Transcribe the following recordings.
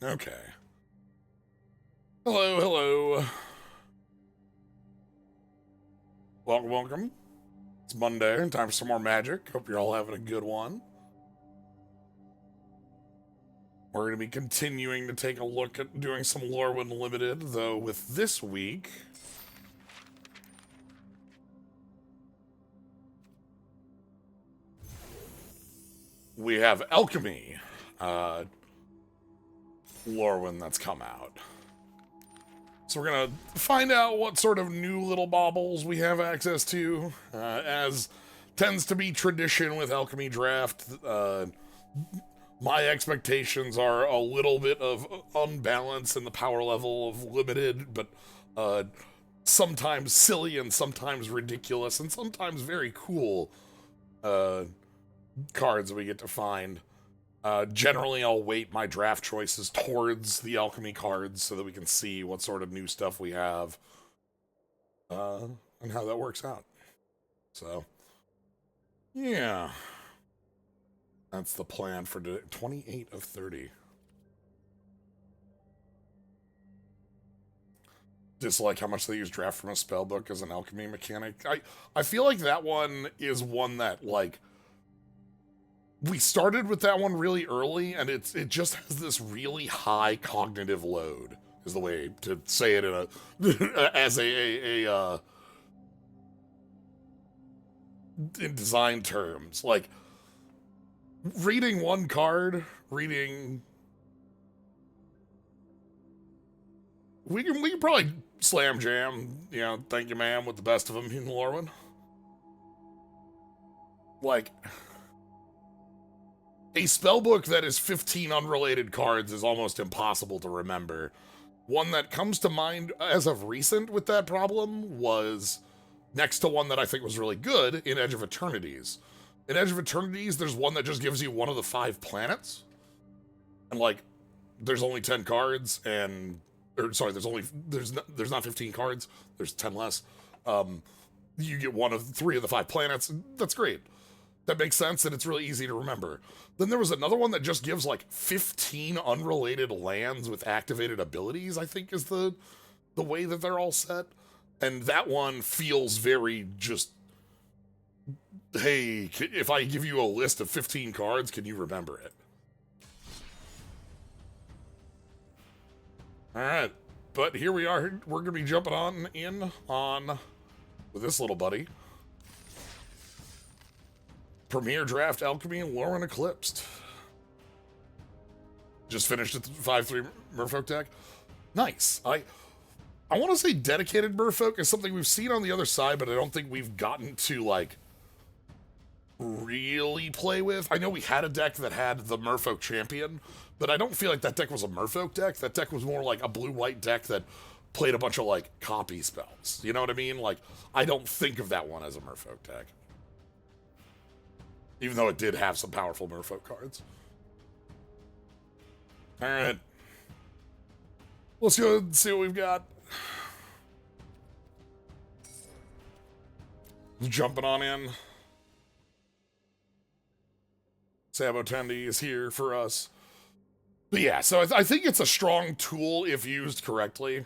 Okay. Hello, hello. Welcome, welcome. It's Monday, and time for some more magic. Hope you're all having a good one. We're going to be continuing to take a look at doing some Lorwyn Limited, though with this week... we have Alchemy Lorwyn that's come out. So we're going to find out what sort of new little baubles we have access to. As tends to be tradition with Alchemy Draft, my expectations are a little bit of unbalance in the power level of Limited, but sometimes silly and sometimes ridiculous and sometimes very cool cards we get to find. Generally, I'll weight my draft choices towards the alchemy cards so that we can see what sort of new stuff we have and how that works out. So, yeah. That's the plan for 28 of 30. Dislike how much they use draft from a spellbook as an alchemy mechanic. I feel like that one is one that, like, we started with that one really early, and it just has this really high cognitive load, is the way to say it in a as in design terms. Like, reading one card, reading we can probably slam jam, thank you ma'am, with the best of them in Lorwyn. Like, a spellbook that is 15 unrelated cards is almost impossible to remember. One that comes to mind as of recent with that problem was next to one that I think was really good in Edge of Eternities. In Edge of Eternities, there's one that just gives you one of the 5 planets. And, like, there's only 10 cards, and... or, sorry, there's not 15 cards. There's 10 less. You get one of 3 of the 5 planets. That's great. That makes sense, and it's really easy to remember. Then there was another one that just gives, like, 15 unrelated lands with activated abilities, I think is the way that they're all set. And that one feels very just, hey, if I give you a list of 15 cards, can you remember it? Alright, but here we are. We're going to be jumping on with this little buddy. Premier Draft Alchemy and Lorwyn Eclipsed. Just finished the 5/3 Merfolk deck. Nice. I want to say dedicated Merfolk is something we've seen on the other side, but I don't think we've gotten to, like, really play with. I know we had a deck that had the Merfolk champion, but I don't feel like that deck was a Merfolk deck. That deck was more like a blue-white deck that played a bunch of, like, copy spells. You know what I mean? Like, I don't think of that one as a Merfolk deck. Even though it did have some powerful Merfolk cards. Alright. Let's go and see what we've got. Jumping on in. Sabotendi is here for us. But yeah, so I think it's a strong tool if used correctly.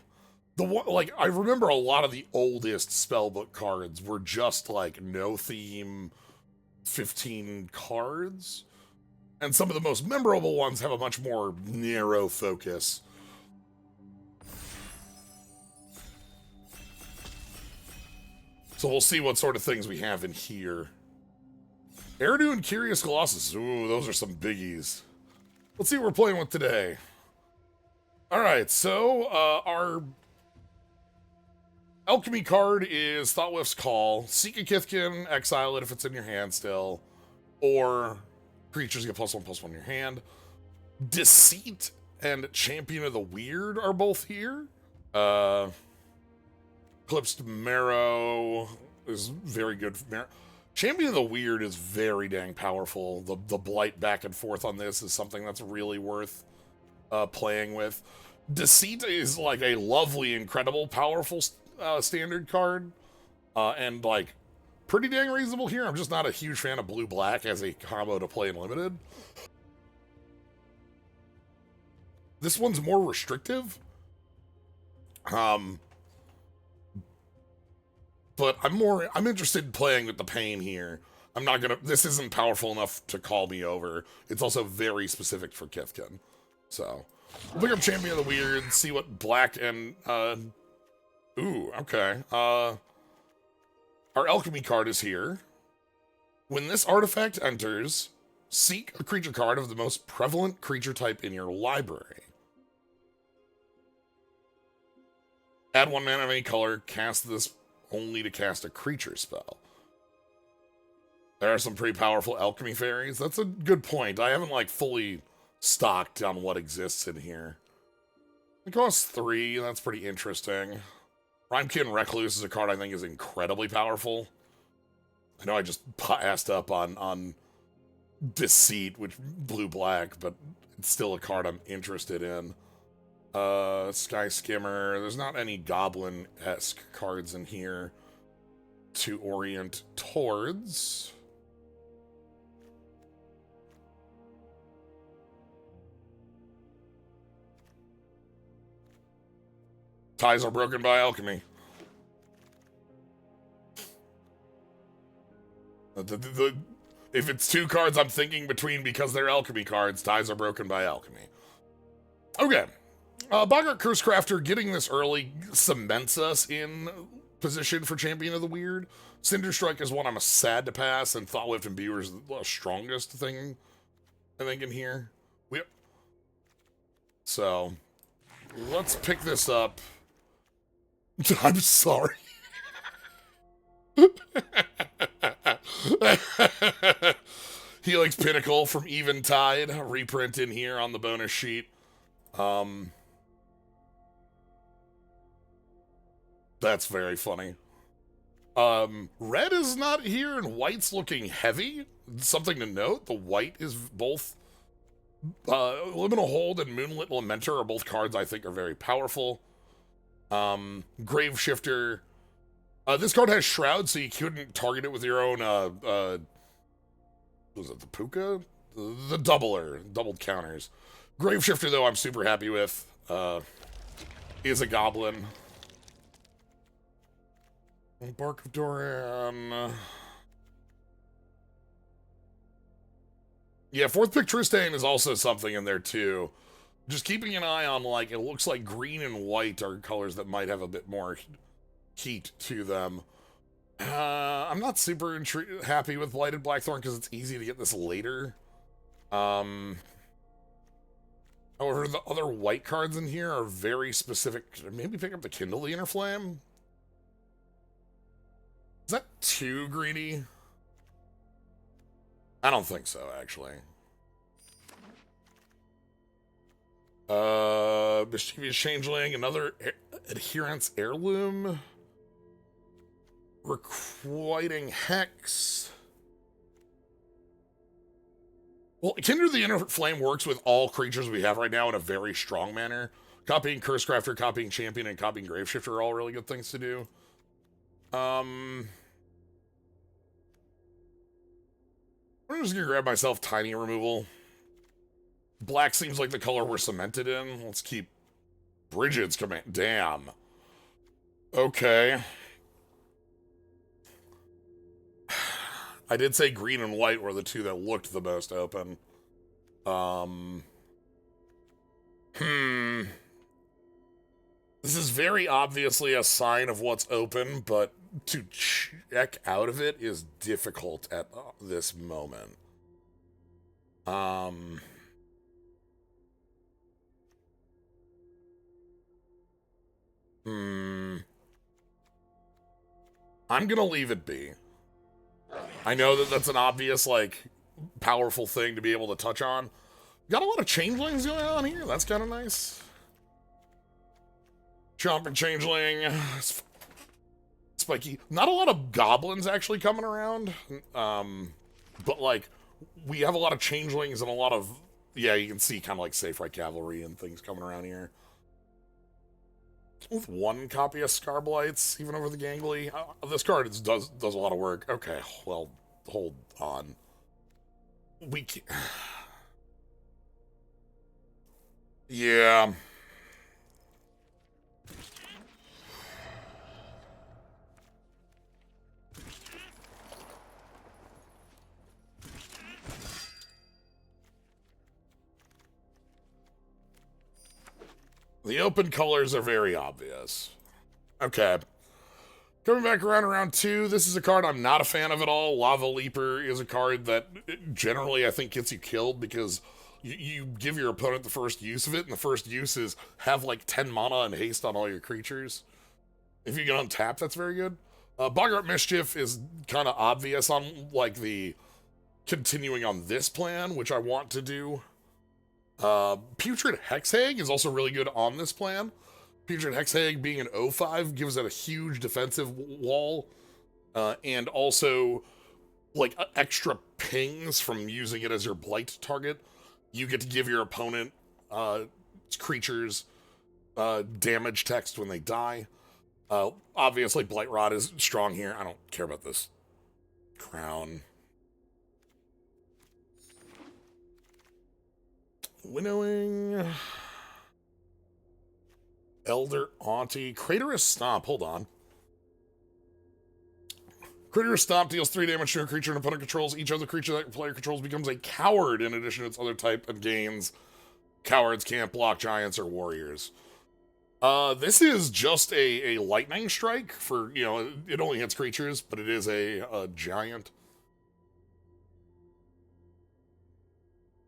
The one, like, I remember a lot of the oldest spellbook cards were just, like, no theme... 15 cards, and some of the most memorable ones have a much more narrow focus. So we'll see what sort of things we have in here. Eridu and Curious Colossus. Ooh, those are some biggies. Let's see what we're playing with today. Alright, so our alchemy card is Thoughtwif's Call. Seek a Kithkin, exile it if it's in your hand still. Or creatures get +1/+1 in your hand. Deceit and Champion of the Weird are both here. Eclipsed Marrow is very good. Champion of the Weird is very dang powerful. The blight back and forth on this is something that's really worth playing with. Deceit is like a lovely, incredible, powerful standard card, and like pretty dang reasonable here. I'm just not a huge fan of blue-black as a combo to play in Limited. This one's more restrictive. But I'm interested in playing with the pain here. This isn't powerful enough to call me over. It's also very specific for Kithkin. So, we'll pick up Champion of the Weird, see what black and, ooh, okay. Our Alchemy card is here. When this artifact enters, seek a creature card of the most prevalent creature type in your library. Add 1 mana of any color, cast this only to cast a creature spell. There are some pretty powerful alchemy fairies. That's a good point. I haven't, like, fully stocked on what exists in here. It costs 3. That's pretty interesting. Rhymekin Recluse is a card I think is incredibly powerful. I know I just passed up on Deceit, which blue-black, but it's still a card I'm interested in. Sky Skimmer. There's not any goblin-esque cards in here to orient towards. Ties are broken by alchemy. If it's 2 cards I'm thinking between because they're alchemy cards, ties are broken by alchemy. Okay. Boggart Cursecrafter getting this early cements us in position for Champion of the Weird. Cinderstrike is one I'm sad to pass, and Thoughtlift and Beaver is the strongest thing I think in here. Yep. So, let's pick this up. I'm sorry. Helix Pinnacle from Eventide, reprint in here on the bonus sheet. That's very funny. Red is not here, and white's looking heavy. Something to note, the white is both Liminal Hold and Moonlit Lamenter are both cards I think are very powerful. Graveshifter. This card has Shroud, so you couldn't target it with your own, was it the Puka? The doubled counters. Graveshifter, though, I'm super happy with. Is a goblin. Bark of Doran. Yeah, 4th pick Tristane is also something in there, too. Just keeping an eye on, like, it looks like green and white are colors that might have a bit more heat to them. I'm not super happy with Blighted Blackthorn because it's easy to get this later. However, the other white cards in here are very specific. Maybe pick up the Kindle the Inner Flame? Is that too greedy? I don't think so, actually. Mischievous Changeling, another Adherence Heirloom. Requiting Hex. Well, Kindle the Inner Flame works with all creatures we have right now in a very strong manner. Copying Cursecrafter, copying Champion, and copying Graveshifter are all really good things to do. I'm just gonna grab myself Tiny Removal. Black seems like the color we're cemented in. Let's keep Bridget's command. Damn. Okay. I did say green and white were the two that looked the most open. This is very obviously a sign of what's open, but to check out of it is difficult at this moment. I'm gonna leave it be. I know that that's an obvious, like, powerful thing to be able to touch on. Got a lot of changelings going on here. That's kind of nice. Chomping Changeling. Spiky. Not a lot of goblins actually coming around. But, like, we have a lot of changelings and a lot of... Yeah, you can see kind of like Safe Right Cavalry and things coming around here. With 1 copy of Scarblights, even over the Gangly. This card does a lot of work. Okay, well, hold on. We can't... Yeah. The open colors are very obvious. Okay. Coming back around round 2, this is a card I'm not a fan of at all. Lava Leaper is a card that generally I think gets you killed because you give your opponent the first use of it, and the first use is have like 10 mana and haste on all your creatures. If you can untap, that's very good. Boggart Mischief is kind of obvious on like the continuing on this plan, which I want to do. Putrid Hexhag is also really good on this plan. Putrid Hexhag being an 0/5 gives it a huge defensive wall, and also like extra pings from using it as your blight target. You get to give your opponent creatures damage text when they die. Obviously, Blight Rod is strong here. I don't care about this crown. Winnowing. Elder Auntie. Craterous Stomp. Hold on. Craterous Stomp deals 3 damage to a creature an opponent controls. Each other creature that player controls becomes a coward in addition to its other type and gains. Cowards can't block giants or warriors. This is just a lightning strike for, you know, it only hits creatures, but it is a giant.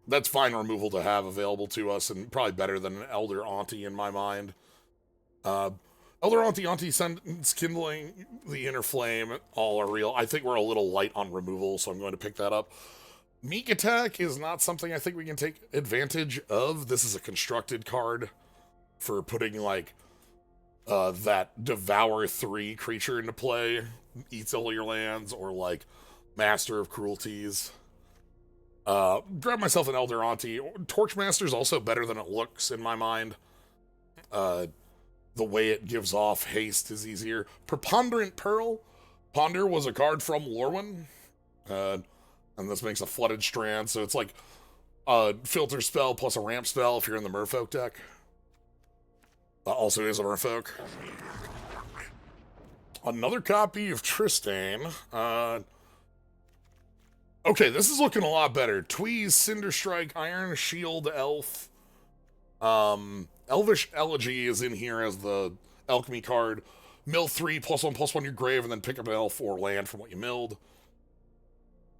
That's fine removal to have available to us, and probably better than an Elder Auntie in my mind. Elder Auntie Sentence Kindling, the Inner Flame, all are real. I think we're a little light on removal, so I'm going to pick that up. Meek Attack is not something I think we can take advantage of. This is a constructed card for putting, like, that Devour 3 creature into play. Eats all your lands, or, like, Master of Cruelties. Grab myself an Elder Auntie. Torchmaster's also better than it looks, in my mind. The way it gives off haste is easier. Preponderant Pearl. Ponder was a card from Lorwyn. And this makes a Flooded Strand, so it's like a filter spell plus a ramp spell if you're in the Merfolk deck. Also is a Merfolk. Another copy of Tristane. Okay, this is looking a lot better. Tweez, Cinderstrike, Iron Shield, Elf. Elvish Elegy is in here as the alchemy card. Mill 3, +1/+1 your grave, and then pick up an elf or land from what you milled.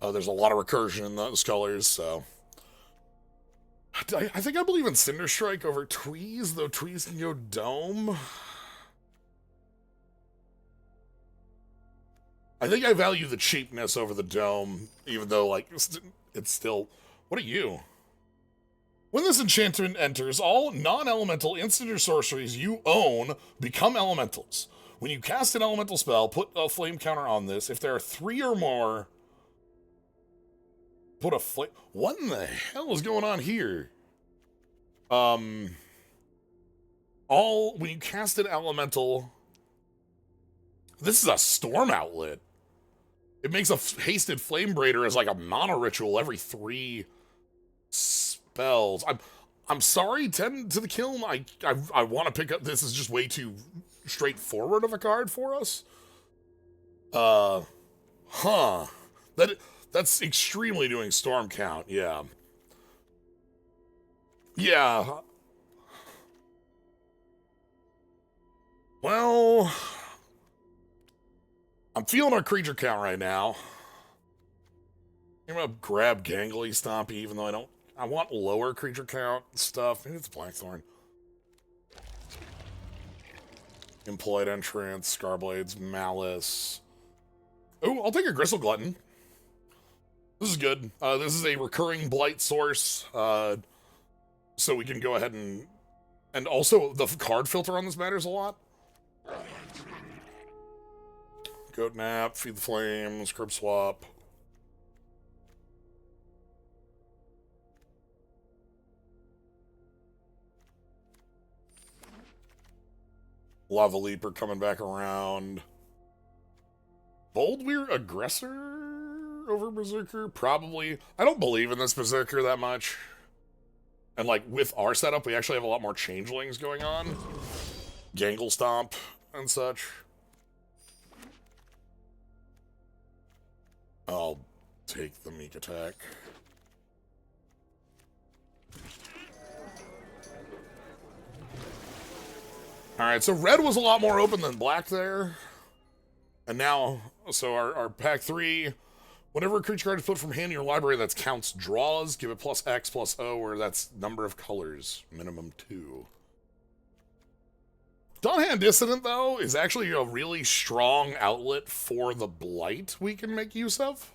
There's a lot of recursion in those colors, so. I think I believe in Cinderstrike over Tweez, though Tweez can go Dome. I think I value the cheapness over the Dome, even though, like, it's still... What are you? When this enchantment enters, all non-elemental instant or sorceries you own become elementals. When you cast an elemental spell, put a flame counter on this. If there are 3 or more... Put a flame... What in the hell is going on here? When you cast an elemental... This is a storm outlet. It makes a hasted flame braider as like a mana ritual every 3 spells. I'm sorry, 10 to the kiln. I want to pick up. This is just way too straightforward of a card for us. That's extremely doing storm count. Yeah. Yeah. Well, I'm feeling our creature count right now. I'm gonna grab Gangly Stompy, even though I want lower creature count stuff. Maybe it's Blackthorn. Employed Entrance, Scarblades, Malice. Oh, I'll take a Gristle Glutton. This is good. This is a recurring blight source, so we can go ahead and also the card filter on this matters a lot. Goat Nap, Feed the Flames, Crib Swap. Lava Leaper coming back around. Boldweir Aggressor over Berserker? Probably. I don't believe in this Berserker that much. And, like, with our setup, we actually have a lot more changelings going on. Gangle Stomp and such. I'll take the meek attack. Alright, so red was a lot more open than black there. And now, so our pack 3, whenever a creature card is put from hand in your library that counts draws, give it plus X plus O, where that's number of colors, minimum 2. Dawnhand Dissident, though, is actually a really strong outlet for the blight we can make use of.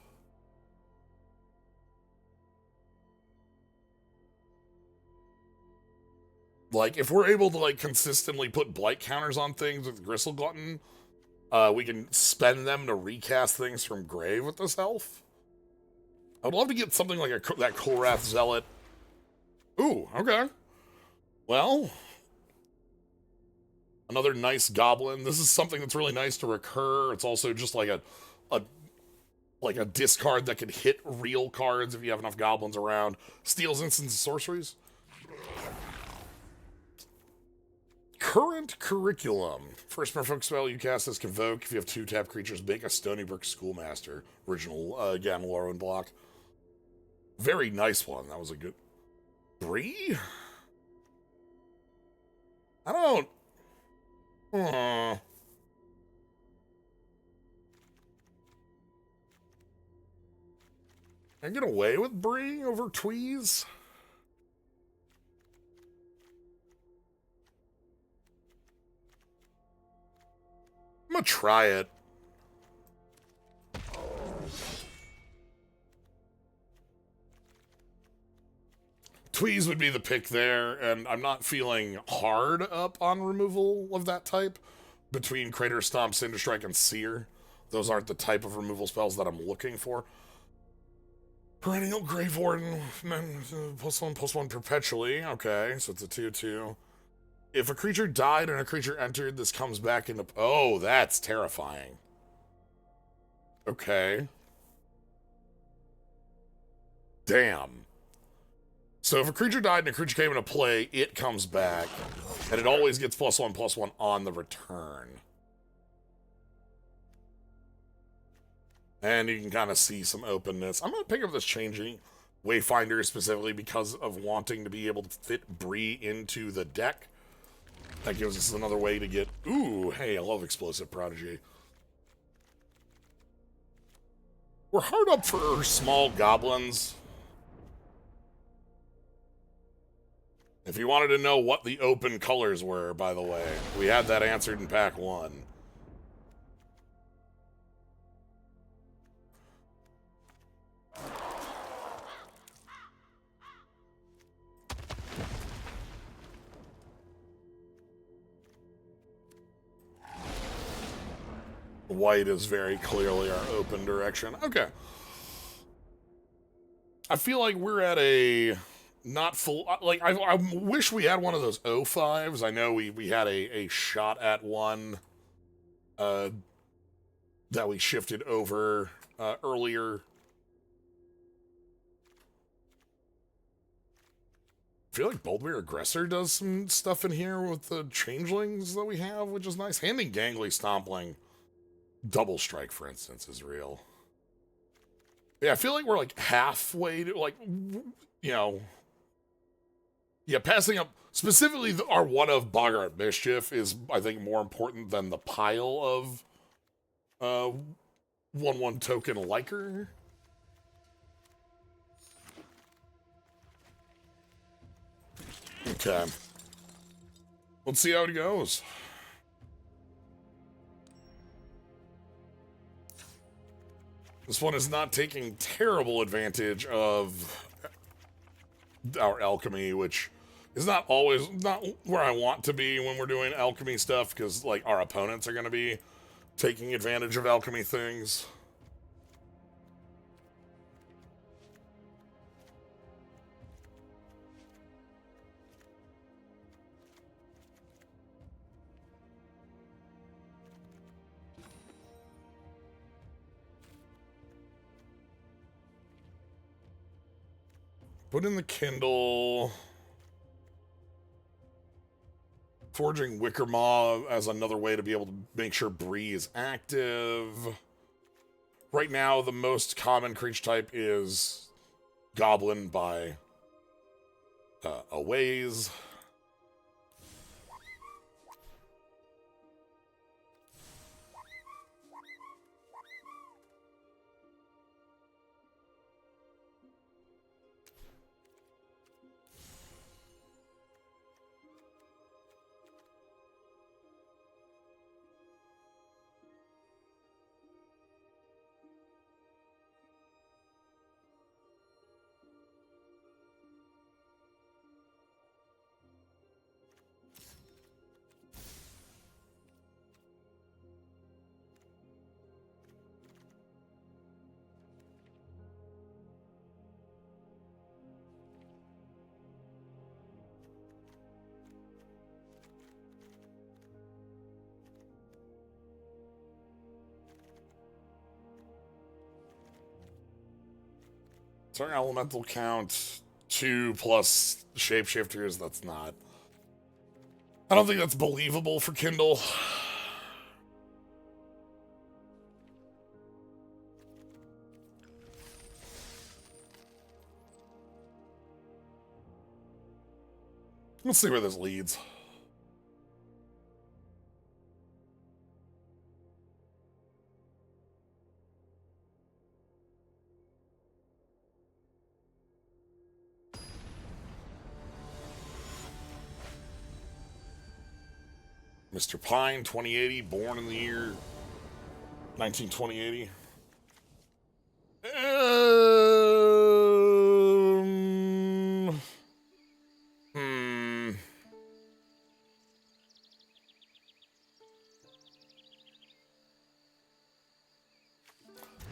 Like, if we're able to, like, consistently put blight counters on things with Gristle Glutton, we can spend them to recast things from grave with this elf. I'd love to get something like that Kolrath Zealot. Ooh, okay. Well, another nice goblin. This is something that's really nice to recur. It's also just like a discard that can hit real cards if you have enough goblins around. Steals instants and sorceries. Current curriculum. First Merfolk spell you cast as Convoke. If you have 2 tap creatures, make a Stony Brook Schoolmaster. Original, again, Lorwyn block. Very nice one. That was a good... Bree? I don't... Can I get away with Bree over Tweez? I'm gonna try it. Tweez would be the pick there, and I'm not feeling hard up on removal of that type between Crater Stomp, Cinder Strike, and Seer. Those aren't the type of removal spells that I'm looking for. Perennial Grave Warden, +1/+1 perpetually. Okay, so it's a 2/2. If a creature died and a creature entered, this comes back into... Oh, that's terrifying. Okay. Damn. So if a creature died and a creature came into play, it comes back. And it always gets +1/+1 on the return. And you can kind of see some openness. I'm going to pick up this Changing Wayfinder specifically because of wanting to be able to fit Bree into the deck. That gives us another way to get... Ooh, hey, I love Explosive Prodigy. We're hard up for small goblins. If you wanted to know what the open colors were, by the way, we had that answered in pack 1. White is very clearly our open direction. Okay. I feel like we're at a not full... Like, I wish we had one of those O5s. I know we had a shot at one that we shifted over earlier. I feel like Boldmere Aggressor does some stuff in here with the changelings that we have, which is nice. Handing Gangly Stompling Double Strike, for instance, is real. Yeah, I feel like we're like halfway to, like, you know... Yeah, passing up... Specifically, our one of Boggart Mischief is, I think, more important than the pile of 1/1 token liker. Okay. Let's see how it goes. This one is not taking terrible advantage of our alchemy, which is not always not where I want to be when we're doing alchemy stuff, because like our opponents are going to be taking advantage of alchemy things. Put in the Kindle. Forging Wicker Maw as another way to be able to make sure Bree is active. Right now, the most common creature type is Goblin by a ways. Sorry, elemental count 2 plus shapeshifters. That's not. I don't think that's believable for Kindle. Let's see where this leads. Mr. Pine, 2080, born in the year 1920-80.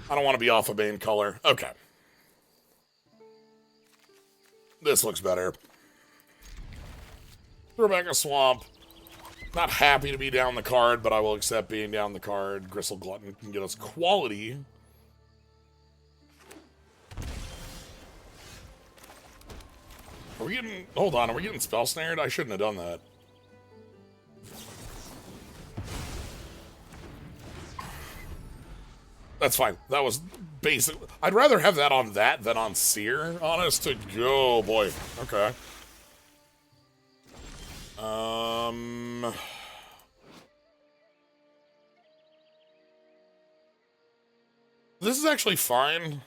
I don't want to be off a main color. Okay. This looks better. Throw back a swamp. Not happy to be down the card, but I will accept being down the card. Gristle Glutton can get us quality. Are we getting... Hold on, are we getting spell snared? I shouldn't have done that. That's fine. That was basic. I'd rather have that on that than on Seer. Honest to go, boy. Okay. This is actually fine.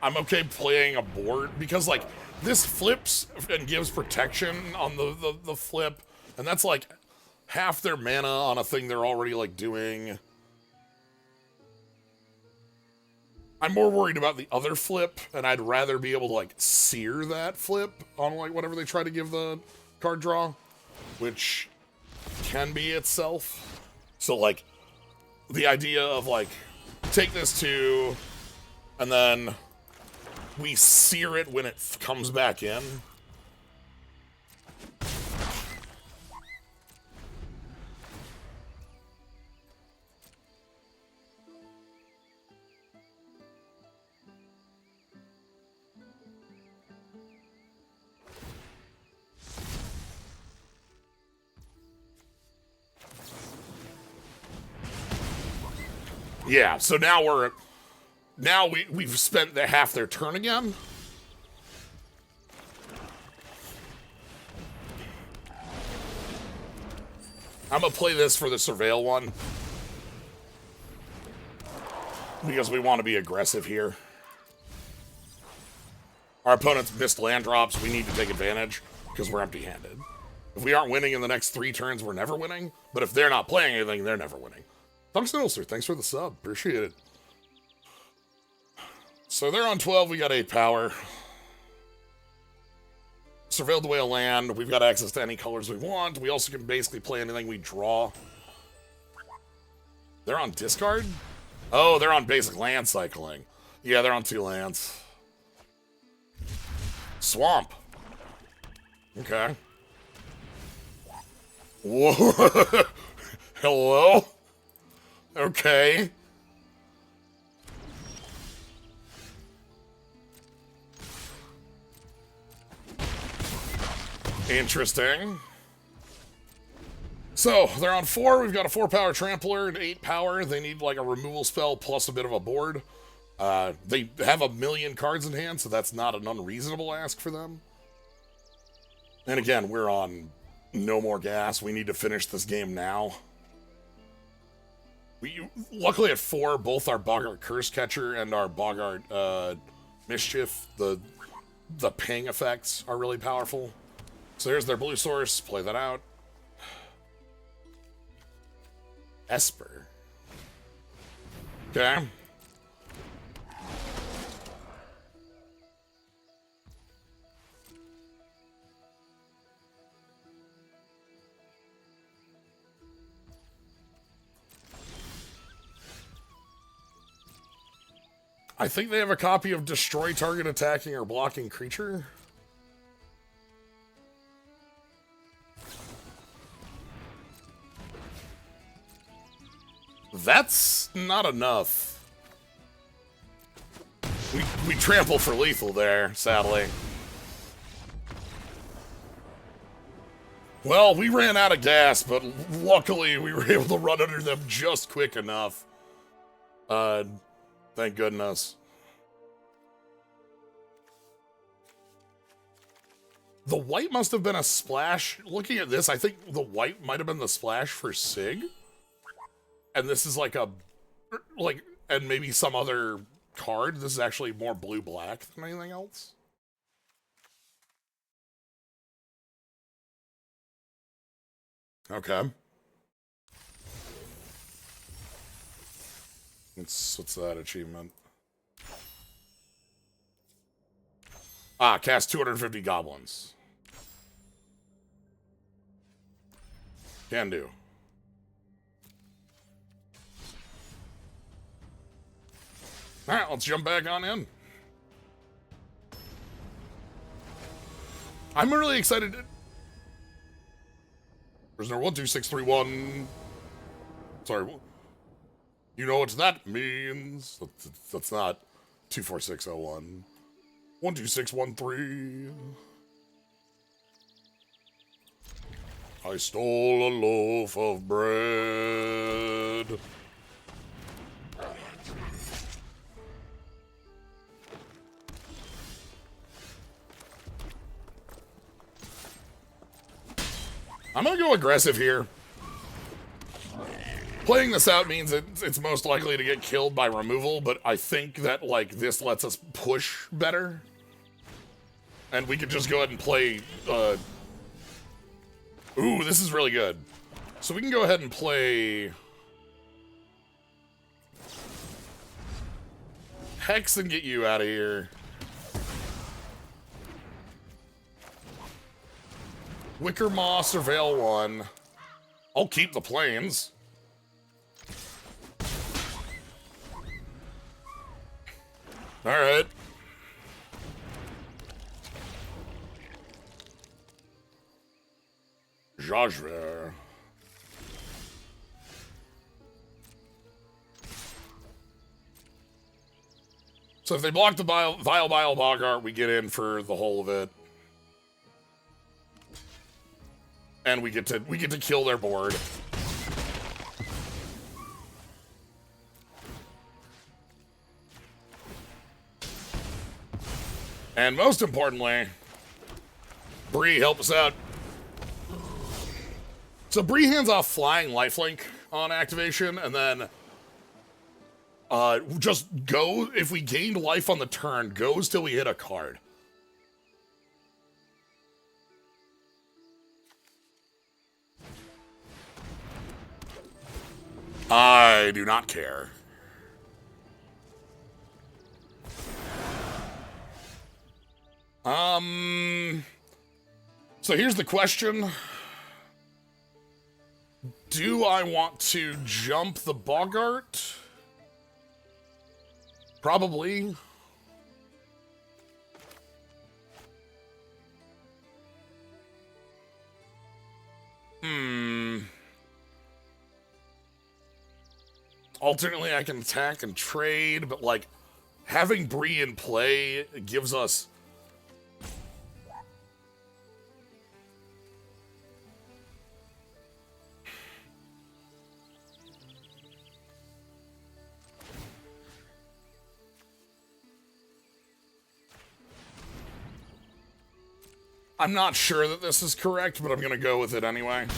I'm okay playing a board because, like, this flips and gives protection on the flip, and that's like half their mana on a thing they're already like doing. I'm more worried about the other flip, and I'd rather be able to like sear that flip on like whatever they try to give the card draw, which can be itself. So like the idea of like take this two, and then we sear it when it comes back in. Yeah, so now we've spent half their turn again. I'm gonna play this for the Surveil one because we want to be aggressive here. Our opponents missed land drops. We need to take advantage because we're empty-handed. If we aren't winning in the next 3 turns, we're never winning. But if they're not playing anything, they're never winning. Tungsten Ulster, thanks for the sub. Appreciate it. So they're on 12. We got 8 power. Surveilled away a land. We've got access to any colors we want. We also can basically play anything we draw. They're on discard? Oh, they're on basic land cycling. Yeah, they're on 2 lands. Swamp. Okay. Whoa. Hello? Okay. Interesting. So, they're on 4. We've got a 4-power trampler and 8 power. They need, like, a removal spell plus a bit of a board. They have 1,000,000 cards in hand, so that's not an unreasonable ask for them. And again, we're on no more gas. We need to finish this game now. Luckily at 4, both our Boggart Curse Catcher and our Boggart Mischief, the ping effects are really powerful. So here's their blue source. Play that out. Esper. Okay. I think they have a copy of Destroy Target Attacking or Blocking Creature. That's not enough. We trample for lethal there, sadly. Well, we ran out of gas, but luckily we were able to run under them just quick enough. Thank goodness. The white must have been a splash. Looking at this, I think the white might have been the splash for Sig. And this is like and maybe some other card. This is actually more blue-black than anything else. Okay. What's that achievement? Cast 250 goblins. Can do. Alright, let's jump back on in. I'm really excited. Prisoner 12631. Sorry. You know what that means. That's not 24601. 12613. I stole a loaf of bread. I'm gonna go aggressive here. Playing this out means it's most likely to get killed by removal, but I think that, like, this lets us push better. And we could just go ahead and play, Ooh, this is really good. So we can go ahead and play Hex and get you out of here. Wicker Moss or Veil 1. I'll keep the planes. Alright. Jajver. So if they block the Vile Bile Boggart, we get in for the whole of it. And we get to kill their board. And most importantly, Bree, help us out. So Bree hands off Flying Lifelink on activation, and then just go, if we gained life on the turn, goes till we hit a card. I do not care. So here's the question. Do I want to jump the Boggart? Probably. Alternately, I can attack and trade, but, like, having Bree in play gives us... I'm not sure that this is correct, but I'm gonna go with it anyway.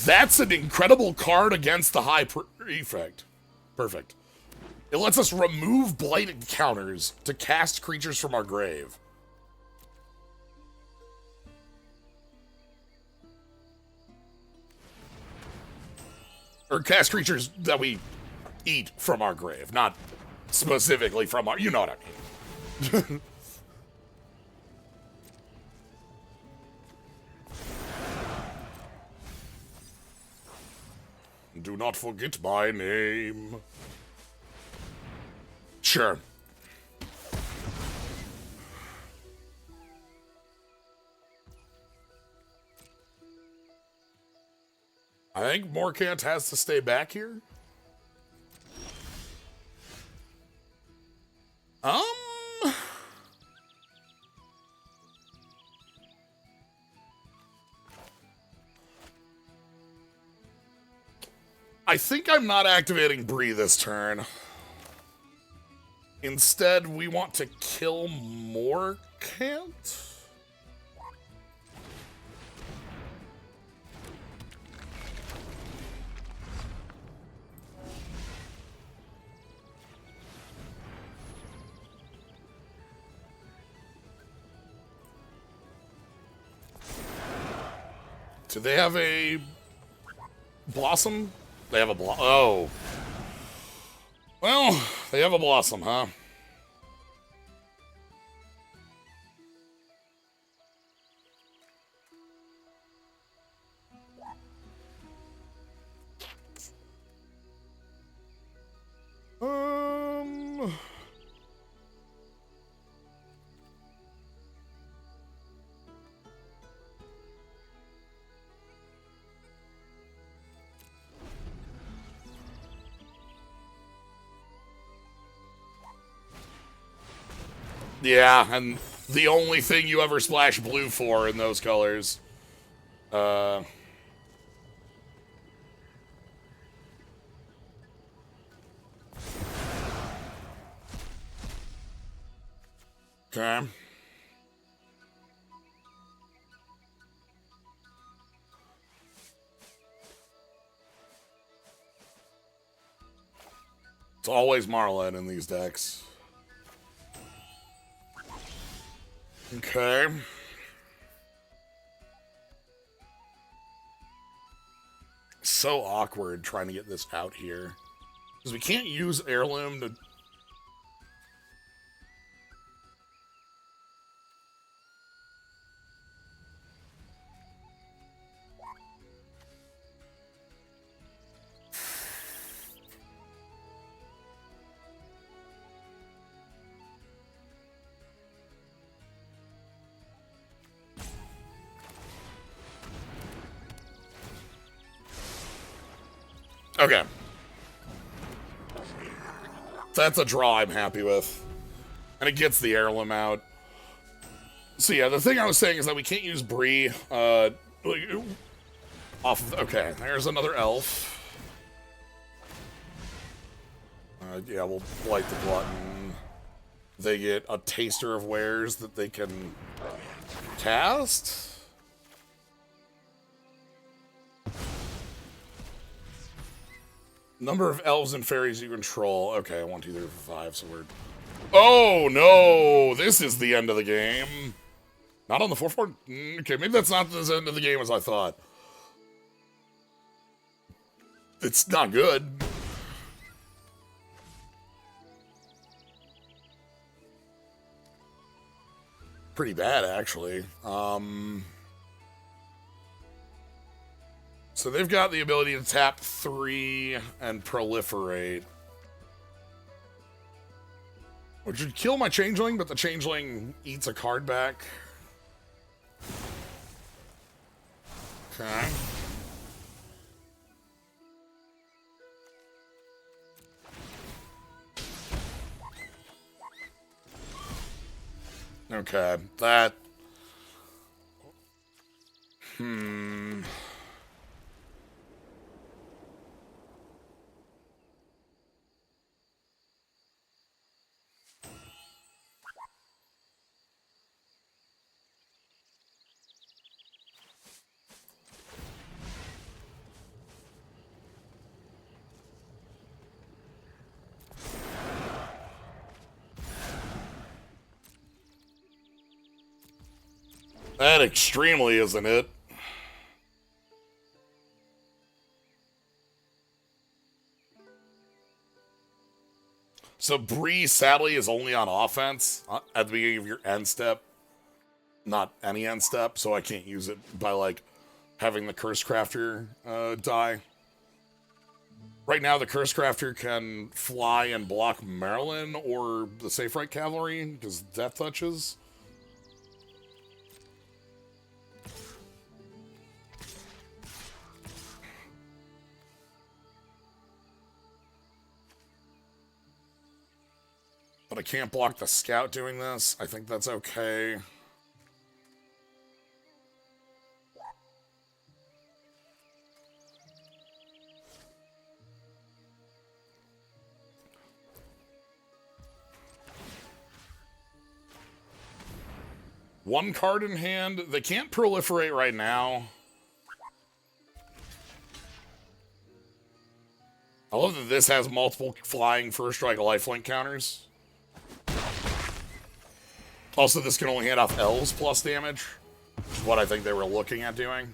That's an incredible card against the High Prefect. Perfect. It lets us remove blighted counters to cast creatures from our grave. Or cast creatures that we eat from our grave, not specifically from our... You know what I mean. Do not forget my name. Sure. I think Morkant has to stay back here. I think I'm not activating Bree this turn. Instead, we want to kill Morkant? Do they have a Blossom? They have a Oh. Well, they have a Blossom, huh? Yeah, and the only thing you ever splash blue for in those colors. Okay. It's always Marlette in these decks. Okay. So awkward trying to get this out here. Because we can't use Heirloom to... Okay. That's a draw I'm happy with. And it gets the Heirloom out. So yeah, the thing I was saying is that we can't use Bree, off of... Okay, there's another elf. Yeah, we'll blight the Glutton. They get a Taster of Wares that they can cast? Number of elves and fairies you control. Okay, 1, 2, 3, 4, 5, so we're... Oh, no! This is the end of the game. Not on the 4-4? Okay, maybe that's not as end of the game as I thought. It's not good. Pretty bad, actually. So they've got the ability to tap 3 and proliferate. Which would kill my Changeling, but the Changeling eats a card back. Okay. Okay, that... That extremely isn't it. So Bree, sadly, is only on offense at the beginning of your end step. Not any end step, so I can't use it by, like, having the Curse Crafter die. Right now, the Curse Crafter can fly and block Marilyn or the Safe Right Cavalry, because Death Touches. But I can't block the Scout doing this. I think that's okay. One card in hand. They can't proliferate right now. I love that this has multiple flying first strike lifelink counters. Also, this can only hand off L's plus damage, which is what I think they were looking at doing.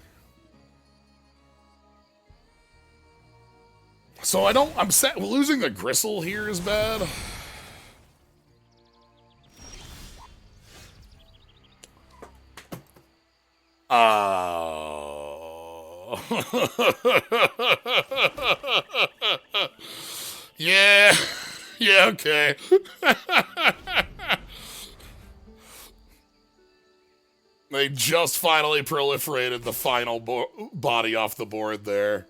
So I'm set. Losing the Gristle here is bad. Yeah. Yeah, okay. They just finally proliferated the final body off the board there.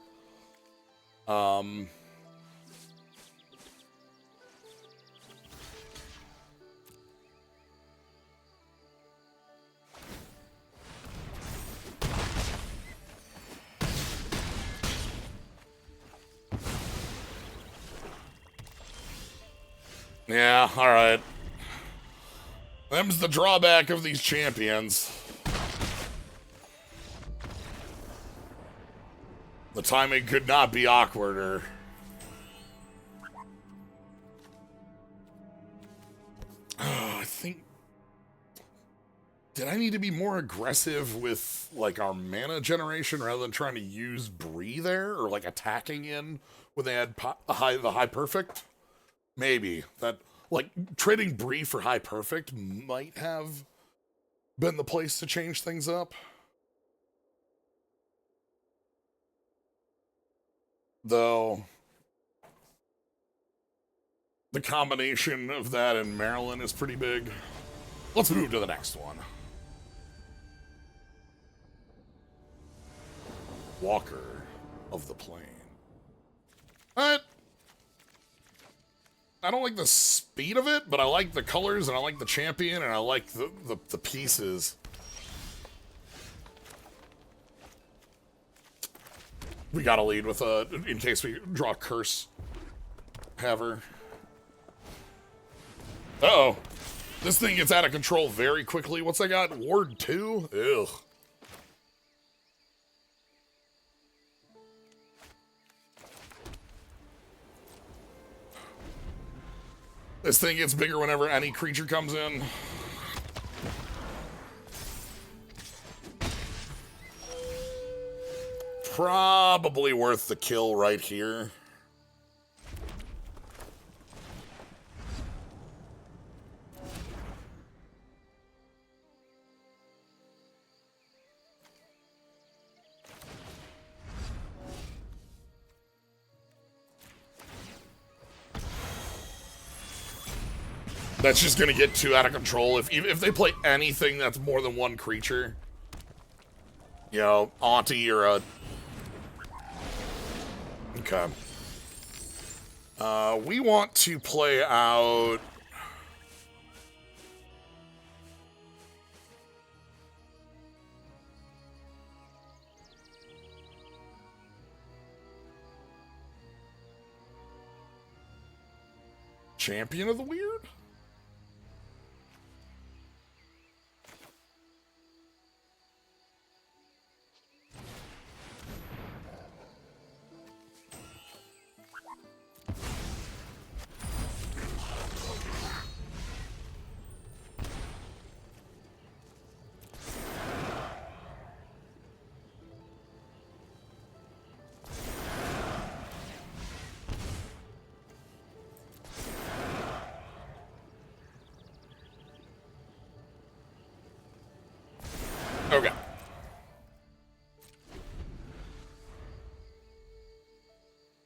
Yeah, alright. Them's the drawback of these champions. The timing could not be awkwarder. I think... Did I need to be more aggressive with, like, our mana generation rather than trying to use Bree there? Or, like, attacking in when they had the high perfect? Maybe. That, like, trading Bree for high perfect might have been the place to change things up. Though, the combination of that and Maryland is pretty big. Let's move to the next one. Walker of the Plain. I don't like the speed of it, but I like the colors, and I like the champion, and I like the pieces. We gotta lead with in case we draw a Curse Haver. Uh-oh. This thing gets out of control very quickly. What's I got? Ward 2? Ugh. This thing gets bigger whenever any creature comes in. Probably worth the kill right here. That's just gonna get too out of control. If they play anything that's more than one creature, you know, Auntie or a... Okay. We want to play out... Champion of the Weird?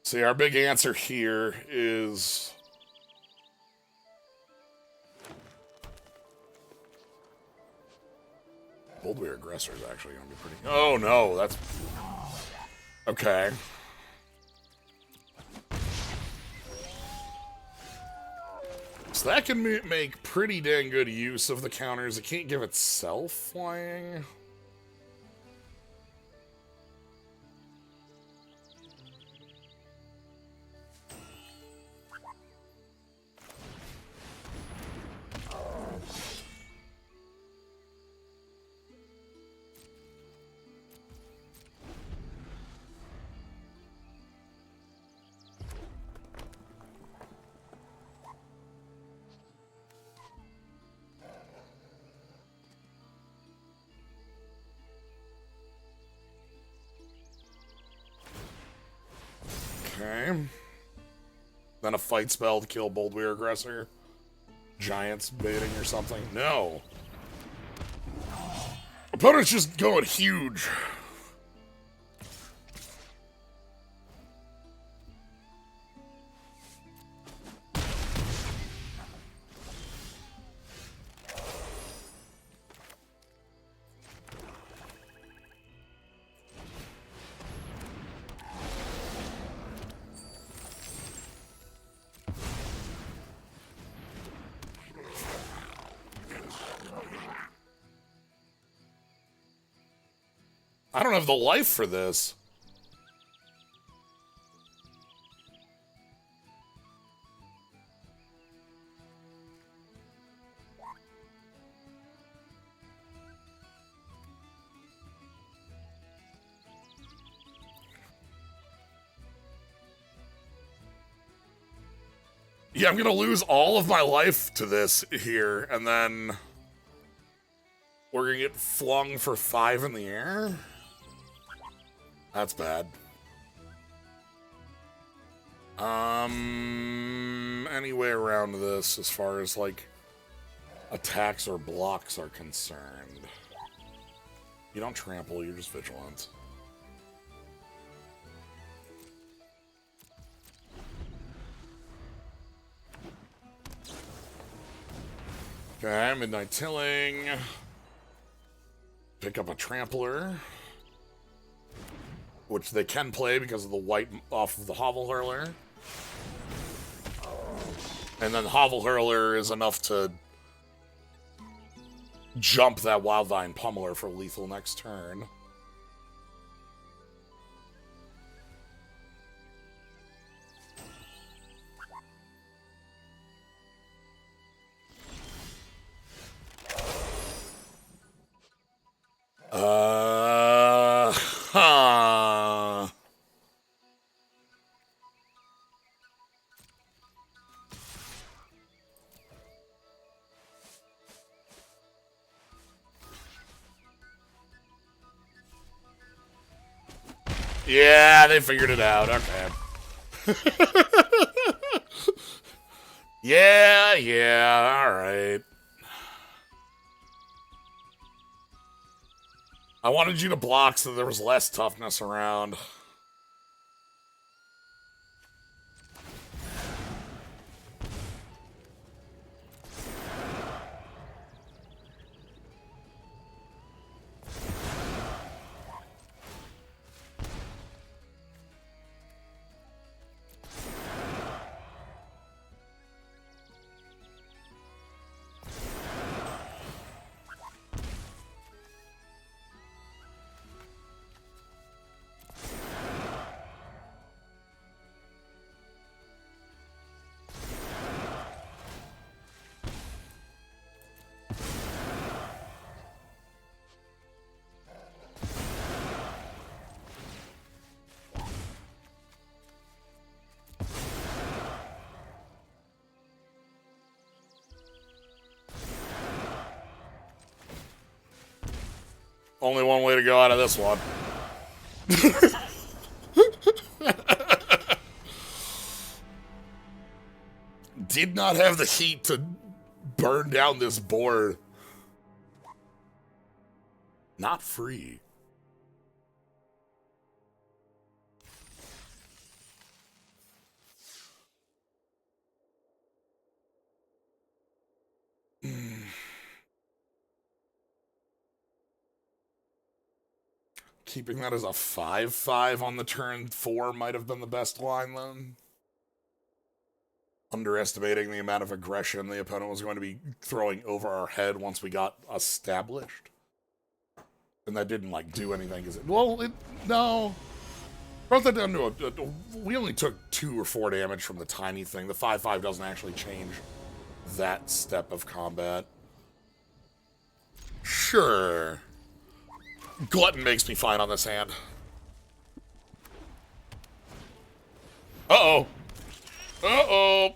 See, our big answer here is... Boldweir Aggressor is actually going to be pretty... Oh, no, that's... Okay. So that can make pretty dang good use of the counters. It can't give itself flying. Okay. Then a fight spell to kill Boldweir Aggressor. Giants baiting or something. No. Opponent's just going huge. I don't have the life for this. Yeah, I'm gonna lose all of my life to this here, and then we're gonna get flung for 5 in the air? That's bad. Any way around this as far as, like, attacks or blocks are concerned. You don't trample, you're just vigilant. Okay, Midnight Tilling. Pick up a Trampler, which they can play because of the white off of the Hovel Hurler. And then Hovel Hurler is enough to jump that Wildvine Pummeler for lethal next turn. Huh. Yeah, they figured it out. Okay. Yeah, alright. I wanted you to block so there was less toughness around. Only one way to go out of this one. Did not have the heat to burn down this board. Not free. keeping that as a 5/5 on the turn 4 might have been the best line then. Underestimating the amount of aggression the opponent was going to be throwing over our head once we got established. And that didn't, like, do anything. No. Brought that down to we only took 2 or 4 damage from the tiny thing. The 5/5 doesn't actually change that step of combat. Sure. Glutton makes me fine on this hand. Uh-oh. Uh-oh.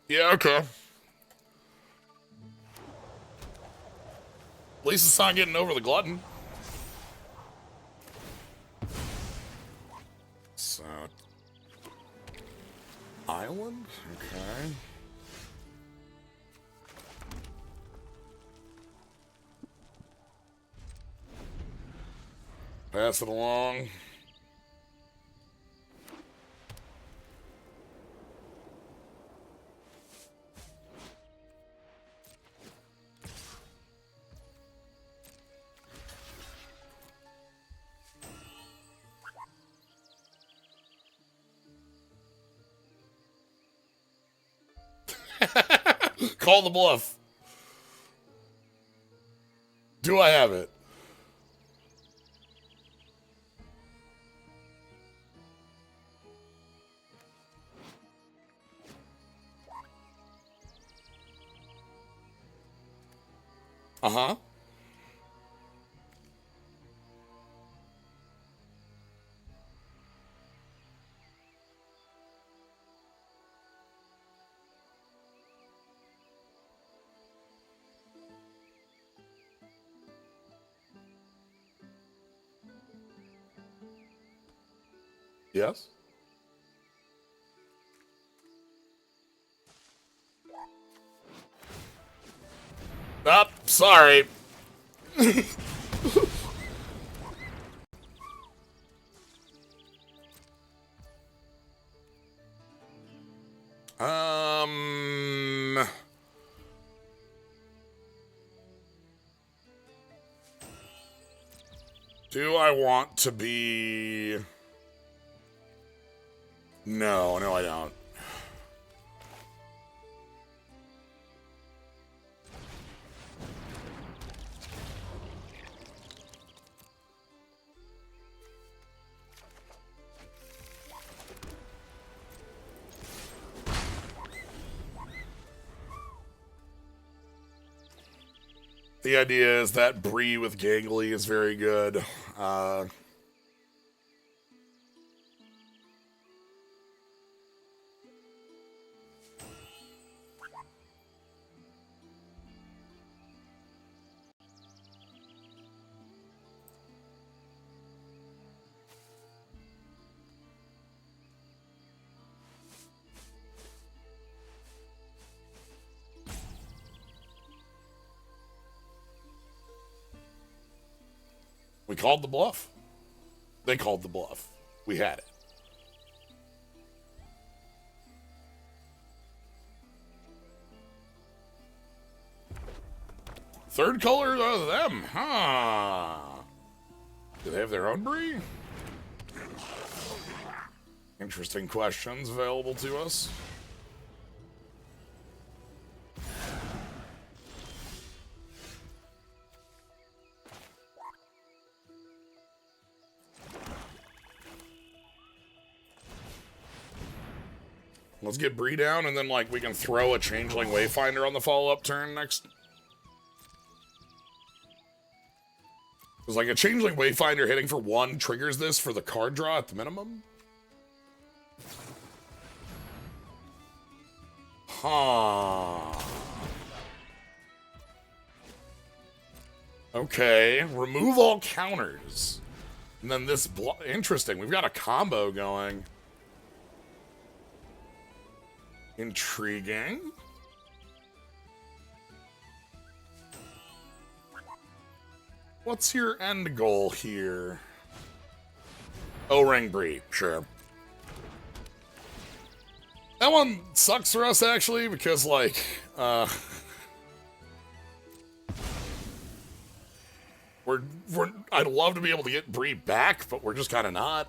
Yeah, okay. At least it's not getting over the glutton. So... Island? Okay. Pass it along. Call the bluff. Do I have it? Uh-huh. Yes? Oh, sorry. Do I want to be... No, I don't. The idea is that Bree with Gangly is very good. We called the bluff. They called the bluff. We had it. Third color of them, huh? Do they have their own Bree? Interesting questions available to us. Let's get Bree down, and then, like, we can throw a Changeling Wayfinder on the follow-up turn next. Because, like, a Changeling Wayfinder hitting for 1 triggers this for the card draw at the minimum. Huh. Okay, remove all counters. And then this interesting, we've got a combo going. Intriguing. What's your end goal here? O-Ring Bree, sure. That one sucks for us, actually, because, like, I'd love to be able to get Bree back, but we're just kind of not.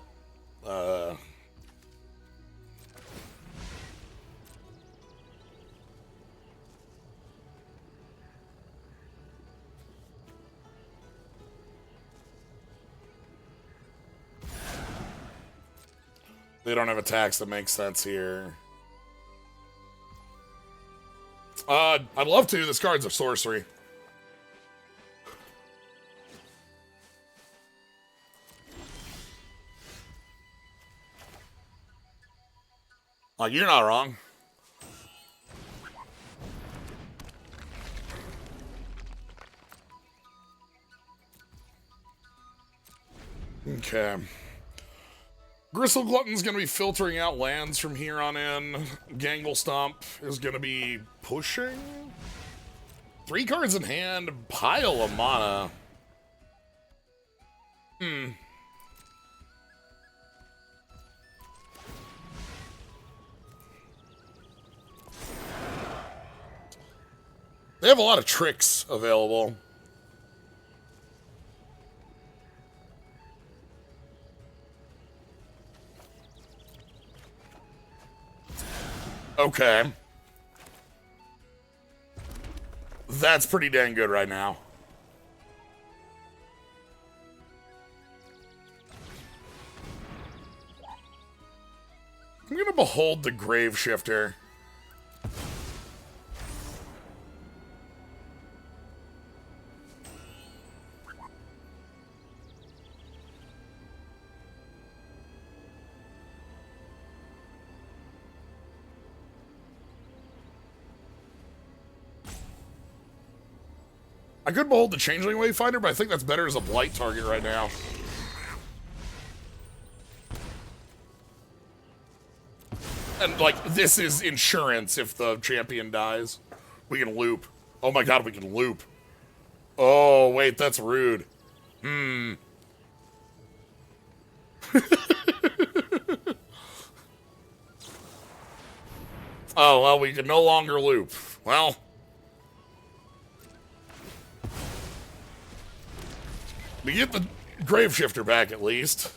They don't have attacks that make sense here. I'd love to. This card's a sorcery. You're not wrong. Okay. Gristle Glutton's going to be filtering out lands from here on in. Gangle Stomp is going to be pushing. 3 cards in hand, pile of mana. They have a lot of tricks available. Okay. That's pretty dang good right now. I'm gonna behold the Grave Shifter. I could behold the Changeling Wayfinder, but I think that's better as a blight target right now. And, like, this is insurance if the champion dies. We can loop. Oh my god, we can loop. Oh, wait, that's rude. Oh, well, we can no longer loop. Well... we get the Grave Shifter back, at least.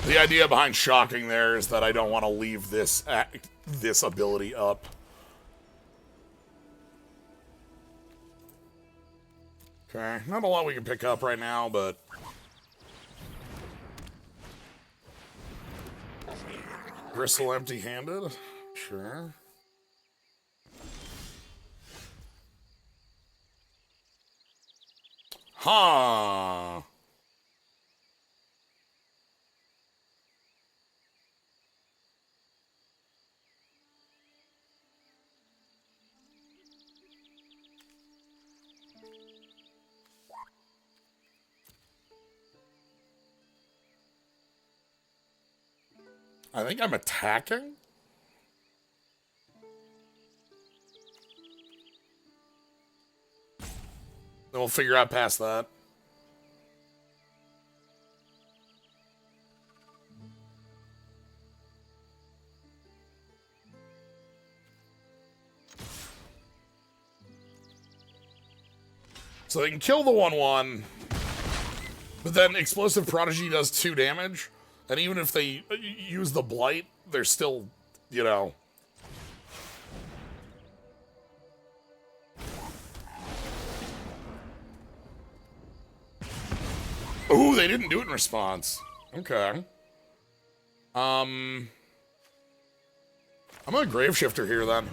The idea behind shocking there is that I don't want to leave this ability up. Okay, not a lot we can pick up right now, but... Gristle empty-handed? Sure. Huh. I think I'm attacking? Then we'll figure out past that. So they can kill the 1/1, but then Explosive Prodigy does 2 damage. And even if they use the Blight, they're still, you know... Ooh, they didn't do it in response. Okay. I'm gonna Grave Shifter here, then.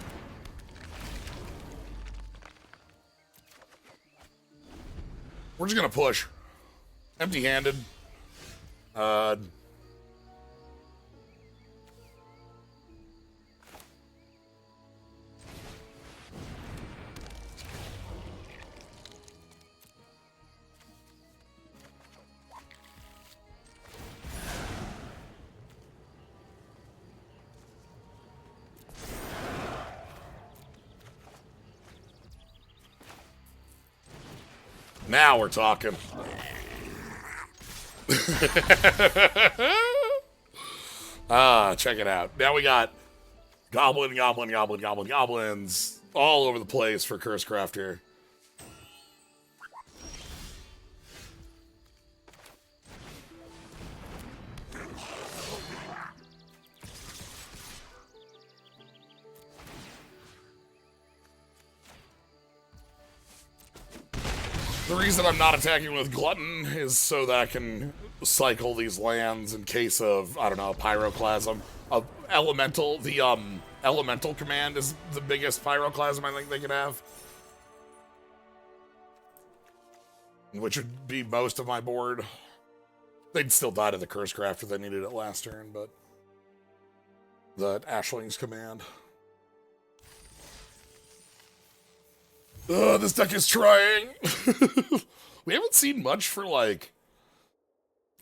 We're just gonna push. Empty-handed. Now we're talking. Check it out. Now we got goblins all over the place for Curse Crafter. The reason I'm not attacking with Glutton is so that I can cycle these lands in case of, I don't know, Pyroclasm. Elemental, the Elemental command is the biggest Pyroclasm I think they could have. Which would be most of my board. They'd still die to the Curse Craft if they needed it last turn, but... the Ashling's command. This deck is trying. We haven't seen much for, like,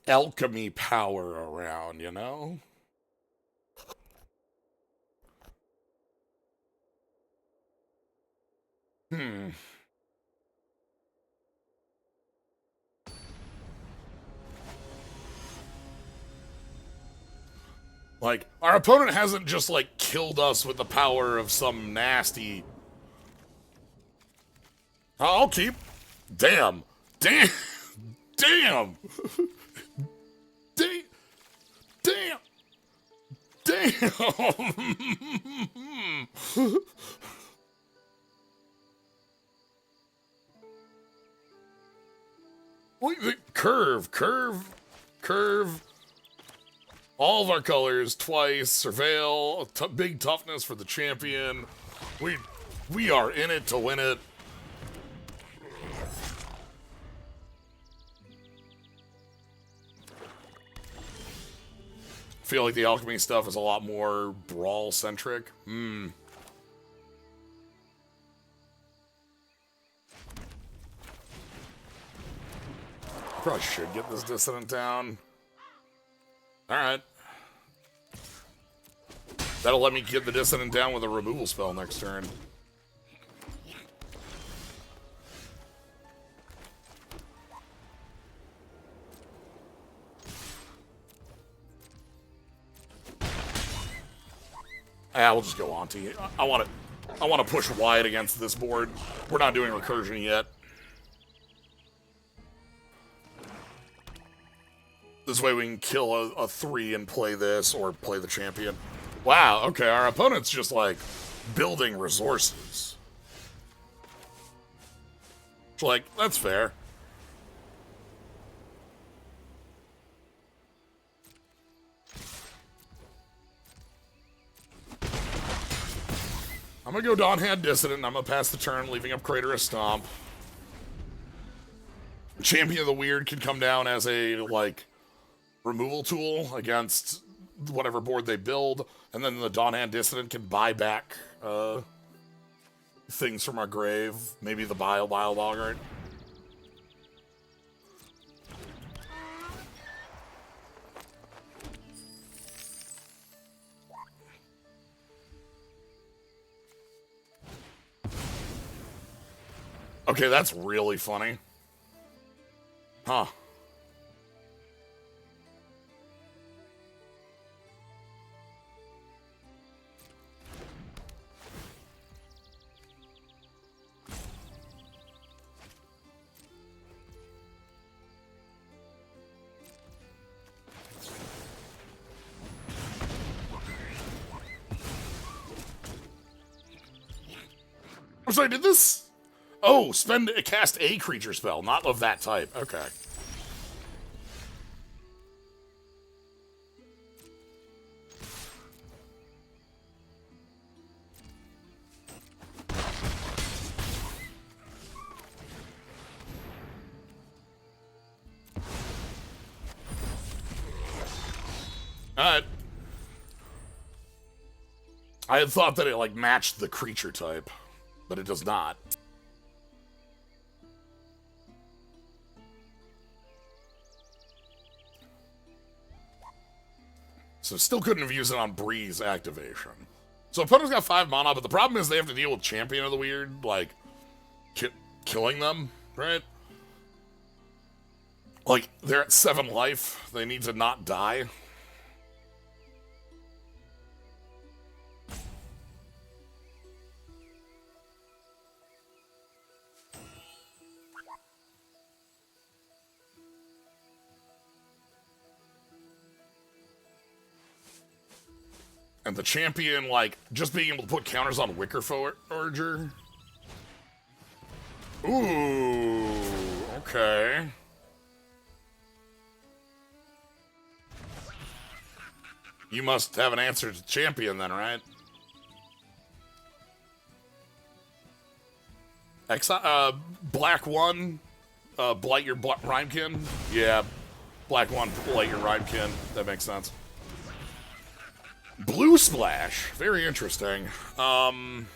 alchemy power around, you know? Like, our opponent hasn't just, like, killed us with the power of some nasty... I'll keep. Damn. Damn. Damn. Damn. Damn. Damn. Curve. All of our colors twice. Surveil. Big toughness for the champion. We are in it to win it. I feel like the alchemy stuff is a lot more brawl-centric. Probably should get this Dissonant down. Alright. That'll let me get the Dissonant down with a removal spell next turn. Yeah, we'll just go Auntie. I want to push wide against this board. We're not doing recursion yet. This way we can kill a 3 and play this, or play the champion. Wow, okay, our opponent's just, like, building resources. It's like, that's fair. I'm gonna go Dawnhand Dissonant, and I'm gonna pass the turn, leaving up Crater of Stomp. Champion of the Weird can come down as a, like, removal tool against whatever board they build, and then the Dawnhand Dissonant can buy back things from our grave. Maybe the Bile Boggart. Okay, that's really funny. Huh. I'm sorry, did this... Oh, cast a creature spell, not of that type. Okay. Alright. I had thought that it, like, matched the creature type, but it does not. So still couldn't have used it on Breeze activation. So opponent's got 5 mana, but the problem is they have to deal with Champion of the Weird, like, killing them, right? Like, they're at 7 life. They need to not die. And the champion, like, just being able to put counters on Wicker Forger. Ooh, okay. You must have an answer to champion then, right? Black 1, blight your Rhymekin. Yeah, black 1, blight your Rhymekin. That makes sense. Blue Splash, very interesting. Gonna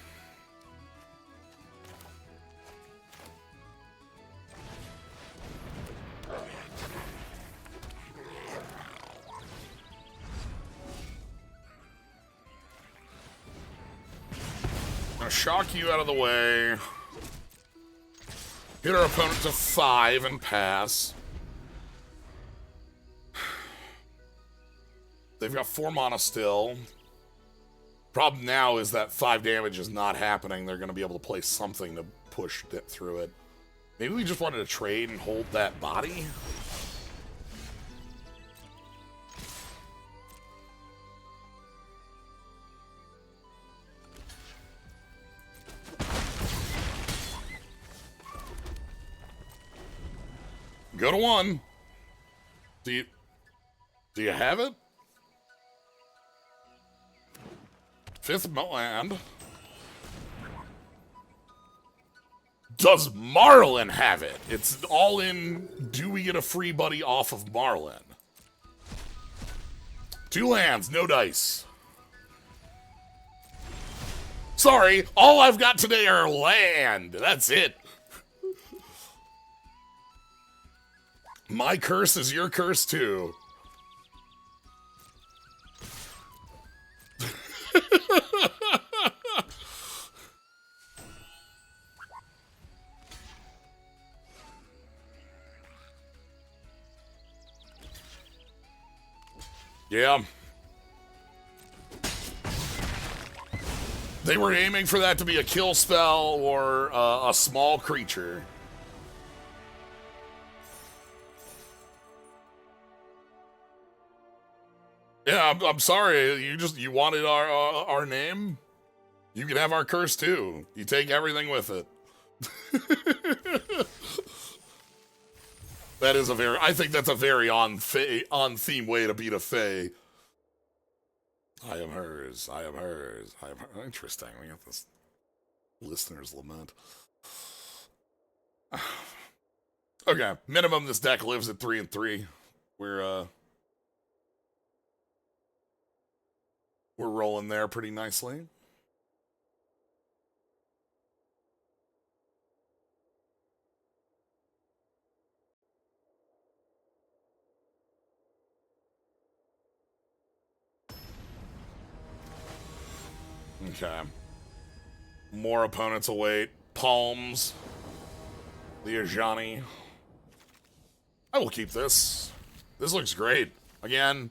shock you out of the way. Hit our opponent to 5 and pass. They've got 4 mana still. Problem now is that 5 damage is not happening. They're going to be able to play something to push it through it. Maybe we just wanted to trade and hold that body? Go to 1. Do you have it? 5th land. Does Marlin have it? It's all in, do we get a free buddy off of Marlin? 2 lands, no dice. Sorry, all I've got today are land. That's it. My curse is your curse too. Yeah. They were aiming for that to be a kill spell or a small creature. Yeah, I'm sorry. You wanted our name? You can have our curse too. You take everything with it. That is I think that's a very on theme way to beat a Fae. I am hers. I am hers. I am her. Interesting. We got this listener's lament. Okay, minimum this deck lives at 3 and 3. We're rolling there pretty nicely. Okay. More opponents await. Palms. The Ajani. I will keep this. This looks great. Again,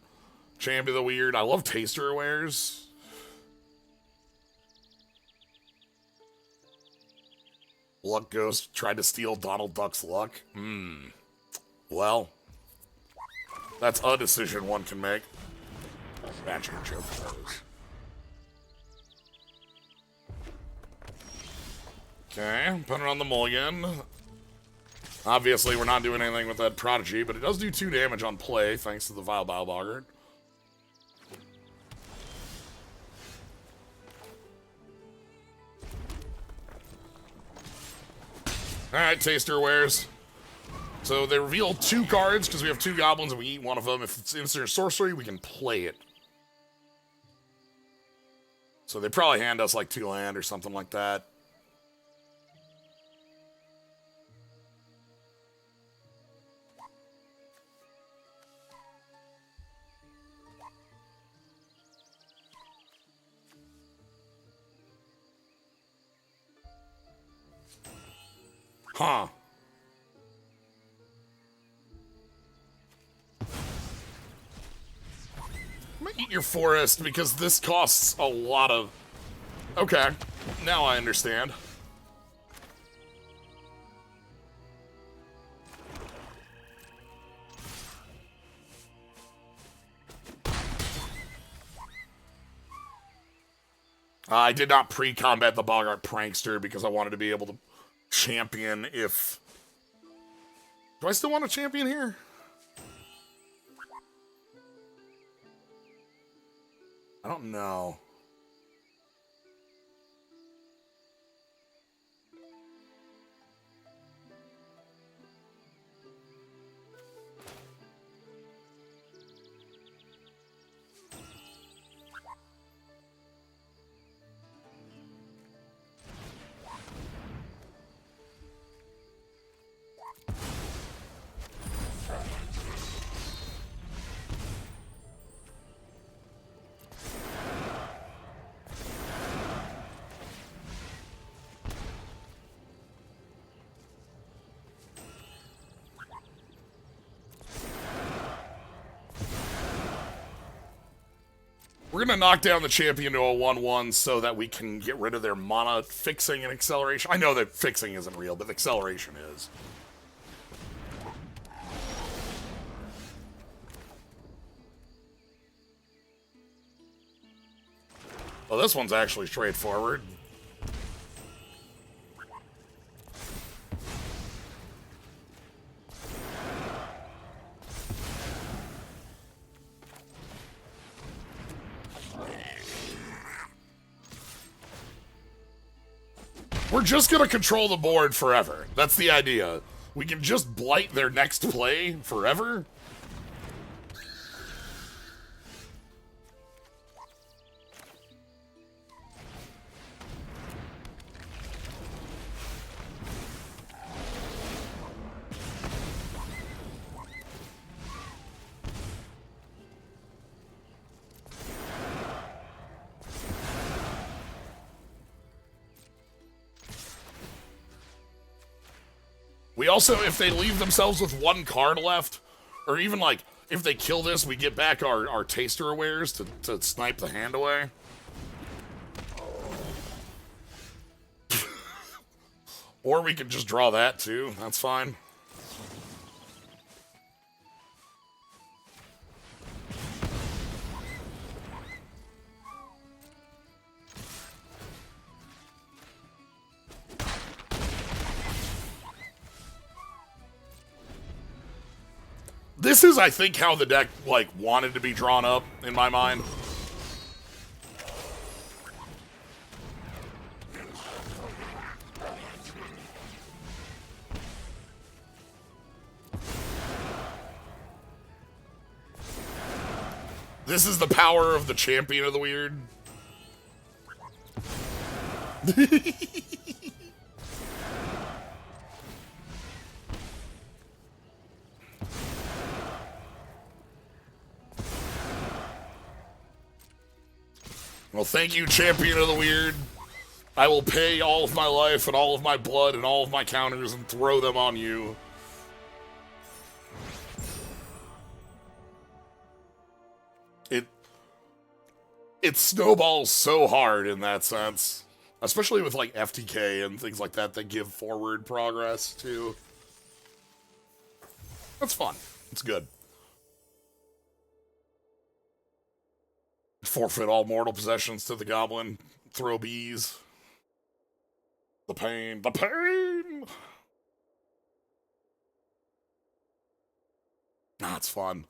Champion of the Weird. I love Taster Wares. Luck Ghost tried to steal Donald Duck's luck. Well, that's a decision one can make. Matching joke those. Okay, put it on the mulligan. Obviously, we're not doing anything with that Prodigy, but it does do 2 damage on play, thanks to the Vile Boggart. Alright, Taster Wares. So they reveal 2 cards, because we have 2 goblins and we eat one of them. If it's instant or sorcery, we can play it. So they probably hand us like 2 land or something like that. Huh. eat your forest because this costs a lot of... Okay, now I understand. I did not pre-combat the Boggart Prankster because I wanted to be able to champion if... Do I still want to champion here? I don't know. We're going to knock down the champion to a 1-1 so that we can get rid of their mana fixing and acceleration. I know that fixing isn't real, but the acceleration is. Well, this one's actually straightforward. We're just gonna control the board forever. That's the idea. We can just blight their next play forever. We also, if they leave themselves with one card left, or even like, if they kill this, we get back our taster awares to snipe the hand away. Or we can just draw that too, that's fine. This is, I think, how the deck, like, wanted to be drawn up, in my mind. This is the power of the champion of the weird. Well, thank you, champion of the weird. I will pay all of my life and all of my blood and all of my counters and throw them on you. It snowballs so hard in that sense. Especially with, like, FTK and things like that that give forward progress, too. That's fun. It's good. Forfeit all mortal possessions to the goblin. Throw bees. The pain. The pain! It's fun.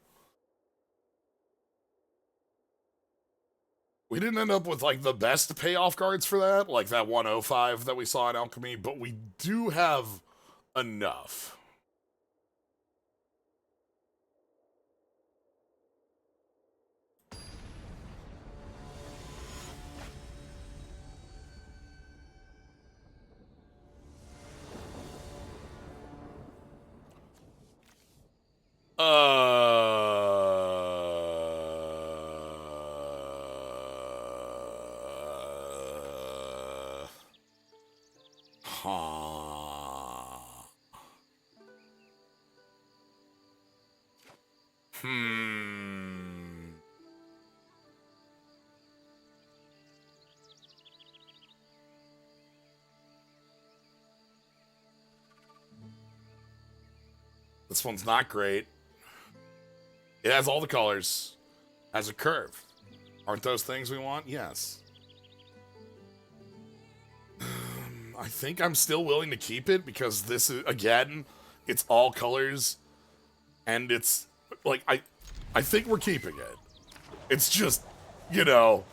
We didn't end up with, like, the best payoff cards for that, like that 105 that we saw in Alchemy, but we do have enough. This one's not great. It has all the colors. Has a curve. Aren't those things we want? Yes. I think I'm still willing to keep it because this is, again, it's all colors. And it's, like, I think we're keeping it. It's just, you know,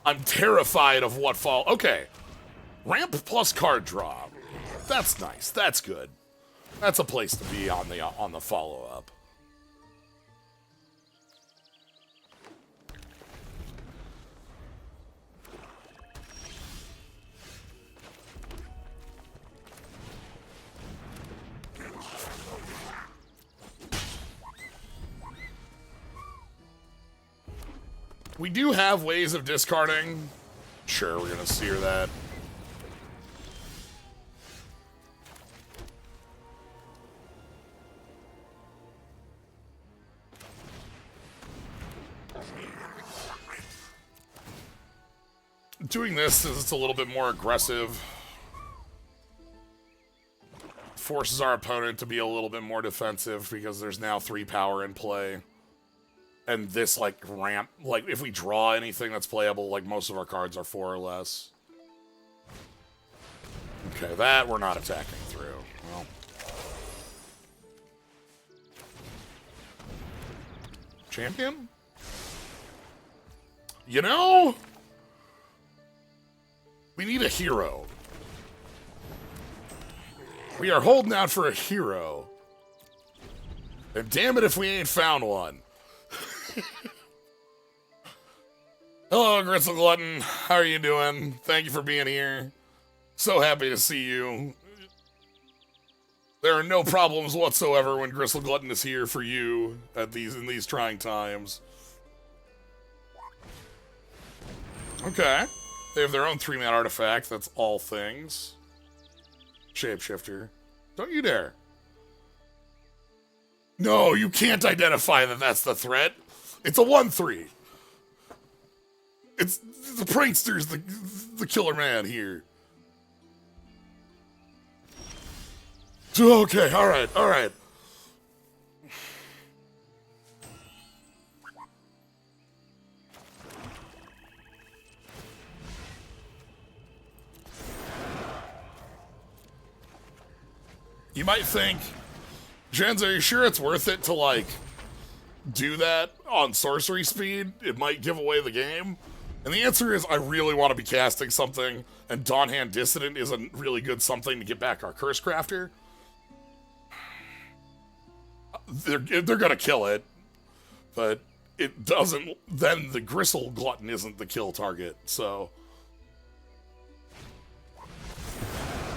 I'm terrified of what fall. Okay. Ramp plus card draw. That's nice. That's good. That's a place to be on the follow-up. We do have ways of discarding. Sure, we're gonna sear that. Doing this is it's a little bit more aggressive. Forces our opponent to be a little bit more defensive because there's now 3 power in play. And this, like, ramp, like, if we draw anything that's playable, like, most of our cards are 4 or less. Okay, that we're not attacking through. Well. Champion? You know? We need a hero. We are holding out for a hero. And damn it if we ain't found one. Hello, Gristle Glutton. How are you doing? Thank you for being here. So happy to see you. There are no problems whatsoever when Gristle Glutton is here for you in these trying times. Okay. They have their own 3-man artifact. That's all things. Shapeshifter. Don't you dare. No, you can't identify that that's the threat. It's a 1/3. It's the prankster's the killer man here. Okay, alright, alright. You might think, Jens, are you sure it's worth it to, like, do that on sorcery speed? It might give away the game. And the answer is, I really want to be casting something, and Dawnhand Dissident is a really good something to get back our Curse Crafter. They're gonna kill it, but it doesn't, then the Gristle Glutton isn't the kill target, so.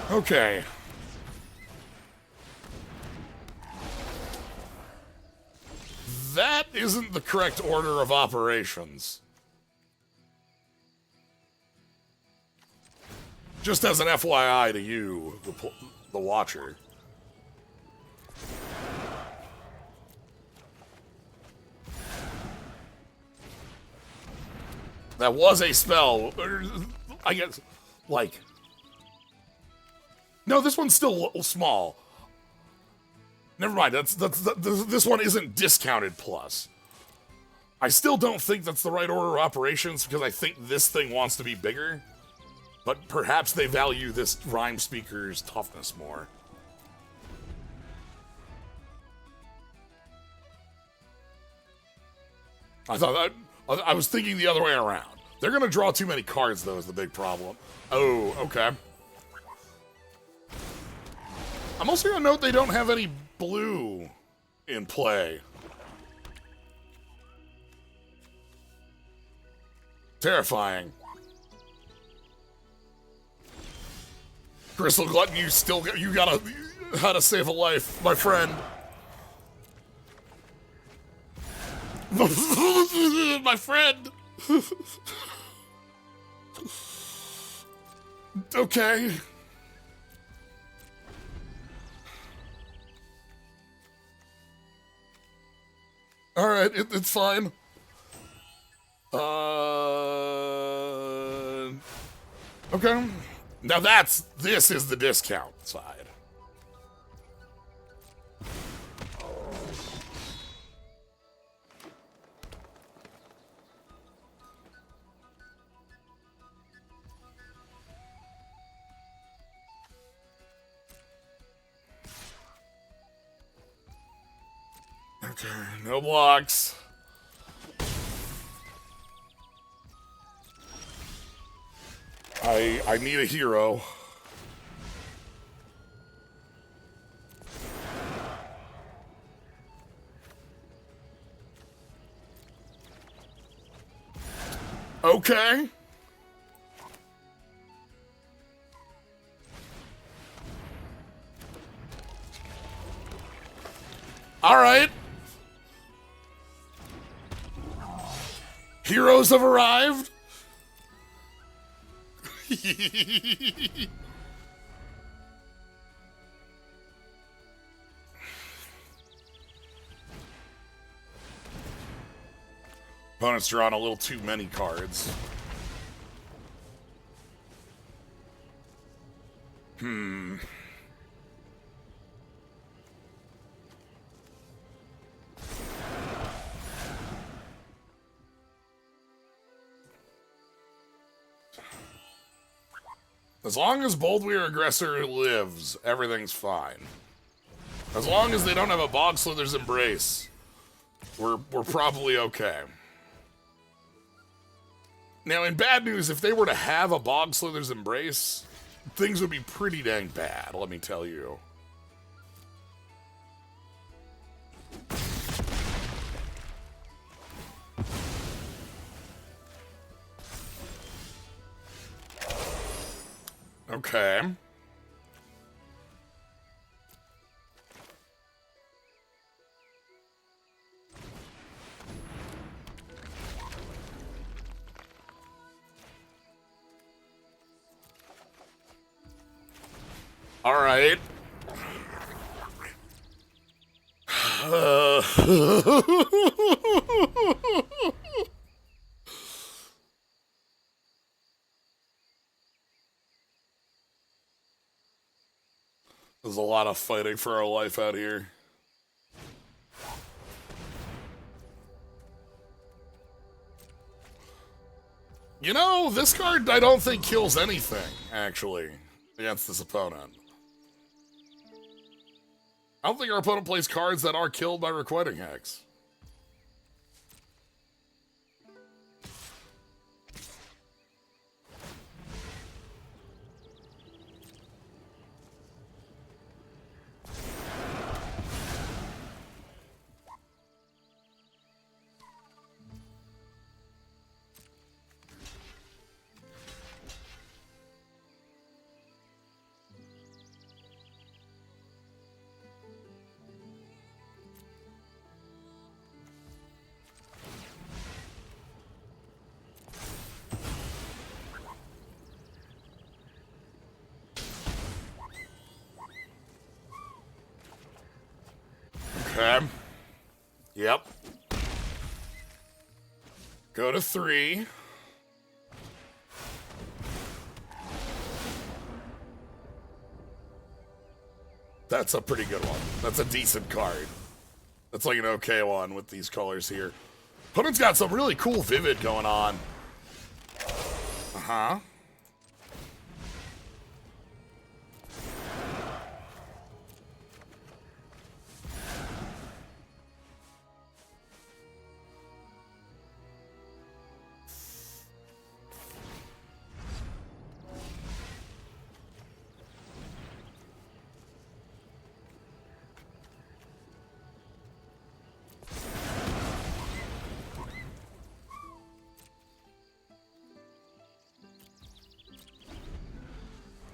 Okay. That isn't the correct order of operations. Just as an FYI to you, the watcher. That was a spell. I guess, like... No, this one's still small. Never mind, this one isn't discounted plus. I still don't think that's the right order of operations because I think this thing wants to be bigger. But perhaps they value this rhyme speaker's toughness more. I was thinking the other way around. They're gonna draw too many cards, though, is the big problem. Oh, okay. I'm also gonna note they don't have any blue in play. Terrifying. Gristle Glutton, you gotta, how to save a life, my friend. My friend. Okay. All right, it's fine. Okay. Now this is the discount side. No blocks. I need a hero. Okay. All right. Heroes have arrived. Opponent's drawn a little too many cards. As long as Boldweir Aggressor lives, everything's fine. As long as they don't have a Bogslither's Embrace, we're probably okay. Now, in bad news, if they were to have a Bogslither's Embrace, things would be pretty dang bad, let me tell you. Okay. All right. There's a lot of fighting for our life out here. You know, this card I don't think kills anything, actually, against this opponent. I don't think our opponent plays cards that are killed by Requiting Hex. Okay. Yep. Go to 3. That's a pretty good one. That's a decent card. That's like an okay one with these colors here. Opponent's got some really cool Vivid going on. Uh-huh.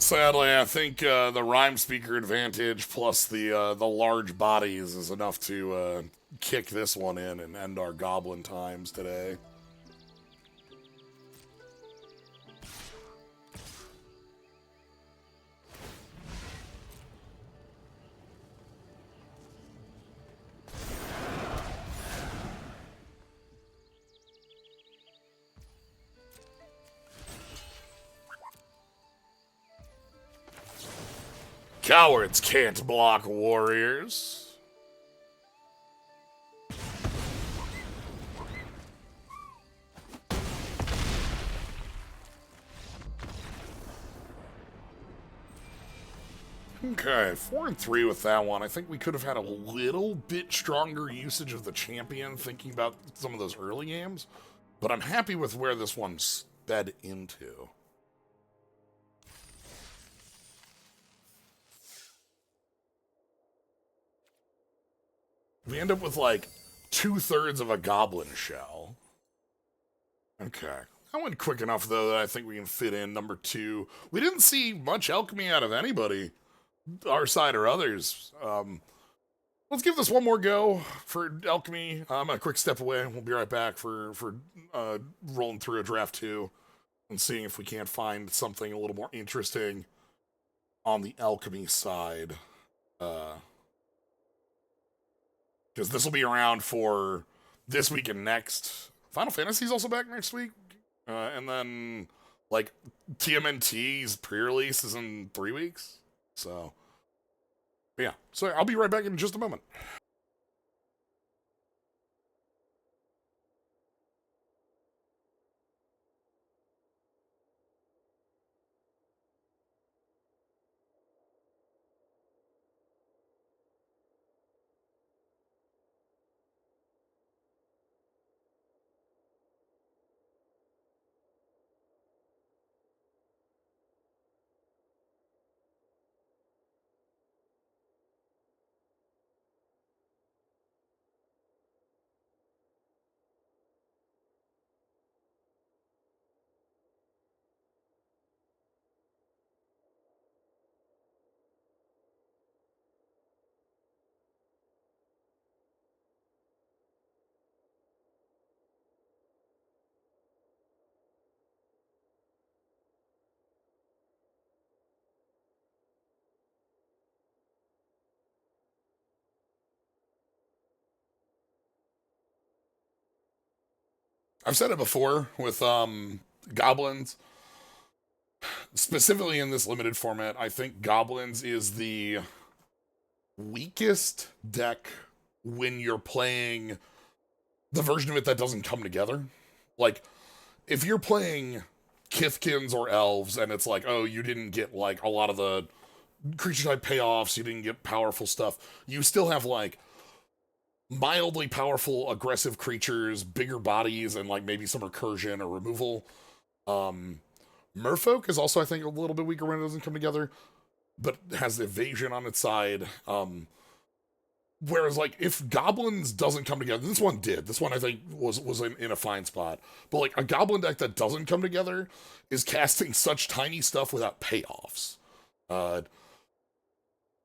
Sadly, I think the Rhyme Speaker advantage plus the large bodies is enough to kick this one in and end our goblin times today. Cowards can't block warriors. Okay, 4 and 3 with that one. I think we could have had a little bit stronger usage of the champion thinking about some of those early games, but I'm happy with where this one's sped into. We end up with like 2/3 of a goblin shell. Okay. That went quick enough, though, that I think we can fit in number 2. We didn't see much alchemy out of anybody, our side or others. Let's give this one more go for alchemy. I'm a quick step away. We'll be right back for rolling through a draft 2 and seeing if we can't find something a little more interesting on the alchemy side. Because this will be around for this week and next. Final Fantasy's also back next week. And then, like, TMNT's pre-release is in 3 weeks. So, yeah. So I'll be right back in just a moment. I've said it before with goblins, specifically in this limited format. I think goblins is the weakest deck when you're playing the version of it that doesn't come together. Like, if you're playing Kithkins or elves and it's like, oh, you didn't get like a lot of the creature type payoffs, you didn't get powerful stuff, you still have like mildly powerful aggressive creatures, bigger bodies, and like maybe some recursion or removal. Merfolk is also, I think, a little bit weaker when it doesn't come together, but has evasion on its side. Whereas, like, if goblins doesn't come together, this one did. This one, I think, was in a fine spot. But like a goblin deck that doesn't come together is casting such tiny stuff without payoffs.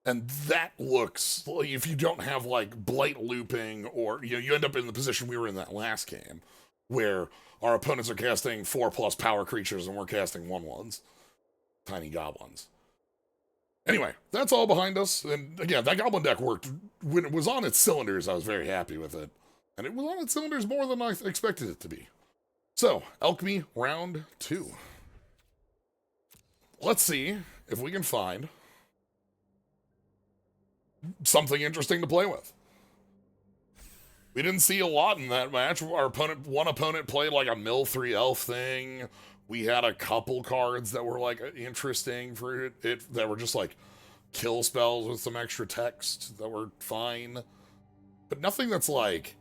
And that looks like, if you don't have like blight looping, or you end up in the position we were in that last game, where our opponents are casting 4+ power creatures and we're casting 1/1s, tiny goblins. Anyway, that's all behind us. And again, that goblin deck worked when it was on its cylinders. I was very happy with it, and it was on its cylinders more than I expected it to be. So, alchemy round 2. Let's see if we can find something interesting to play with. We didn't see a lot in that match. One opponent played like a mill 3 elf thing. We had a couple cards that were like interesting for it that were just like kill spells with some extra text that were fine. But nothing that's like,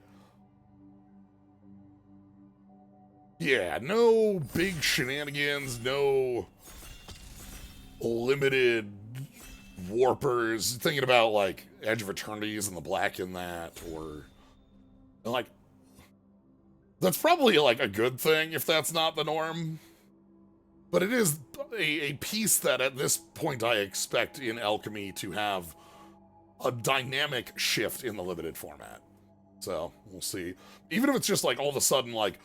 yeah, no big shenanigans, no limited warpers. Thinking about like Edge of Eternities and the black in that, or like, that's probably like a good thing if that's not the norm. But it is a piece that at this point I expect in Alchemy to have a dynamic shift in the limited format. So we'll see. Even if it's just like all of a sudden like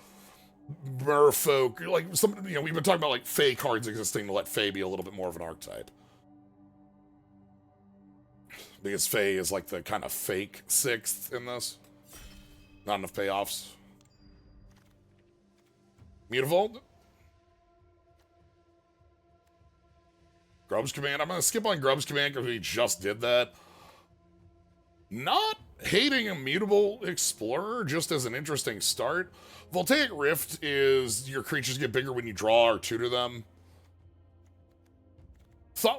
merfolk, like some, we've been talking about like Fey cards existing to let Fey be a little bit more of an archetype. Because Fey is like the kind of fake 6th in this. Not enough payoffs. Mutavault. Grub's Command. I'm going to skip on Grub's Command because we just did that. Not hating Immutable Explorer, just as an interesting start. Voltaic Rift is your creatures get bigger when you draw or tutor them.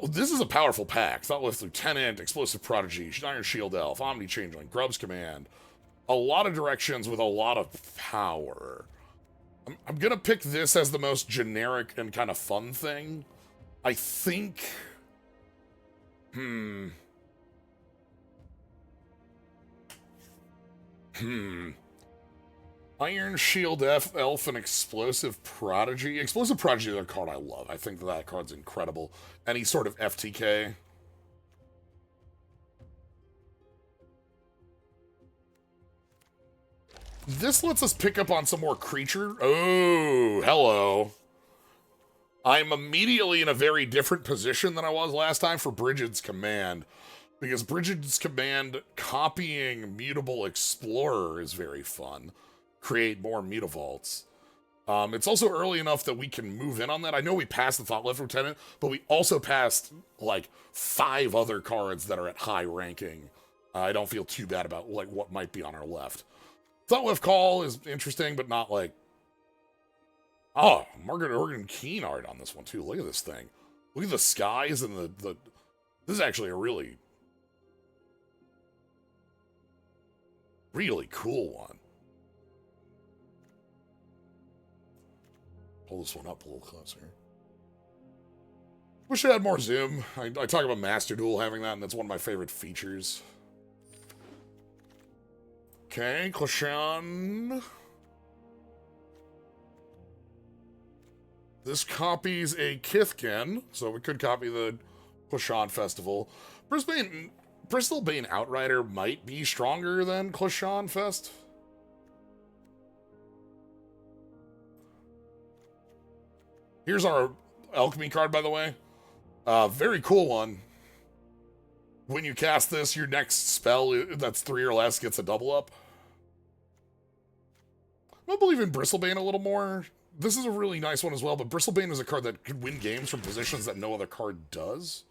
This is a powerful pack. Thoughtless Lieutenant, Explosive Prodigy, Iron Shield Elf, Omni Changeling, Grub's Command. A lot of directions with a lot of power. I'm gonna pick this as the most generic and kind of fun thing. I think... Iron Shield Elf and Explosive Prodigy. Explosive Prodigy is a card I love. I think that card's incredible. Any sort of FTK. This lets us pick up on some more creature. Oh, hello. I'm immediately in a very different position than I was last time for Brigid's Command. Because Brigid's Command copying Mutable Explorer is very fun. Create more Mutavaults. It's also early enough that we can move in on that. I know we passed the Thoughtless Lieutenant, but we also passed, like, 5 other cards that are at high ranking. I don't feel too bad about, like, what might be on our left. Thoughtless Call is interesting, but not, like... Oh, Margaret Organ Keen art on this one, too. Look at this thing. Look at the skies and the... This is actually a really cool one. Pull this one up a little closer. Wish I had more zoom. I talk about Master Duel having that, and that's one of my favorite features. Okay, Klashan. This copies a Kithkin, so we could copy the Klashan Festival. Bristol Bane Outrider might be stronger than Klashan Fest. Here's our alchemy card, by the way. Very cool one. When you cast this, your next spell that's 3 or less gets a double up. I believe in Bristlebane a little more. This is a really nice one as well, but Bristlebane is a card that could win games from positions that no other card does.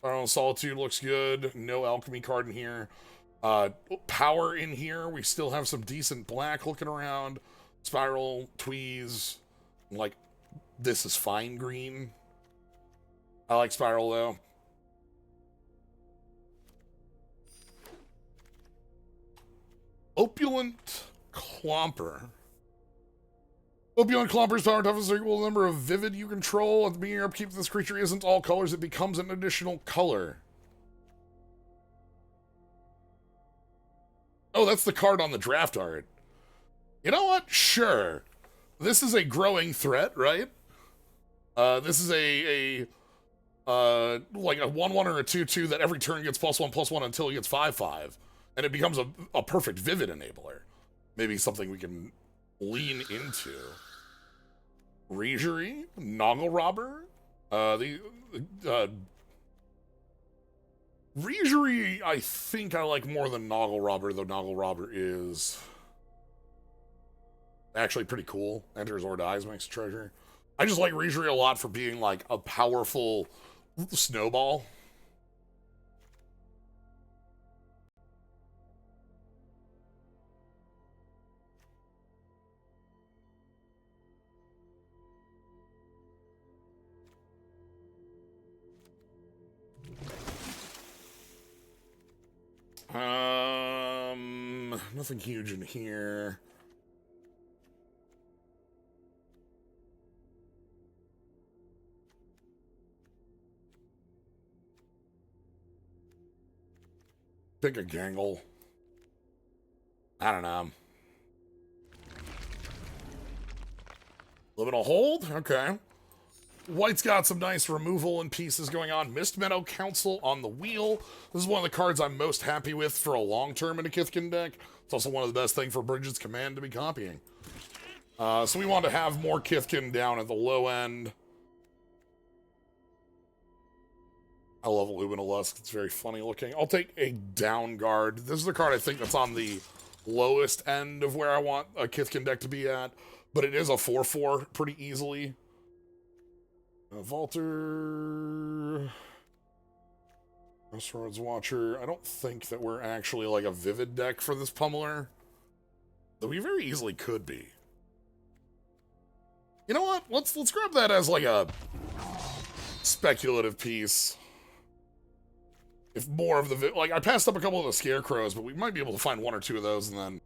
I don't know, Solitude looks good. No alchemy card in here. Power in here. We still have some decent black looking around. Spiral, Tweeze. Like, this is fine green. I like Spiral, though. Opulent Clomper. Opulent Clomper's power toughness is equal to the number of vivid you control. At the beginning of your upkeep, this creature isn't all colors. It becomes an additional color. Oh, that's the card on the draft art. You know what? Sure. This is a growing threat, right? This is like a 1/1 or a 2/2 that every turn gets +1/+1 until it gets 5/5. And it becomes a perfect Vivid enabler. Maybe something we can lean into. Regery, Noggle Robber. Regery, I think I like more than Noggle Robber, though Noggle Robber is actually pretty cool. Enters or dies, makes a treasure. I just like Regery a lot for being like a powerful snowball. Nothing huge in here. Pick a Gangle. I don't know. Liminal Hold? Okay. White's got some nice removal and pieces going on. Mist Meadow Council on the wheel. This is one of the cards I'm most happy with for a long term in a Kithkin deck. It's also one of the best things for Brigid's Command to be copying. So we want to have more Kithkin down at the low end. I love Luminolusk. It's very funny looking. I'll take a Down Guard. This is the card I think that's on the lowest end of where I want a Kithkin deck to be at. But it is a 4/4 pretty easily. Vaulter, Crossroads Watcher. I don't think that we're actually like a Vivid deck for this Pummeler, though we very easily could be. You know what? Let's grab that as like a speculative piece. If more of the... Like, I passed up a couple of the scarecrows, but we might be able to find one or two of those, and then...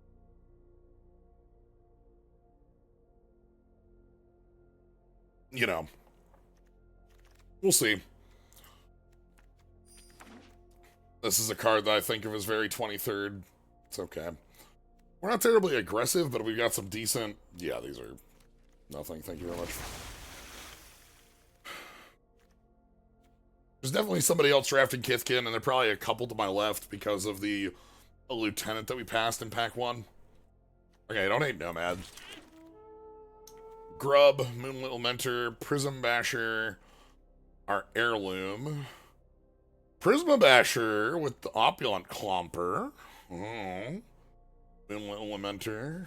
You know. We'll see. This is a card that I think of as very 23rd. It's okay. We're not terribly aggressive, but we've got some decent... Yeah, these are nothing. Thank you very much. There's definitely somebody else drafting Kithkin, and there are probably a couple to my left because of the lieutenant that we passed in Pack 1. Okay, don't hate Nomad. Grub, Moonlit Lamentor, Prism Basher, our Heirloom. Prisma Basher with the Opulent Clomper. Oh. Moonlit Lamentor.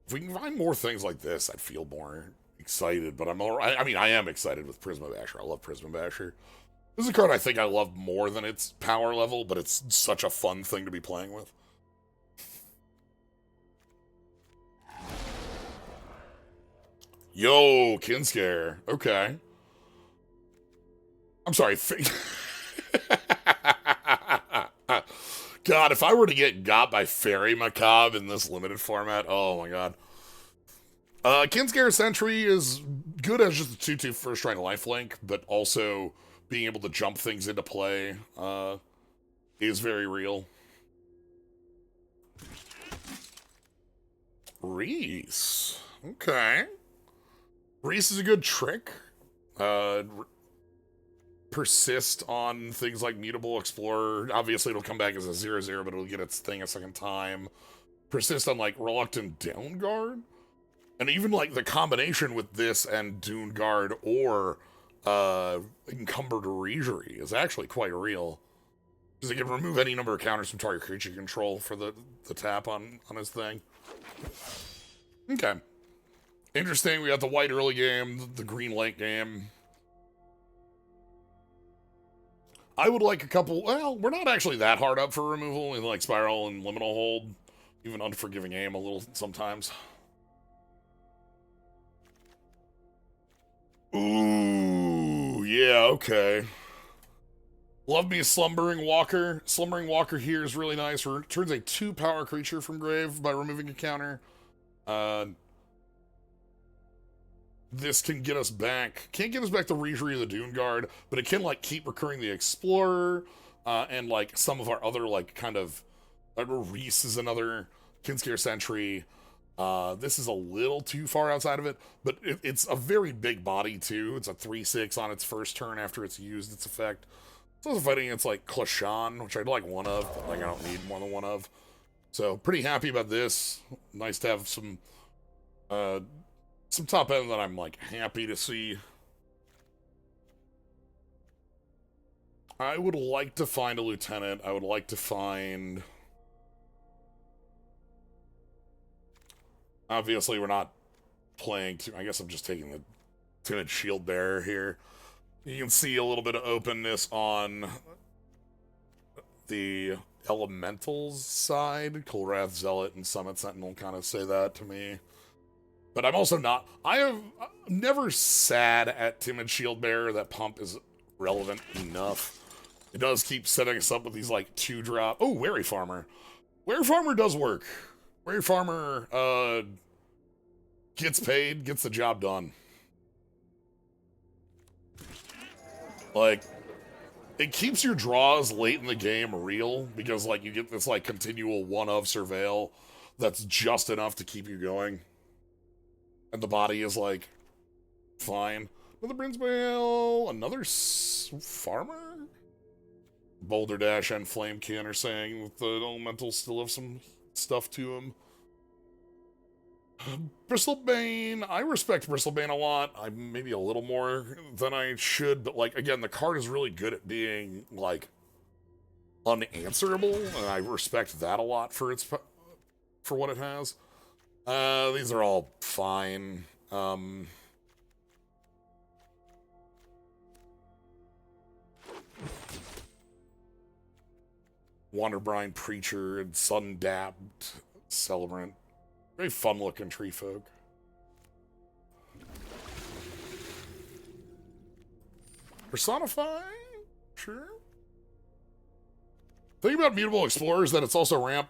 If we can find more things like this, I'd feel more excited, but I mean, I am excited with Prisma Basher. I love Prisma Basher. This is a card I think I love more than its power level, but it's such a fun thing to be playing with. Yo, Kinscare. Okay. I'm sorry. God, if I were to get got by Fairy Macabre in this limited format, oh my god. Kinscare Sentry is good as just a 2/2 first strike lifelink, but also being able to jump things into play is very real. Reese. Okay. Reese is a good trick. Persist on things like Mutable Explorer. Obviously, it'll come back as a 0/0, but it'll get its thing a second time. Persist on, like, Reluctant Downguard. And even, like, the combination with this and Dune Guard or Encumbered Regery is actually quite real. Because it can remove any number of counters from target creature control for the tap on his thing. Okay. Interesting. We got the white early game, the green late game. I would like a couple... Well, we're not actually that hard up for removal in, like, Spiral and Liminal Hold. Even Unforgiving Aim a little sometimes. Ooh, yeah, okay. Love me a Slumbering Walker. Slumbering Walker here is really nice. Returns a 2-power creature from grave by removing a counter. This can get us back... Can't get us back to Regery of the Dune Guard, but it can, like, keep recurring the Explorer, and, like, some of our other, like, kind of... Reese is another Kinscare Sentry. This is a little too far outside of it, but it's a very big body, too. It's a 3/6 on its first turn after it's used its effect. It's also fighting against, like, Clashan, which I'd like one of, but, like, I don't need more than one of. So, pretty happy about this. Nice to have some top end that I'm, like, happy to see. I would like to find a lieutenant. I would like to find... Obviously, we're not playing... I guess I'm just taking the Timid Shield Bearer here. You can see a little bit of openness on the Elementals side. Kulrath, Zealot, and Summit Sentinel kind of say that to me. But I'm also not... I'm never sad at Timid Shield Bearer. That pump is relevant enough. It does keep setting us up with these, like, 2-drop... Oh, Wary Farmer. Wary Farmer does work. Wary Farmer, gets paid, gets the job done. Like, it keeps your draws late in the game real, because, like, you get this, like, continual one-of surveil that's just enough to keep you going. And the body is, like, fine. Another Brinsbale, another Farmer? Boulder Dash and Flamekin are saying that the Elementals still have some stuff to them. Bristlebane, I respect Bristlebane a lot. I'm maybe a little more than I should, but, like, again, the card is really good at being, like, unanswerable, and I respect that a lot for what it has. These are all fine. Wanderbrine Preacher and Sun-Dapped Celebrant. Very fun-looking tree folk. Personify? Sure. Thing about Mutable Explorer is that it's also ramp.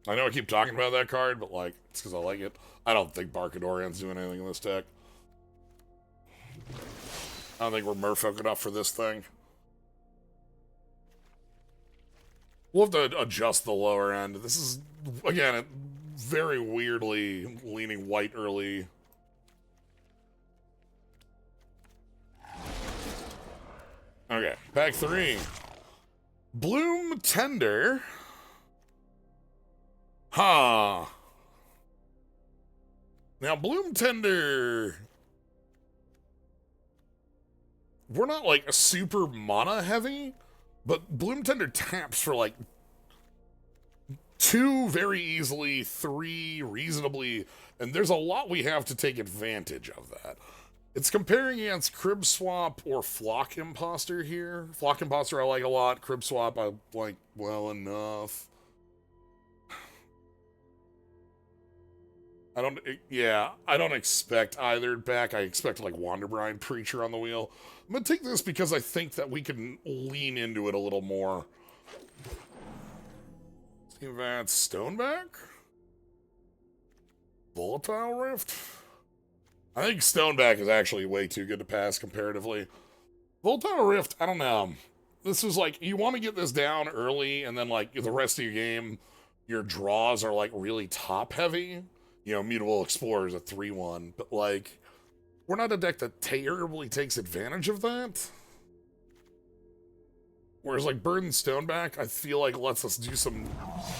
I know I keep talking about that card, but like, it's because I like it. I don't think Barkadorian's doing anything in this deck. I don't think we're merfolk enough for this thing. We'll have to adjust the lower end. This is, again, very weirdly leaning white early. Okay, pack 3. Bloom Tender. Huh. Now, Bloom Tender... We're not, like, super mana-heavy, but Bloom Tender taps for, like, 2 very easily, 3 reasonably, and there's a lot we have to take advantage of that. It's comparing against Crib Swap or Flock Imposter here. Flock Imposter I like a lot. Crib Swap I like well enough. I don't expect either back. I expect like Wanderbrine Preacher on the wheel. I'm gonna take this because I think that we can lean into it a little more. See if that's Stoneback? Volatile Rift? I think Stoneback is actually way too good to pass comparatively. Volatile Rift, I don't know. This is like, you want to get this down early, and then like the rest of your game, your draws are like really top heavy. You know, Mutable Explorer is a 3-1, but like, we're not a deck that terribly takes advantage of that. Whereas like Burden Stoneback, I feel like lets us do some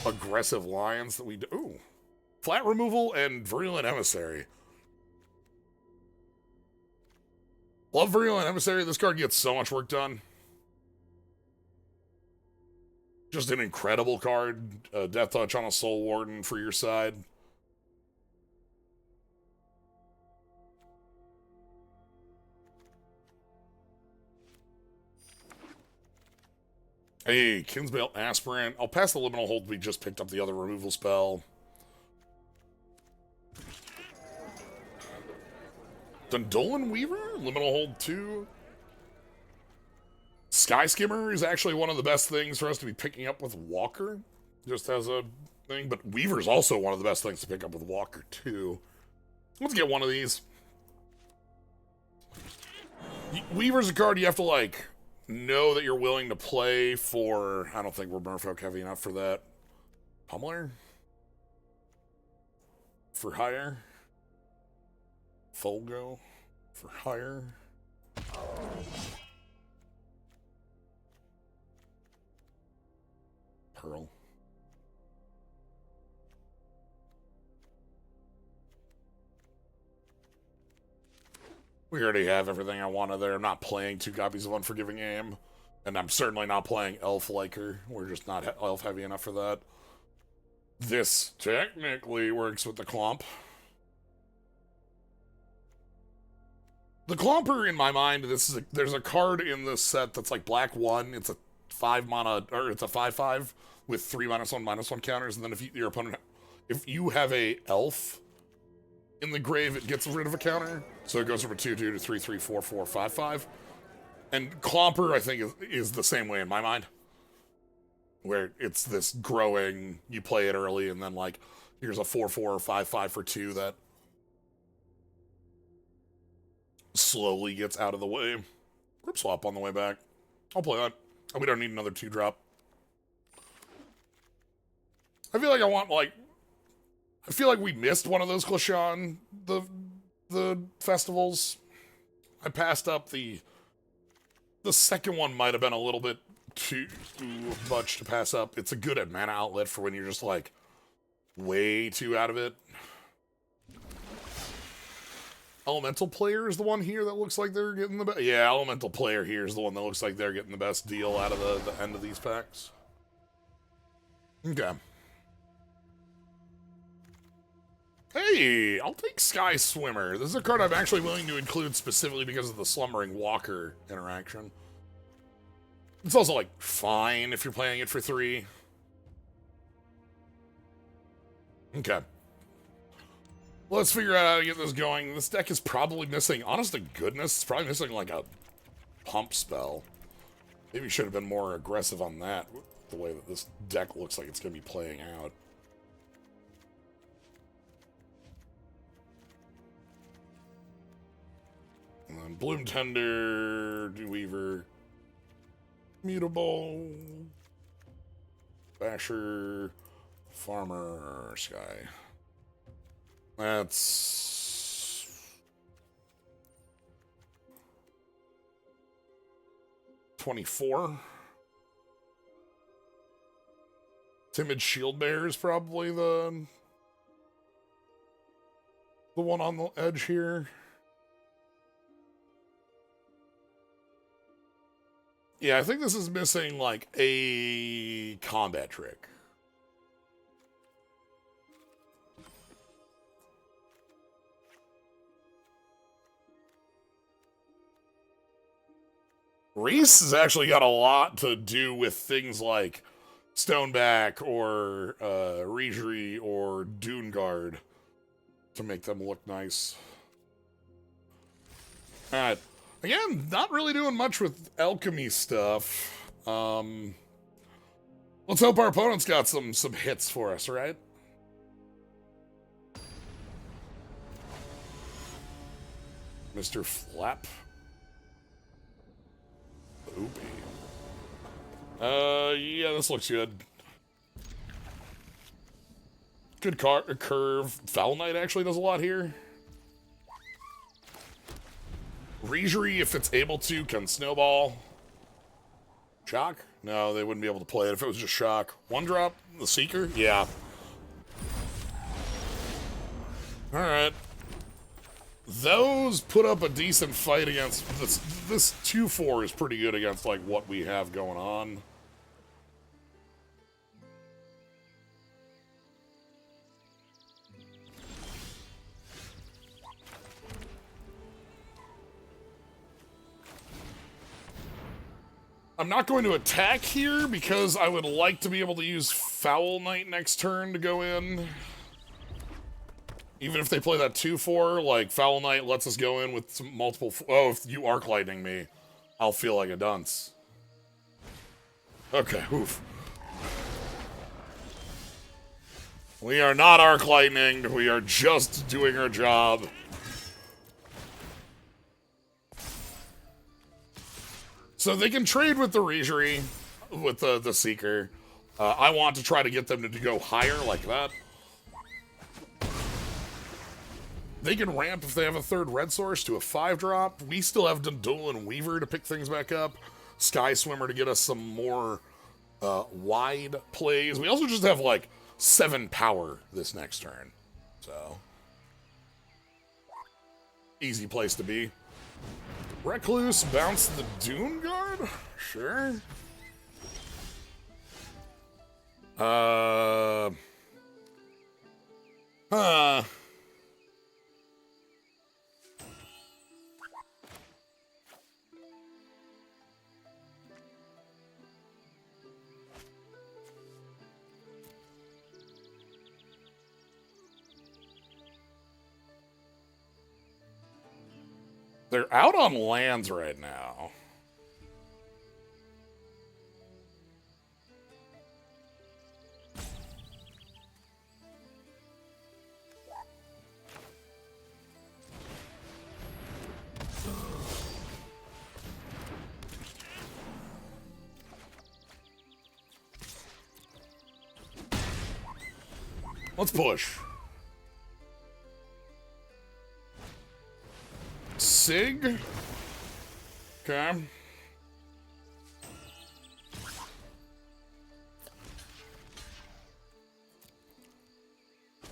aggressive lines that we do. Ooh. Flat Removal and Virulent Emissary. Love Virulent Emissary. This card gets so much work done. Just an incredible card. Death Touch on a Soul Warden for your side. Hey, Kinsbale Aspirant. I'll pass the Liminal Hold. We just picked up the other removal spell. Dundolan Weaver? Liminal Hold 2. Sky Skimmer is actually one of the best things for us to be picking up with Walker. Just as a thing. But Weaver's also one of the best things to pick up with Walker, too. Let's get one of these. Weaver's a card you have to, like, know that you're willing to play for... I don't think we're Merfolk heavy enough for that. Pummeler? For hire? Folgo? For hire? Pearl. We already have everything I wanted there. I'm not playing 2 copies of Unforgiving Aim. And I'm certainly not playing Elf Liker. We're just not elf heavy enough for that. This technically works with the Clomp. The Clomper, in my mind, there's a card in this set that's like black 1. It's a 5 mana, or it's a 5/5 with 3 -1/-1 counters, and then if you have a elf in the grave, it gets rid of a counter. So it goes from a 2/2 to 3/3, 4/4, 5/5. And Clomper, I think, is the same way in my mind. Where it's this growing, you play it early, and then like, here's a 4/4 or 5/5 for 2 that slowly gets out of the way. Grip Swap on the way back. I'll play that. Oh, we don't need another 2-drop. I feel like we missed one of those Clashan, the festivals. I passed up the second one might have been a little bit too much to pass up. It's a good mana outlet for when you're just like way too out of it. Elemental Player is the one here that looks like they're getting the best. Yeah, Elemental Player here is the one that looks like they're getting the best deal out of the end of these packs. Okay. Hey, I'll take Sky Swimmer. This is a card I'm actually willing to include specifically because of the Slumbering Walker interaction. It's also, like, fine if you're playing it for 3. Okay. Let's figure out how to get this going. This deck is probably missing, honest to goodness, it's probably missing like a pump spell. Maybe we should have been more aggressive on that, the way that this deck looks like it's going to be playing out. And then Bloom Tender, Weaver, Mutable, Basher, Farmer, Sky. That's 24. Timid Shield Bearer is probably the one on the edge here. Yeah, I think this is missing like a combat trick. Reese has actually got a lot to do with things like Stoneback or Regery or Dune Guard to make them look nice. Alright. Again, not really doing much with alchemy stuff. Let's hope our opponent's got some hits for us, right? Mr. Flap. Oopie. Yeah, this looks good. Good curve. Foul Knight actually does a lot here. Regery, if it's able to, can snowball. Shock? No, they wouldn't be able to play it if it was just shock. One drop? The Seeker? Yeah. Alright. Those put up a decent fight against... This 2-4 is pretty good against, like, what we have going on. I'm not going to attack here because I would like to be able to use Foul Knight next turn to go in. Even if they play that 2-4, like, Foul Knight lets us go in with some multiple... Oh, if you Arc Lightning me, I'll feel like a dunce. Okay, oof. We are not Arc Lightning, we are just doing our job. So they can trade with the Regery, with the Seeker. I want to try to get them to go higher like that. They can ramp if they have a third red source to a 5-drop. We still have Dundul and Weaver to pick things back up. Sky Swimmer to get us some more wide plays. We also just have like 7 power this next turn. So, easy place to be. Recluse, bounce the Dune Guard? Sure. They're out on lands right now. Let's push. Sig? Okay.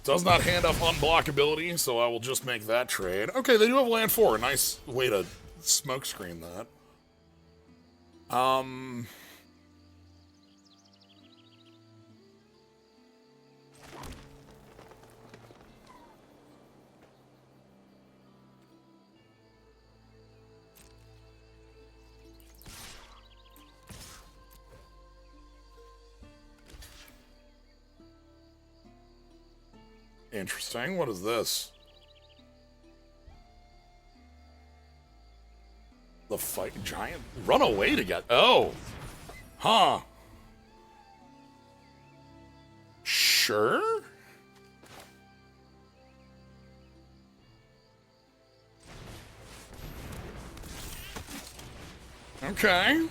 Does not hand up unblockability, so I will just make that trade. Okay, they do have land 4. Nice way to smokescreen that. Interesting. What is this? The fight giant run away to get. Oh. Huh. Sure? Okay.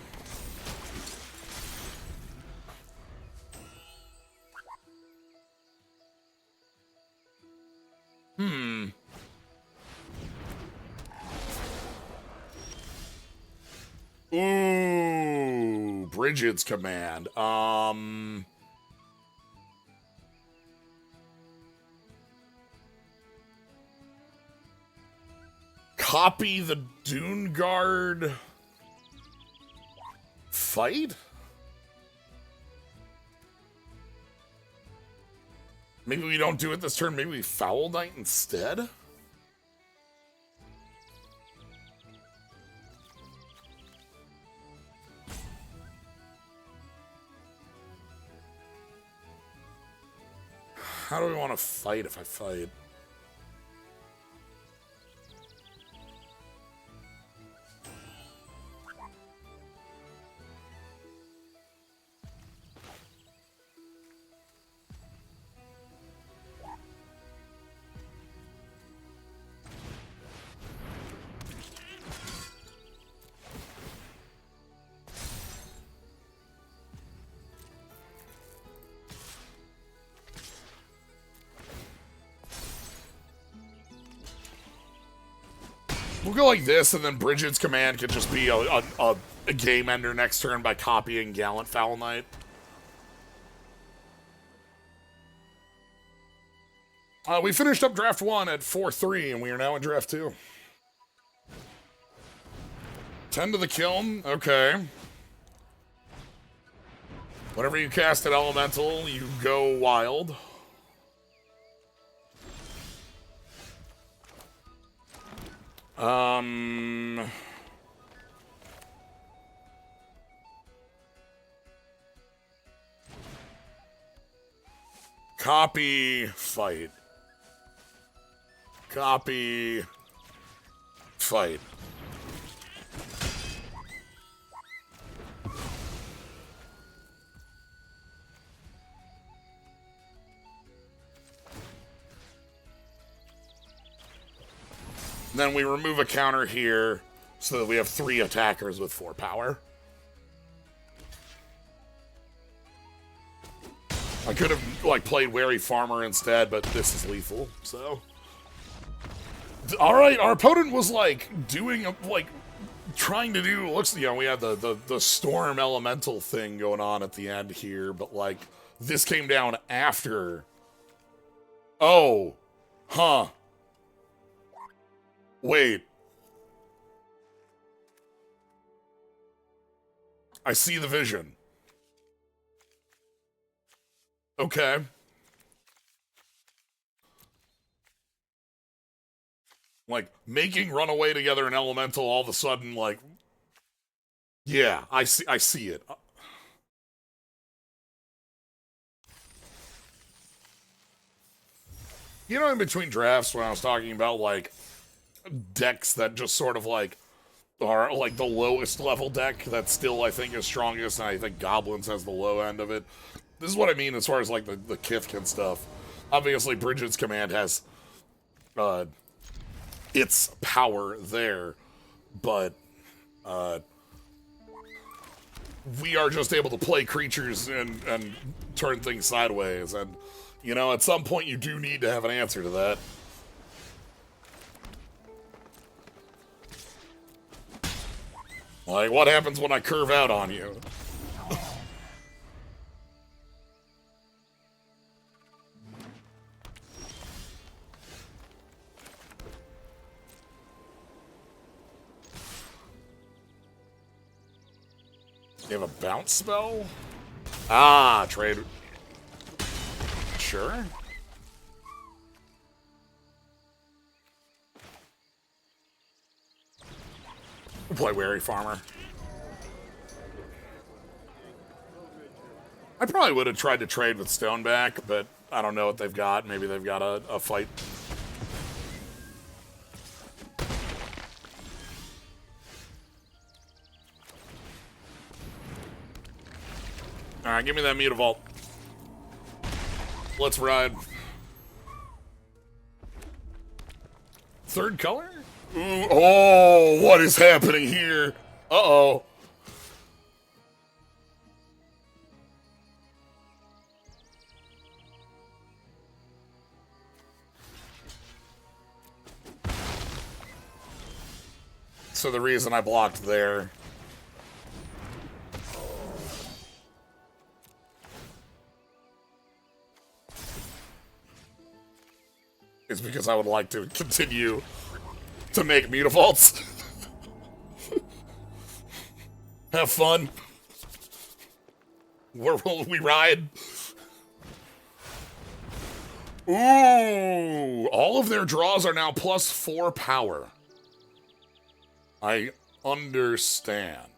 Ooh, Bridget's command. Copy the Dune Guard fight? Maybe we don't do it this turn. Maybe we Foul Knight instead? How do we want to fight if I fight? We'll go like this, and then Bridget's command can just be a game ender next turn by copying Gallant Foul Knight. We finished up draft 1 at 4-3, and we are now in draft 2. 10 to the kiln, okay. Whenever you cast an elemental, you go wild. Copy, fight. Copy, fight. Then we remove a counter here so that we have 3 attackers with 4 power. I could have, like, played Wary Farmer instead, but this is lethal, so. Alright, our opponent was, like, doing, like, trying to do, looks, you know, we had the Storm Elemental thing going on at the end here, but, like, this came down after. Oh. Huh. Wait. I see the vision. Okay. Like, making Runaway together an elemental all of a sudden, like... Yeah, I see it. You know, in between drafts when I was talking about, like, decks that just sort of, like, are, like, the lowest level deck that still, I think, is strongest, and I think Goblins has the low end of it. This is what I mean as far as, like, the Kithkin stuff. Obviously, Bridget's command has, its power there, but, we are just able to play creatures and turn things sideways, and, you know, at some point you do need to have an answer to that. Like, what happens when I curve out on you? You have a bounce spell? Ah, trade. Sure. We'll play Wary Farmer. I probably would have tried to trade with Stoneback, but I don't know what they've got. Maybe they've got a fight. Alright, give me that Mutavault. Let's ride. Third color? Ooh, oh, what is happening here? Uh-oh. So the reason I blocked there is because I would like to continue to make Mutavaults. Have fun. Where will we ride? Ooh, all of their draws are now +4 power. I understand.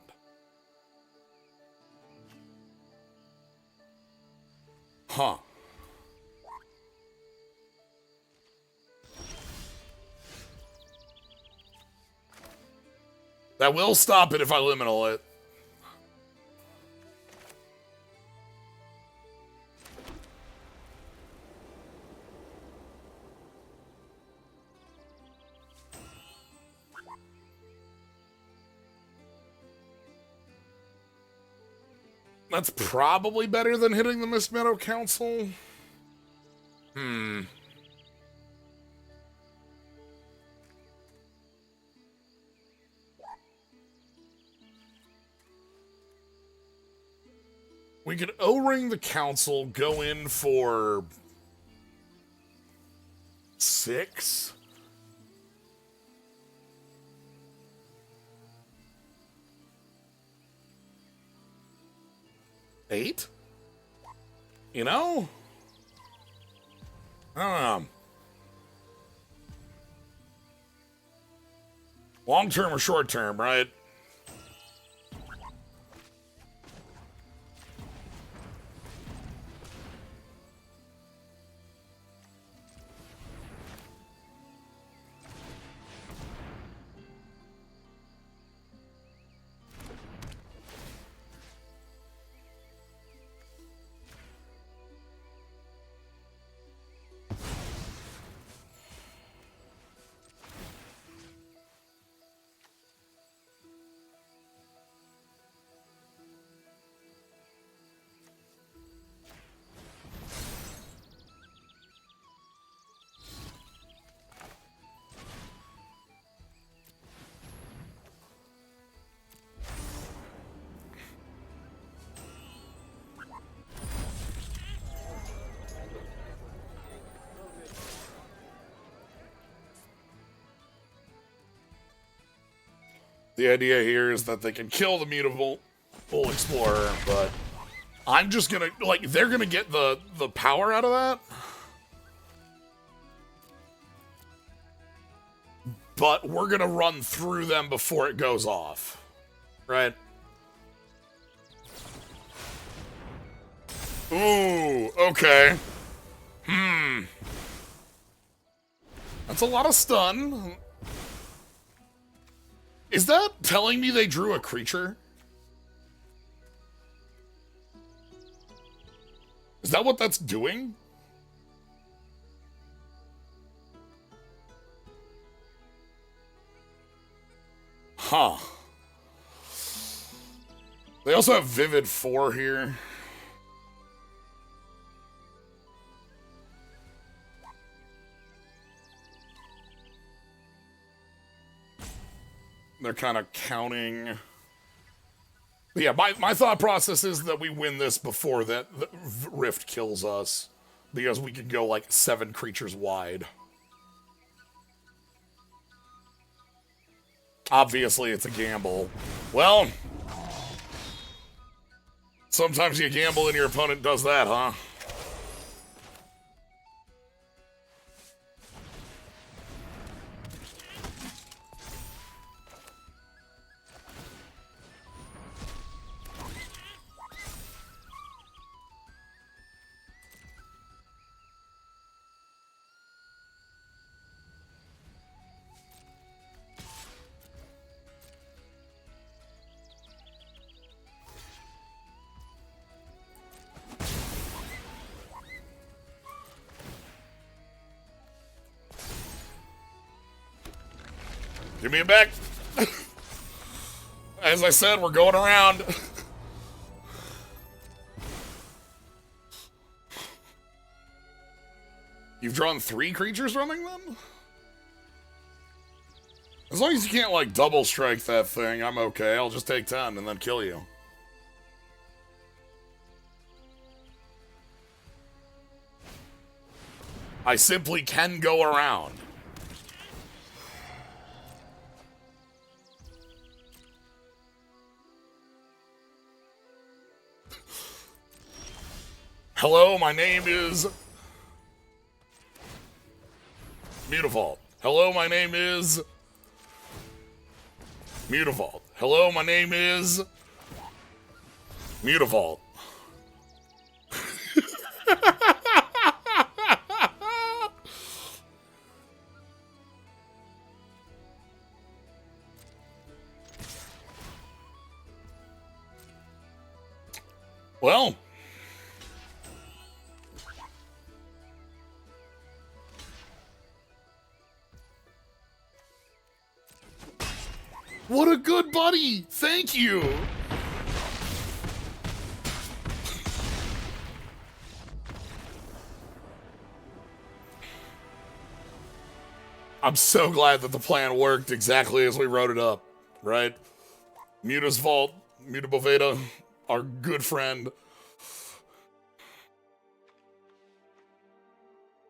Huh. That will stop it if I liminal it. That's probably better than hitting the Mist Meadow Council. We could O-ring the council, go in for 6. $8? You know? I don't know. Long term or short term, right? The idea here is that they can kill the Mutavault Full Explorer, but I'm just gonna, like, they're gonna get the power out of that. But we're gonna run through them before it goes off. Right? Ooh, okay. That's a lot of stun. Is that telling me they drew a creature? Is that what that's doing? Huh. They also have Vivid 4 here. They're kind of counting. But yeah, my thought process is that we win this before the Rift kills us. Because we could go like 7 creatures wide. Obviously, it's a gamble. Well, sometimes you gamble and your opponent does that, huh? Give me it back. As I said, we're going around. You've drawn 3 creatures running them? As long as you can't, like, double strike that thing, I'm okay. I'll just take 10 and then kill you. I simply can go around. Hello, my name is... Mutavault. Hello, my name is... Mutavault. Hello, my name is... Mutavault. Well... What a good buddy! Thank you! I'm so glad that the plan worked exactly as we wrote it up, right? Muta's Vault, Mutaboveda, our good friend.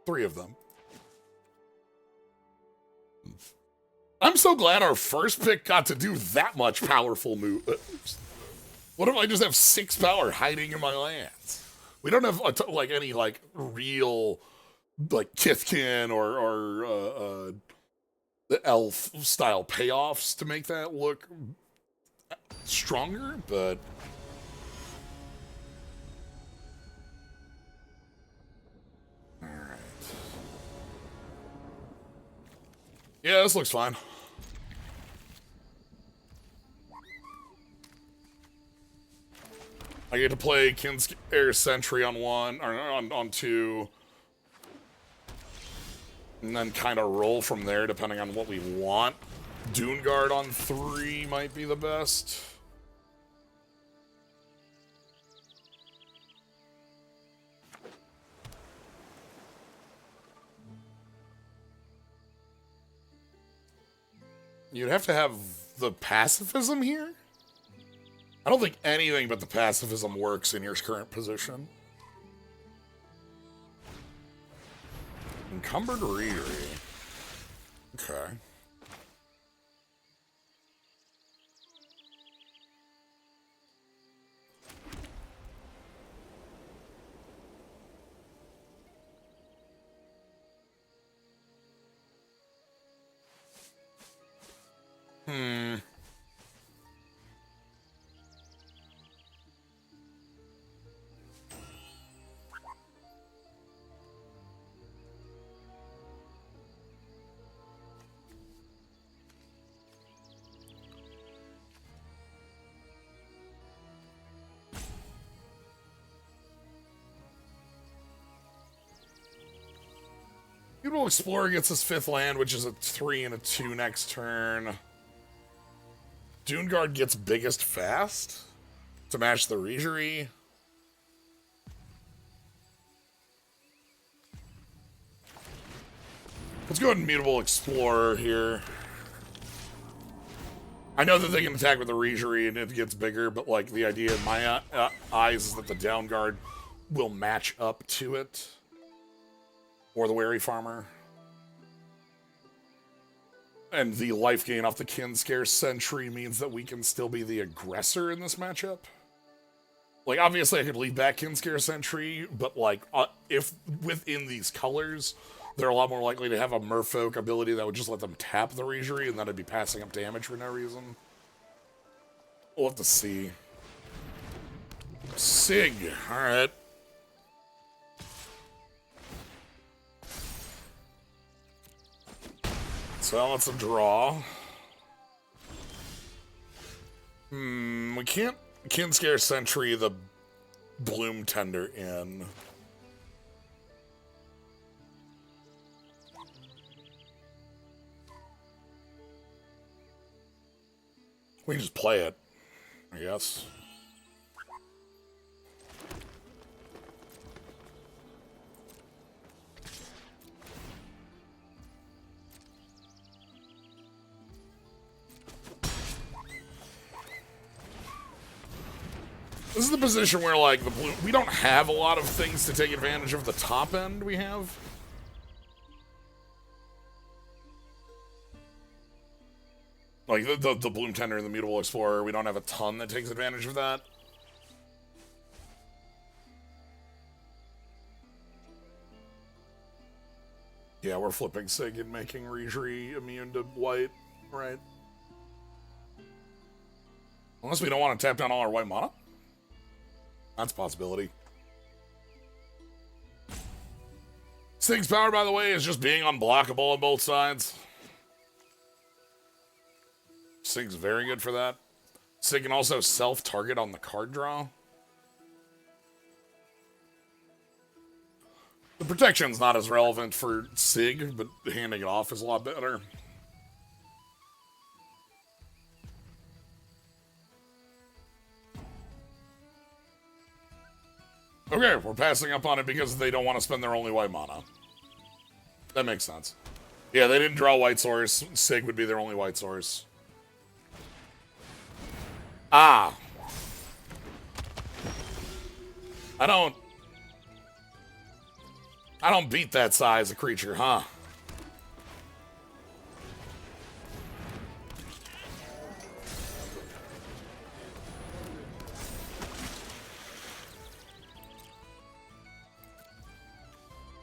3 of them. I'm so glad our first pick got to do that much powerful move. What if I just have 6 power hiding in my lands? We don't have like any like real like Kithkin or the elf style payoffs to make that look stronger, but all right. Yeah, this looks fine. I get to play Kin's Sentry on 1, or on 2, and then kind of roll from there depending on what we want. Dune Guard on 3 might be the best. You'd have to have the pacifism here? I don't think anything but the pacifism works in your current position. Encumbered Readery. Okay. Beautiful Explorer gets his 5th land, which is a 3 and a 2 next turn. Dune Guard gets Biggest Fast to match the Readery. Let's go ahead and Mutable Explorer here. I know that they can attack with the Readery and it gets bigger, but like the idea in my eyes is that the Down Guard will match up to it. Or the Wary Farmer. And the life gain off the Kin's Sentry means that we can still be the aggressor in this matchup. Like, obviously I could leave back Kin's Sentry, but like, if within these colors, they're a lot more likely to have a Merfolk ability that would just let them tap the Readery, and then I'd be passing up damage for no reason. We'll have to see. Sig, alright. So that's a draw. We can't Kinscare Sentry the Bloom Tender in. We can just play it, I guess. This is the position where, like, the blue... We don't have a lot of things to take advantage of the top end we have. Like, the Bloom Tender and the Mutable Explorer, we don't have a ton that takes advantage of that. Yeah, we're flipping Sig and making Reijri immune to white, right? Unless we don't want to tap down all our white mana? That's a possibility. Sig's power, by the way, is just being unblockable on both sides. Sig's very good for that. Sig can also self-target on the card draw. The protection's not as relevant for Sig, but handing it off is a lot better. Okay, we're passing up on it because they don't want to spend their only white mana. That makes sense. Yeah, they didn't draw white source. Sig would be their only white source. Ah. I don't beat that size of creature, huh?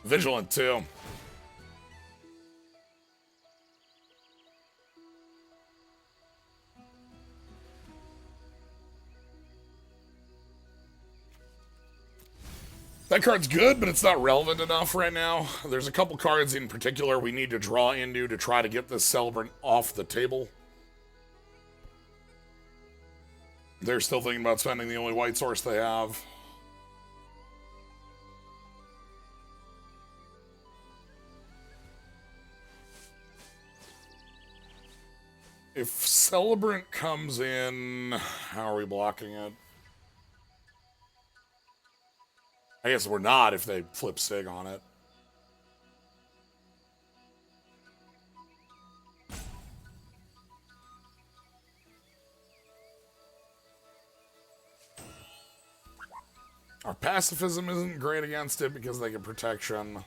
Vigilant, too. That card's good, but it's not relevant enough right now. There's a couple cards in particular we need to draw into to try to get this Celebrant off the table. They're still thinking about spending the only white source they have. If Celebrant comes in, how are we blocking it? I guess we're not if they flip Sig on it. Our pacifism isn't great against it because they get protection.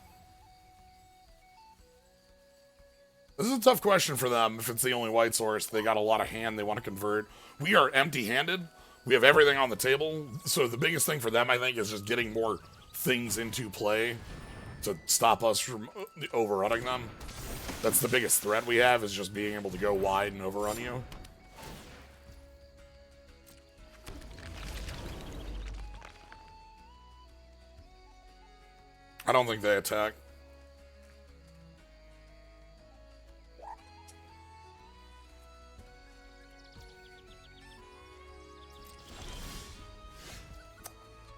This is a tough question for them if it's the only white source. They got a lot of hand they want to convert. We are empty-handed. We have everything on the table. So the biggest thing for them, I think, is just getting more things into play to stop us from overrunning them. That's the biggest threat we have, is just being able to go wide and overrun you. I don't think they attack.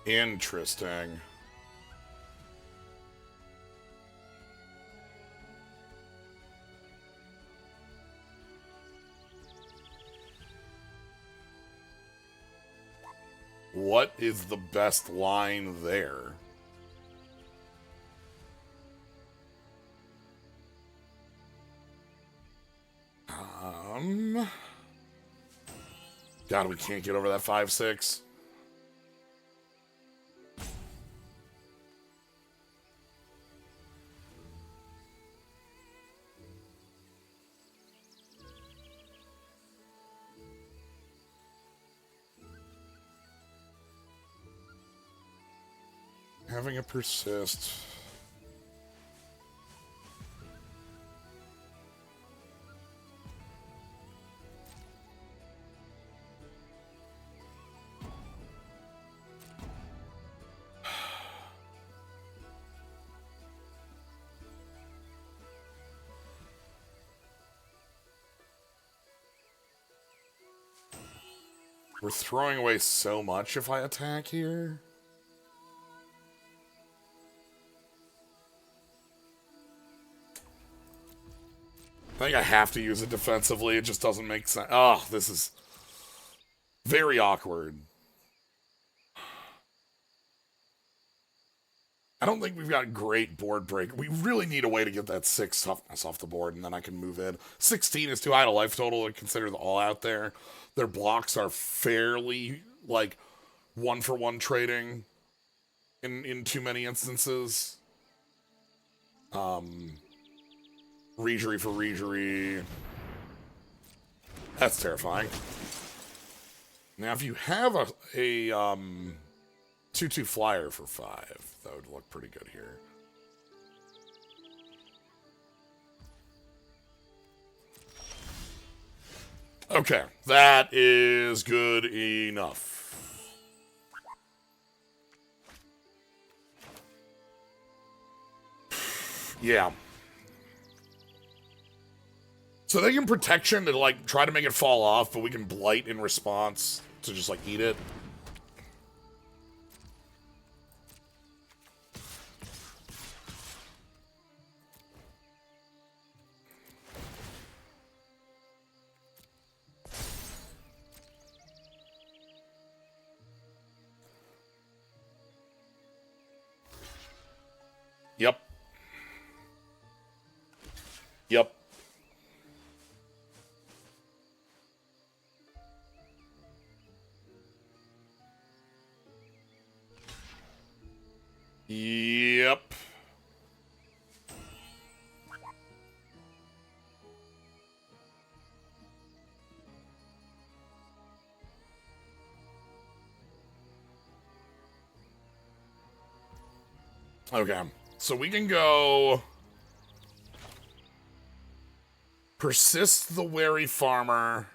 Interesting. What is the best line there? God, we can't get over that 5/6. Having a persist. We're throwing away so much if I attack here. I think I have to use it defensively. It just doesn't make sense. Oh, this is... Very awkward. I don't think we've got great board break. We really need a way to get that 6 toughness off the board, and then I can move in. 16 is too high to life total to consider the all out there. Their blocks are fairly, like, 1-for-1 trading in too many instances. Regery for Regery. That's terrifying. Now, if you have a 2/2 flyer for 5, that would look pretty good here. Okay, that is good enough. Yeah. So they can protection to, like, try to make it fall off, but we can blight in response to just, like, eat it. Yep. Yep. Yep. Okay. So we can go persist the wary farmer.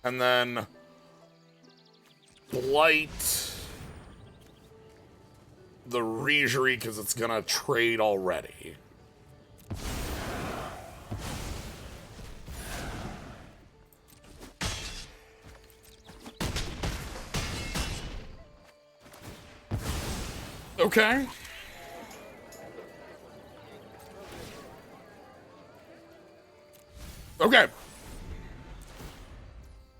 And then blight the Regery because it's gonna trade already. Okay. Okay.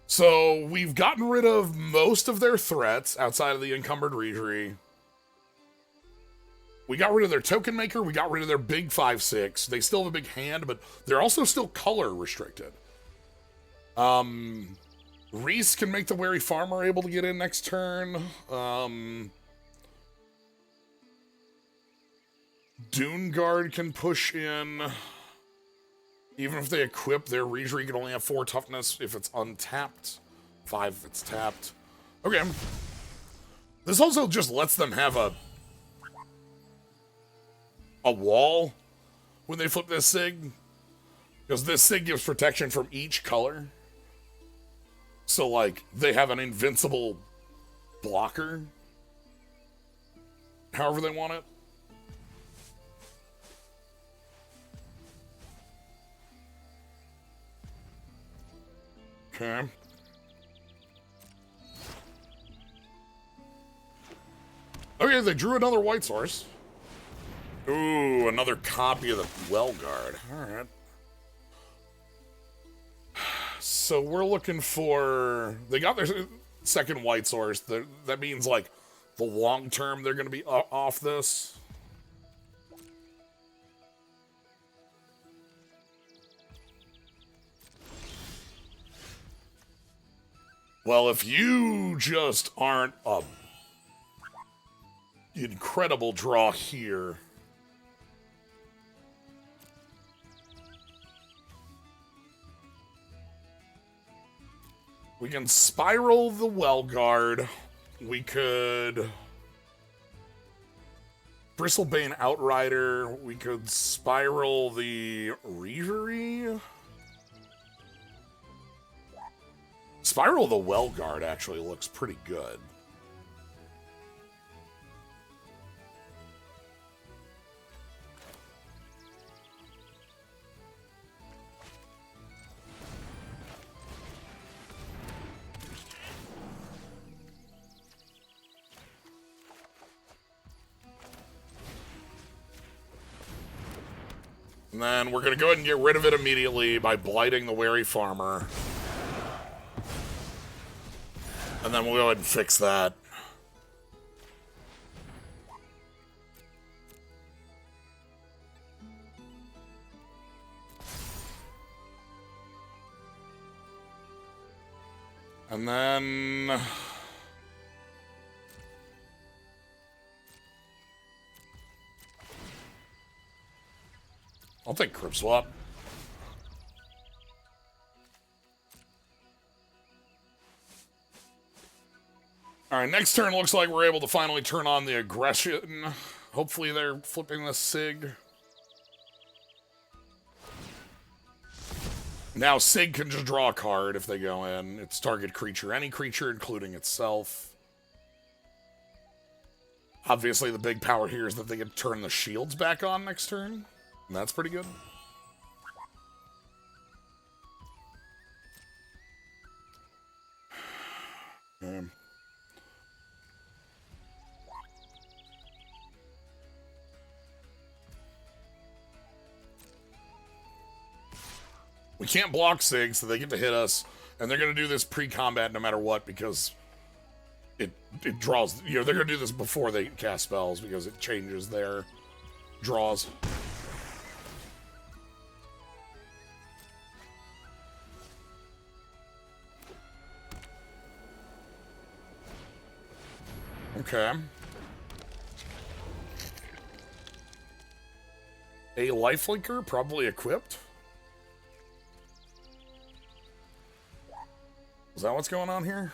So we've gotten rid of most of their threats outside of the encumbered Regery. We got rid of their token maker. We got rid of their big 5/6. They still have a big hand, but they're also still color restricted. Reese can make the wary farmer able to get in next turn. Dune Guard can push in. Even if they equip, their Regery can only have 4 toughness if it's untapped. 5 if it's tapped. Okay. This also just lets them have a wall when they flip this sig. Because this sig gives protection from each color. So, like, they have an invincible blocker. However they want it. Okay. Okay, they drew another white source. Ooh, another copy of the Well Guard. Alright. So we're looking for... They got their second white source. That means, like, the long term they're going to be off this. Well, if you just aren't a incredible draw here... We can spiral the Well Guard. We could... Bristlebane Outrider. We could spiral the Regery. Spiral the Well Guard actually looks pretty good. And then we're going to go ahead and get rid of it immediately by blighting the Wary Farmer. And then we'll go ahead and fix that. And then... I'll take Crypt Swap. Alright, next turn looks like we're able to finally turn on the aggression. Hopefully they're flipping the Sig. Now Sig can just draw a card if they go in. It's target creature, any creature, including itself. Obviously the big power here is that they can turn the shields back on next turn. And that's pretty good. We can't block Sig, so they get to hit us. And they're going to do this pre-combat no matter what, because it draws... You know, they're going to do this before they cast spells, because it changes their draws. Okay. A lifelinker, probably equipped. Is that what's going on here?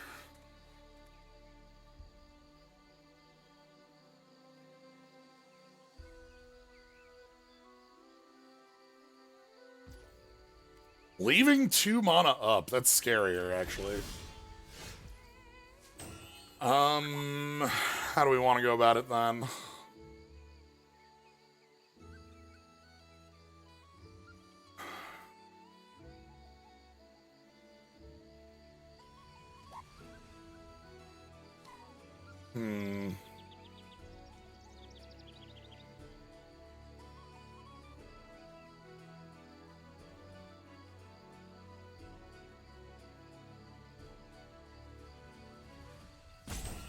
Leaving 2 mana up. That's scarier, actually. How do we want to go about it, then?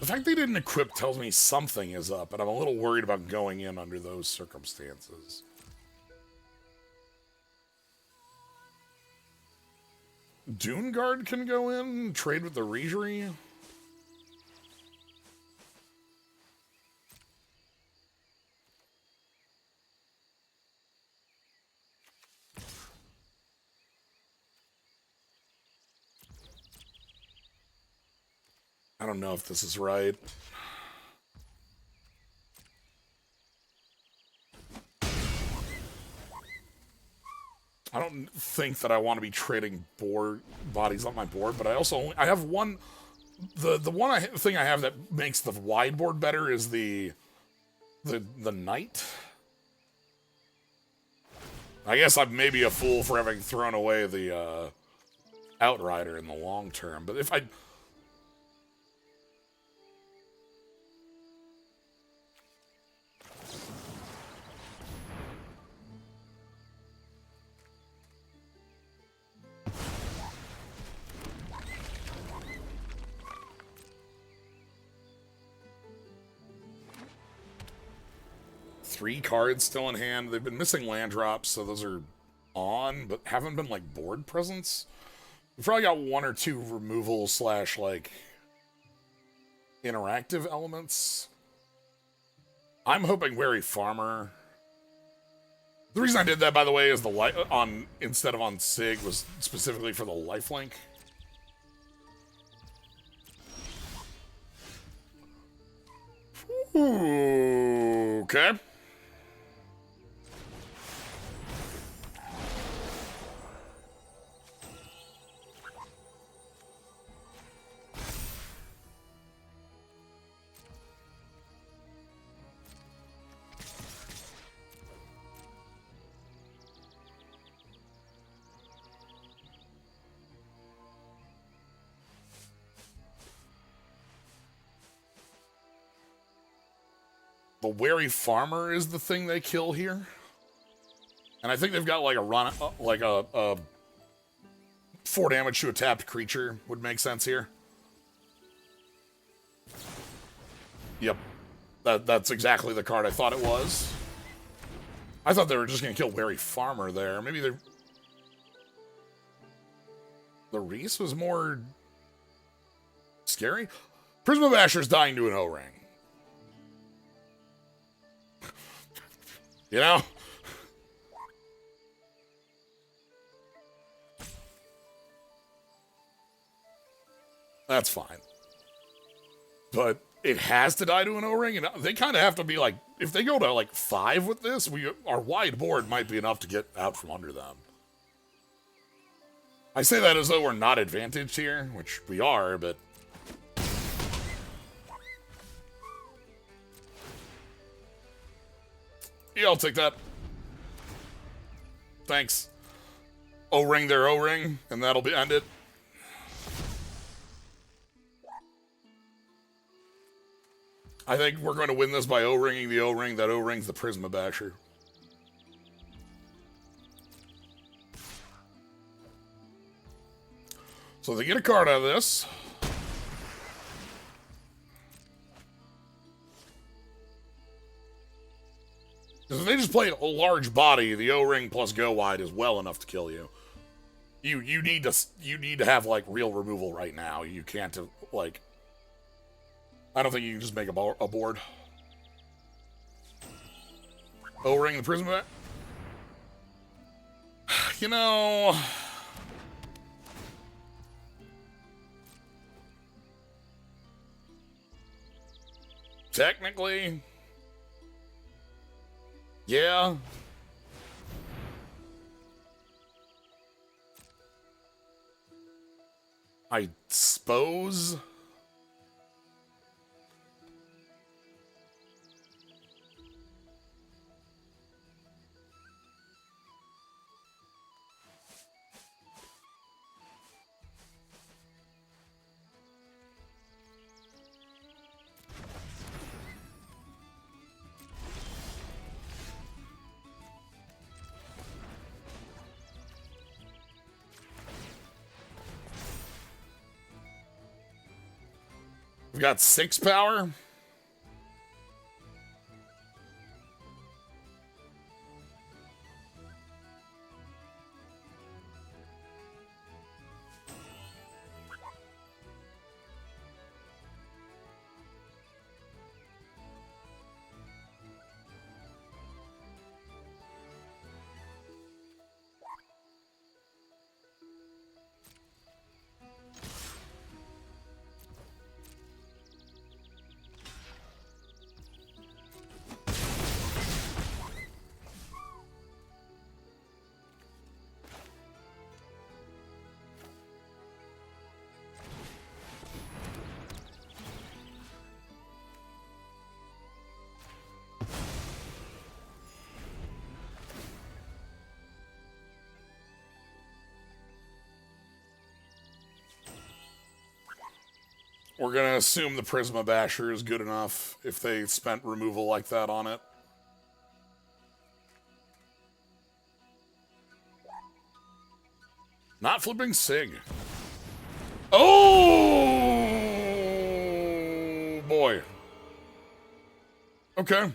The fact they didn't equip tells me something is up, and I'm a little worried about going in under those circumstances. Dune Guard can go in, trade with the Regery. I don't know if this is right. I don't think that I want to be trading board bodies on my board, but I have one. The one thing I have that makes the wide board better is the knight. I guess I'm maybe a fool for having thrown away the outrider in the long term, but if I... Three cards still in hand. They've been missing land drops, so those are on, but haven't been, like, board presence. We've probably got 1 or 2 removal / like, interactive elements. I'm hoping Wary Farmer. The reason I did that, by the way, is the instead of on Sig was specifically for the lifelink. Ooh, okay. The Wary Farmer is the thing they kill here. And I think they've got like a run, like a 4 damage to a tapped creature would make sense here. Yep. That's exactly the card I thought it was. I thought they were just going to kill Wary Farmer there. Maybe they're... The Reese was more... scary? Prisma Basher's dying to an O-Ring. You know? That's fine. But it has to die to an O-Ring, and they kind of have to be like, if they go to like 5 with this, our wide board might be enough to get out from under them. I say that as though we're not advantaged here, which we are, but... Yeah, I'll take that. Thanks. O-Ring their O-Ring, and that'll be end it. I think we're going to win this by O-Ringing the O-Ring. That O-Ring's the Prisma Basher. So they get a card out of this. Because if they just play a large body, the O-Ring plus go wide is well enough to kill you. You need to have like real removal right now. You can't like... I don't think you can just make a board. O-Ring the Prisma. You know... Technically... Yeah. I suppose... We've got 6 power. We're going to assume the Prisma Basher is good enough if they spent removal like that on it. Not flipping Sig. Oh, boy. Okay.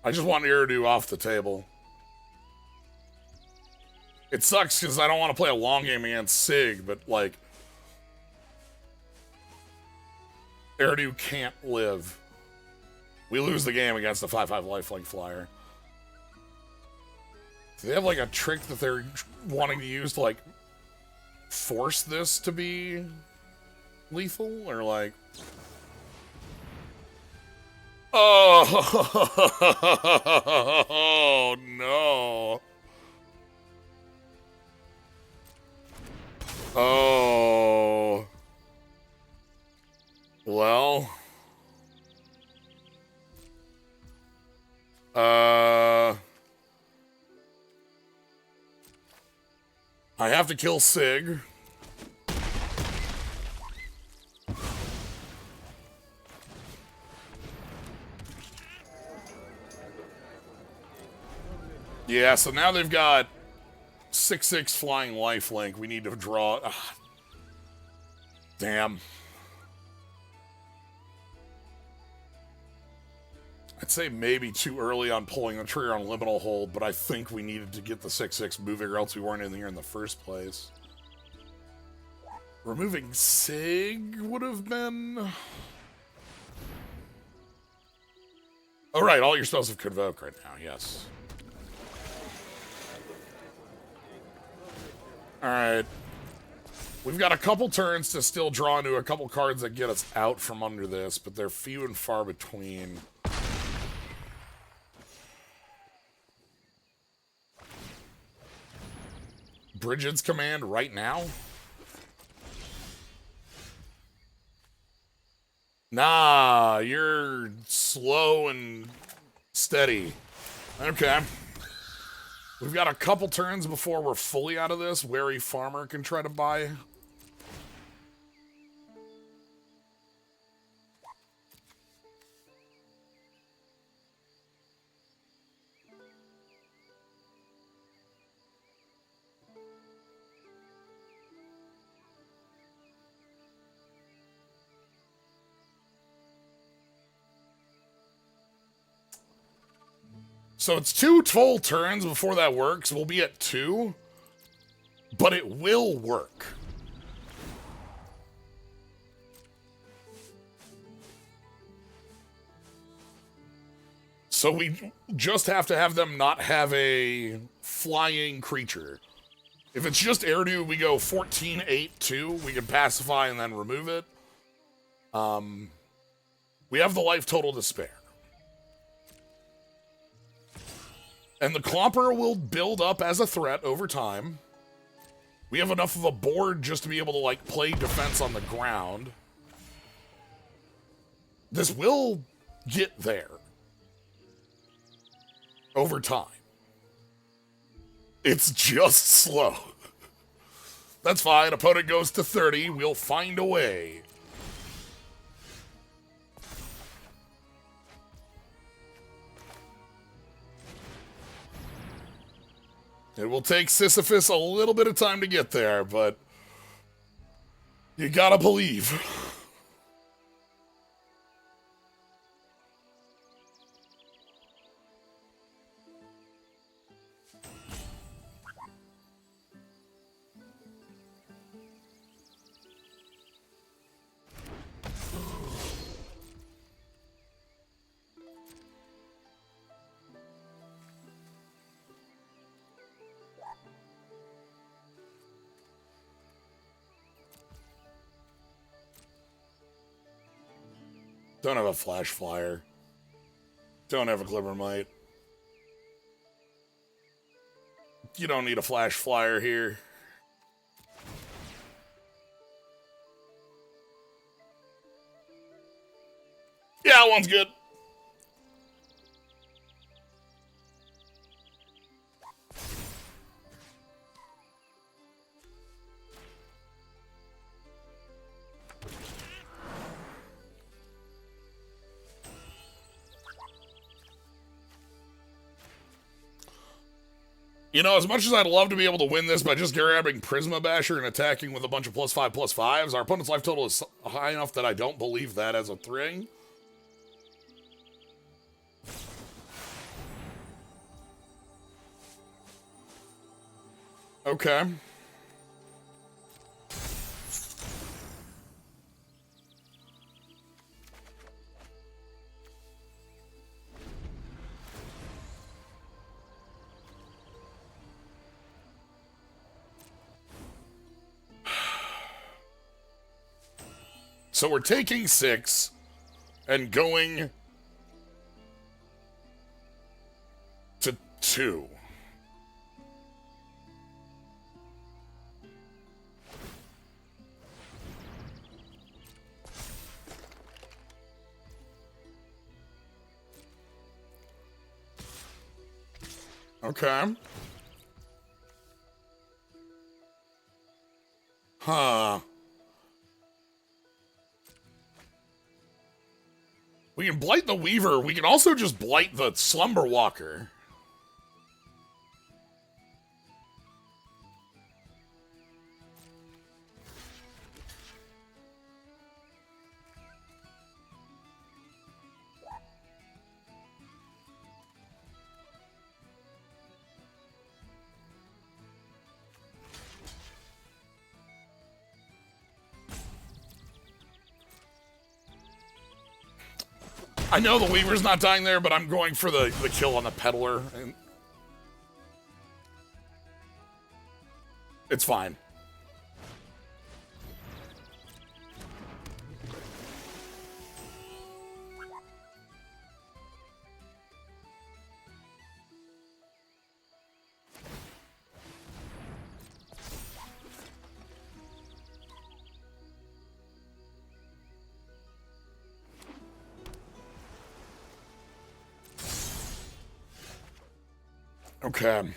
I just want Iridu off the table. It sucks because I don't want to play a long game against Sig, but, like... Iridu can't live. We lose the game against the 5/5 lifelink flyer. Do they have, like, a trick that they're wanting to use to, like, force this to be lethal? Or, like... Oh, no. Oh. I have to kill Sig. Yeah, so now they've got 6/6 flying lifelink. We need to draw. Damn. I'd say maybe too early on pulling the trigger on liminal hold, but I think we needed to get the 6/6 moving or else we weren't in here in the first place. Removing Sig would have been... Oh, right, all your spells have Convoke right now, yes. Alright. We've got a couple turns to still draw into a couple cards that get us out from under this, but they're few and far between. Bridget's command right now? Nah, you're slow and steady. Okay. We've got a couple turns before we're fully out of this. Wary Farmer can try to buy. So it's 2 full turns before that works. We'll be at 2, but it will work. So we just have to have them not have a flying creature. If it's just Erdu, we go 14, 8, 2. We can pacify and then remove it. We have the life total to spare. And the Clomper will build up as a threat over time. We have enough of a board just to be able to, like, play defense on the ground. This will get there. Over time. It's just slow. That's fine. Opponent goes to 30. We'll find a way. It will take Sisyphus a little bit of time to get there, but you gotta believe. Don't have a flash flyer. Don't have a glimmermite. You don't need a flash flyer here. Yeah, one's good. You know, as much as I'd love to be able to win this by just grabbing Prisma Basher and attacking with a bunch of +5/+5s, our opponent's life total is high enough that I don't believe that as a thing. Okay. So we're taking 6 and going to 2. Okay. Huh. We can blight the Weaver. We can also just blight the Slumber Walker. I know the Weaver's not dying there, but I'm going for the kill on the Peddler. And it's fine. Okay.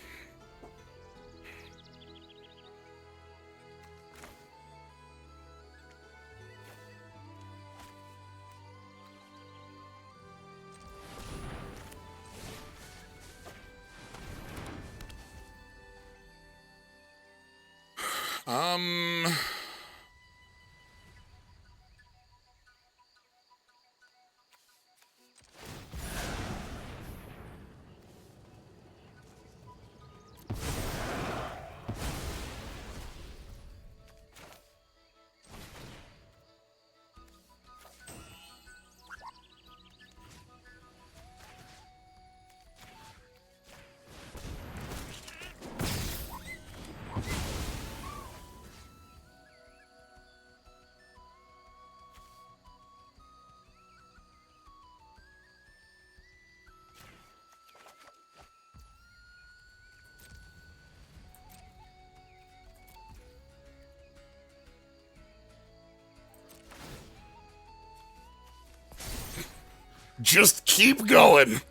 Just keep going.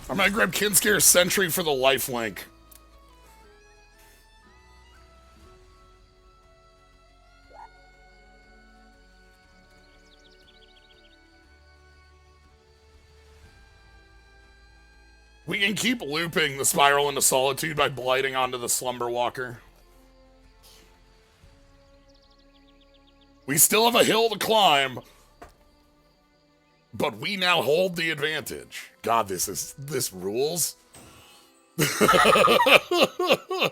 I'm gonna grab Kinscare's Sentry for the lifelink. We can keep looping the Spiral into Solitude by blighting onto the Slumber Walker. We still have a hill to climb, but we now hold the advantage. God, this rules. The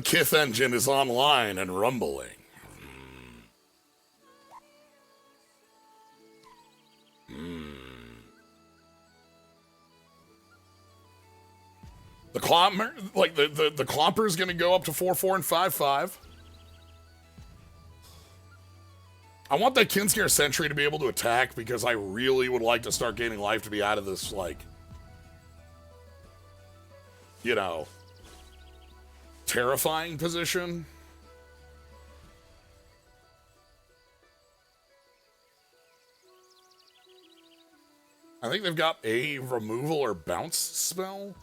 Kith engine is online and rumbling. The Clomper, like the Clomper is going to go up to 4/4 and 5/5. I want that Kinskare Sentry to be able to attack because I really would like to start gaining life to be out of this, like, you know, terrifying position. I think they've got a removal or bounce spell.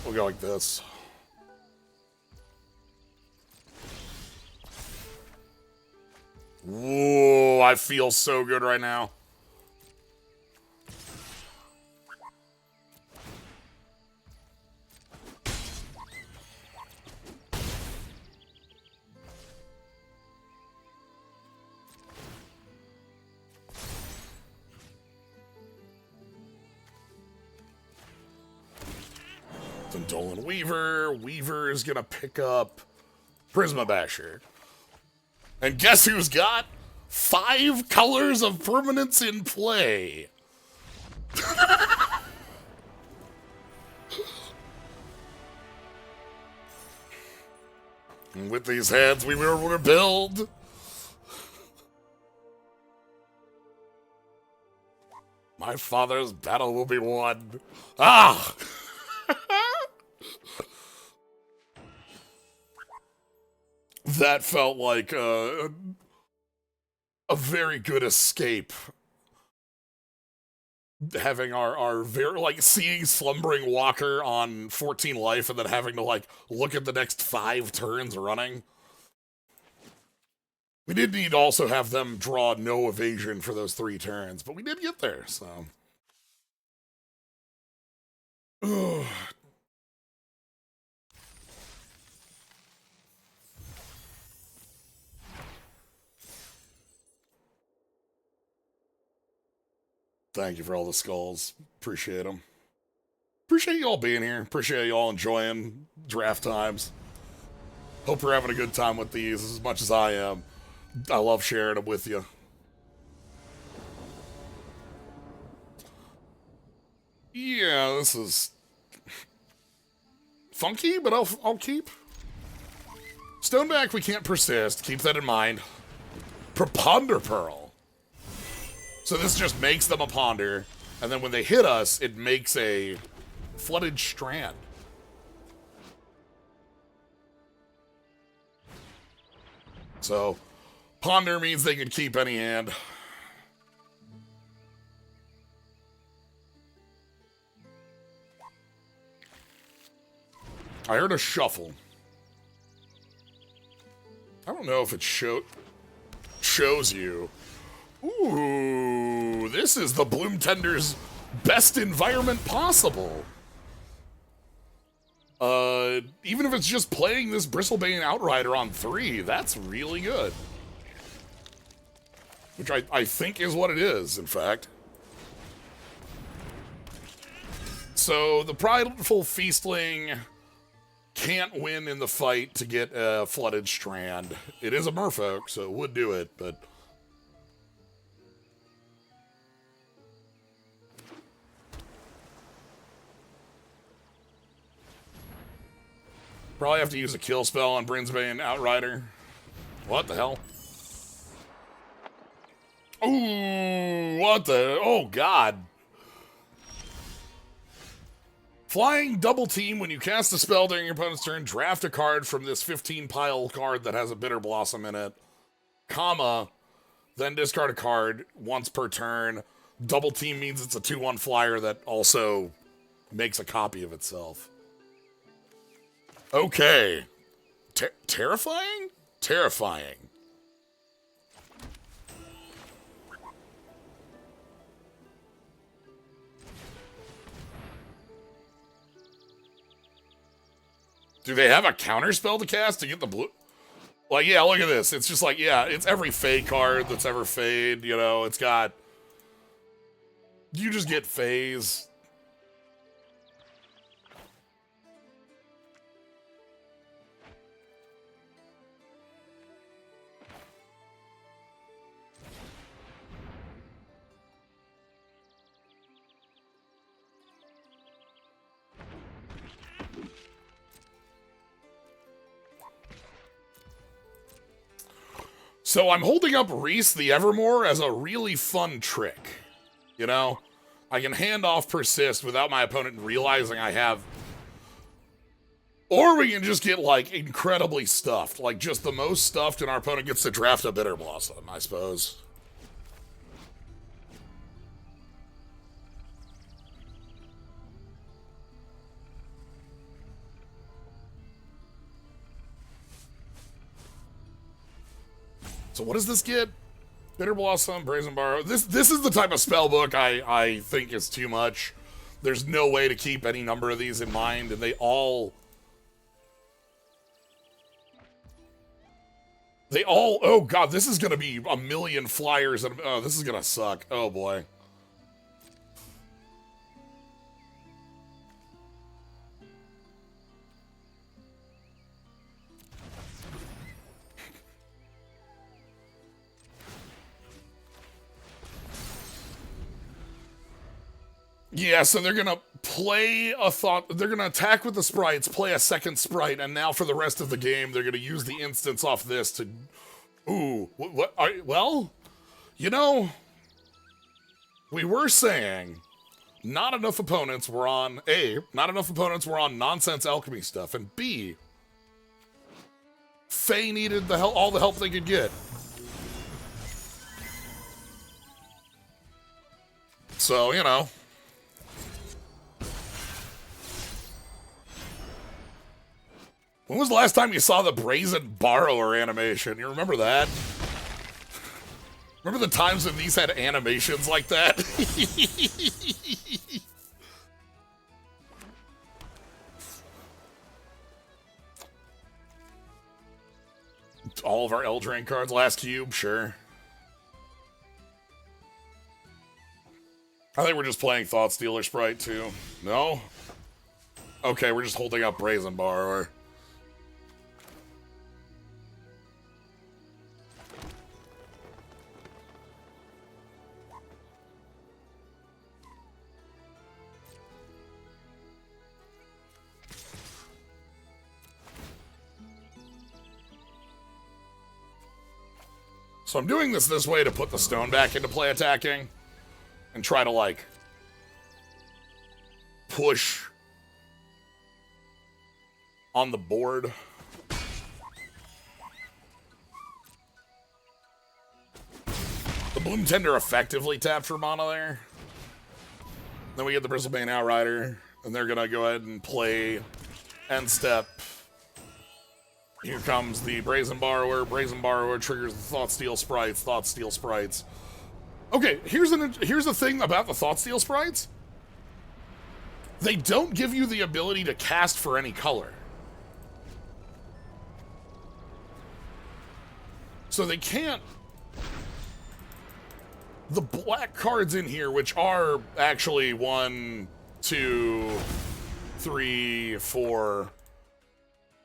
We'll go like this. Whoa, I feel so good right now. Then Dolan Weaver. Weaver is gonna pick up Prisma Basher. And guess who's got 5 colors of permanence in play? And with these hands, we will rebuild. My father's battle will be won. Ah! That felt like a very good escape. Having our very, like, seeing Slumbering Walker on 14 life and then having to, like, look at the next 5 turns running. We did need to also have them draw no evasion for those 3 turns, but we did get there, so. Thank you for all the skulls. Appreciate them. Appreciate you all being here. Appreciate you all enjoying draft times. Hope you're having a good time with these as much as I am. I love sharing them with you. Yeah, this is funky, but I'll keep. Stoneback we can't persist. Keep that in mind. Preponder Pearl. So this just makes them a ponder, and then when they hit us, it makes a flooded strand. So, ponder means they can keep any hand. I heard a shuffle. I don't know if it shows you. Ooh, this is the Bloom Tender's best environment possible. Even if it's just playing this Bristlebane Outrider on 3, that's really good. Which I think is what it is, in fact. So, the Prideful Feastling can't win in the fight to get a Flooded Strand. It is a merfolk, so it would do it, but... Probably have to use a kill spell on Brinsbane Outrider. What the hell? Ooh, what the... Oh, God. Flying double team when you cast a spell during your opponent's turn. Draft a card from this 15 pile card that has a Bitter Blossom in it. Comma. Then discard a card once per turn. Double team means it's a 2/1 flyer that also makes a copy of itself. Okay. Terrifying? Terrifying. Do they have a counter spell to cast to get the blue? Like, yeah, look at this. It's just like, yeah, it's every Fade card that's ever Fade, you know, it's got... You just get Phase. So I'm holding up Reese the Evermore as a really fun trick. You know? I can hand off Persist without my opponent realizing I have... Or we can just get, like, incredibly stuffed. Like, just the most stuffed and our opponent gets to draft a Bitter Blossom, I suppose. So what does this get? Bitter Blossom, Brazen Borrow. This is the type of spell book I think is too much. There's no way to keep any number of these in mind, and they all... Oh god, this is gonna be a million flyers, and oh, this is gonna suck. Oh boy. Yeah, so they're gonna play a thought. They're gonna attack with the sprites, play a second sprite, and now for the rest of the game, they're gonna use the instance off this to. Ooh, well, you know, we were saying not enough opponents were on not enough opponents were on nonsense alchemy stuff, and B, Faye needed all the help they could get. So, you know. When was the last time you saw the Brazen Borrower animation? You remember that? Remember the times when these had animations like that? All of our Eldraine cards, last cube, sure. I think we're just playing Thought Stealer Sprite too. No? Okay, we're just holding up Brazen Borrower. So I'm doing this way to put the stone back into play attacking and try to, like, push on the board. The Bloom Tender effectively tapped for mana there. Then we get the Bristlebane Outrider, and they're gonna go ahead and play end step. Here comes the Brazen Borrower. Brazen Borrower triggers the Thoughtsteal Sprites. Thoughtsteal Sprites. Okay, here's the thing about the Thoughtsteal Sprites. They don't give you the ability to cast for any color. So they can't... The black cards in here, which are actually 1, 2, 3, 4...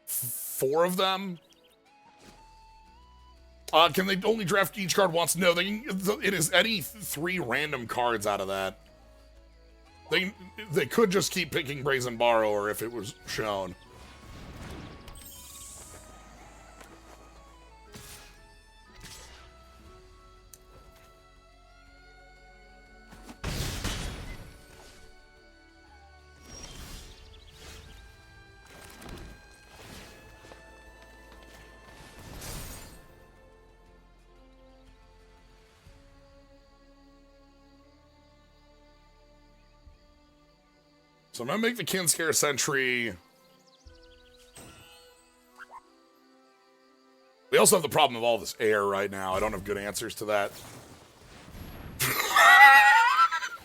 4 of them. Can they only draft each card once? No, it is any 3 random cards out of that. They could just keep picking Brazen Borrower if it was shown. So I'm gonna make the Kinscare Sentry. We also have the problem of all this air right now. I don't have good answers to that.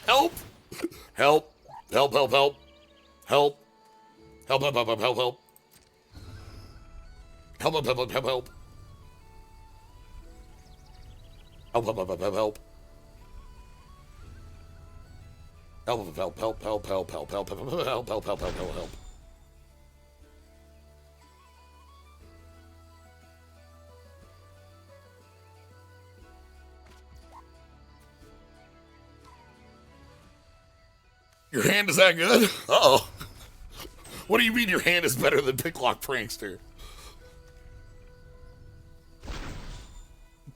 Help! Help! Help, help, help. Help. Help, help, help, help, help, help. Help, help, help, help, help, help. Help, help, help, help, help, help. Help, help, help, help, help, help, help, help, help, help, help, help, help, help. Your hand is that good? Uh-oh. What do you mean your hand is better than Picklock Prankster?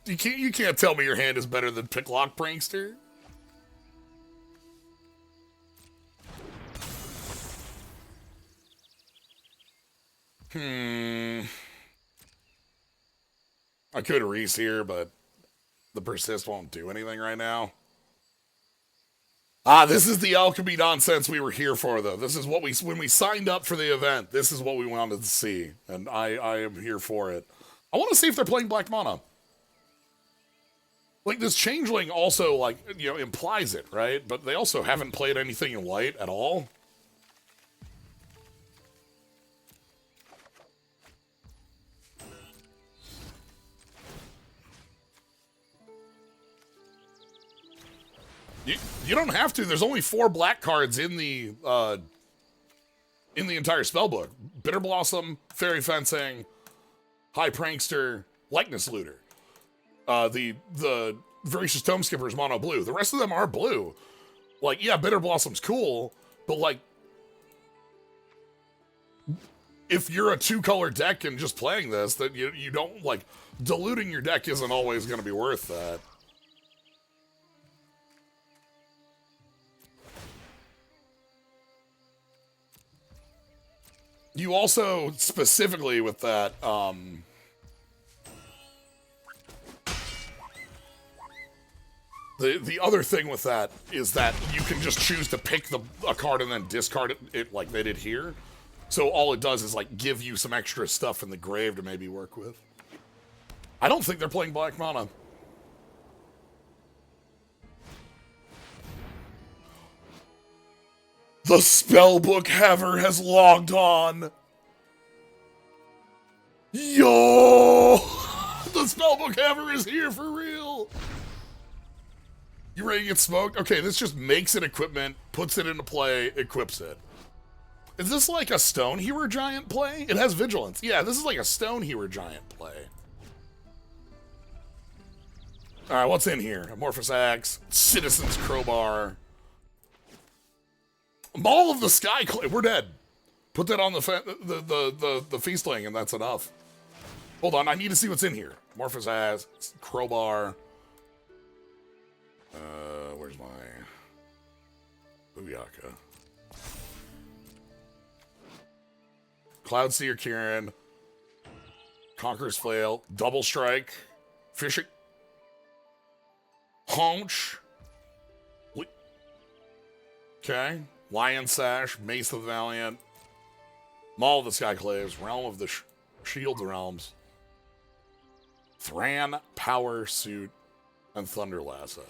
You can't tell me your hand is better than Picklock Prankster. I could Reese here, but the Persist won't do anything right now. This is the alchemy nonsense we were here for, though. This is what when we signed up for the event, this is what we wanted to see, and I am here for it. I want to see if they're playing black mana. Like, this Changeling also, like, you know, implies it, right? But they also haven't played anything in white at all. You don't have to. There's only 4 black cards in the entire spellbook. Bitter Blossom, Fairy Fencing, High Prankster, Likeness Looter. The Voracious Tome Skipper is mono blue. The rest of them are blue. Like, yeah, Bitter Blossom's cool, but like, if you're a 2-color deck and just playing this, then you don't, like, diluting your deck isn't always going to be worth that. You also, specifically with that, the other thing with that is that you can just choose to pick a card and then discard it like they did here. So all it does is, like, give you some extra stuff in the grave to maybe work with. I don't think they're playing black mana. The Spellbook Haver has logged on. Yo! The Spellbook Haver is here for real. You ready to get smoked? Okay, this just makes an equipment, puts it into play, equips it. Is this like a Stone Hewer Giant play? It has Vigilance. Yeah, this is like a Stone Hewer Giant play. Alright, what's in here? Amorphous Axe, Citizen's Crowbar. Maul of the Sky Clay. We're dead. Put that on the Feastling, and that's enough. Hold on, I need to see what's in here. Amorphous Axe, Crowbar. Where's my Booyaka? Cloudseer Kieran. Conqueror's Flail. Double Strike. Fishing. Haunch. Okay. Lion Sash. Mace of the Valiant. Maul of the Skyclaves. Realm of the Shield Realms. Thran. Power Suit. And Thunder Lasso.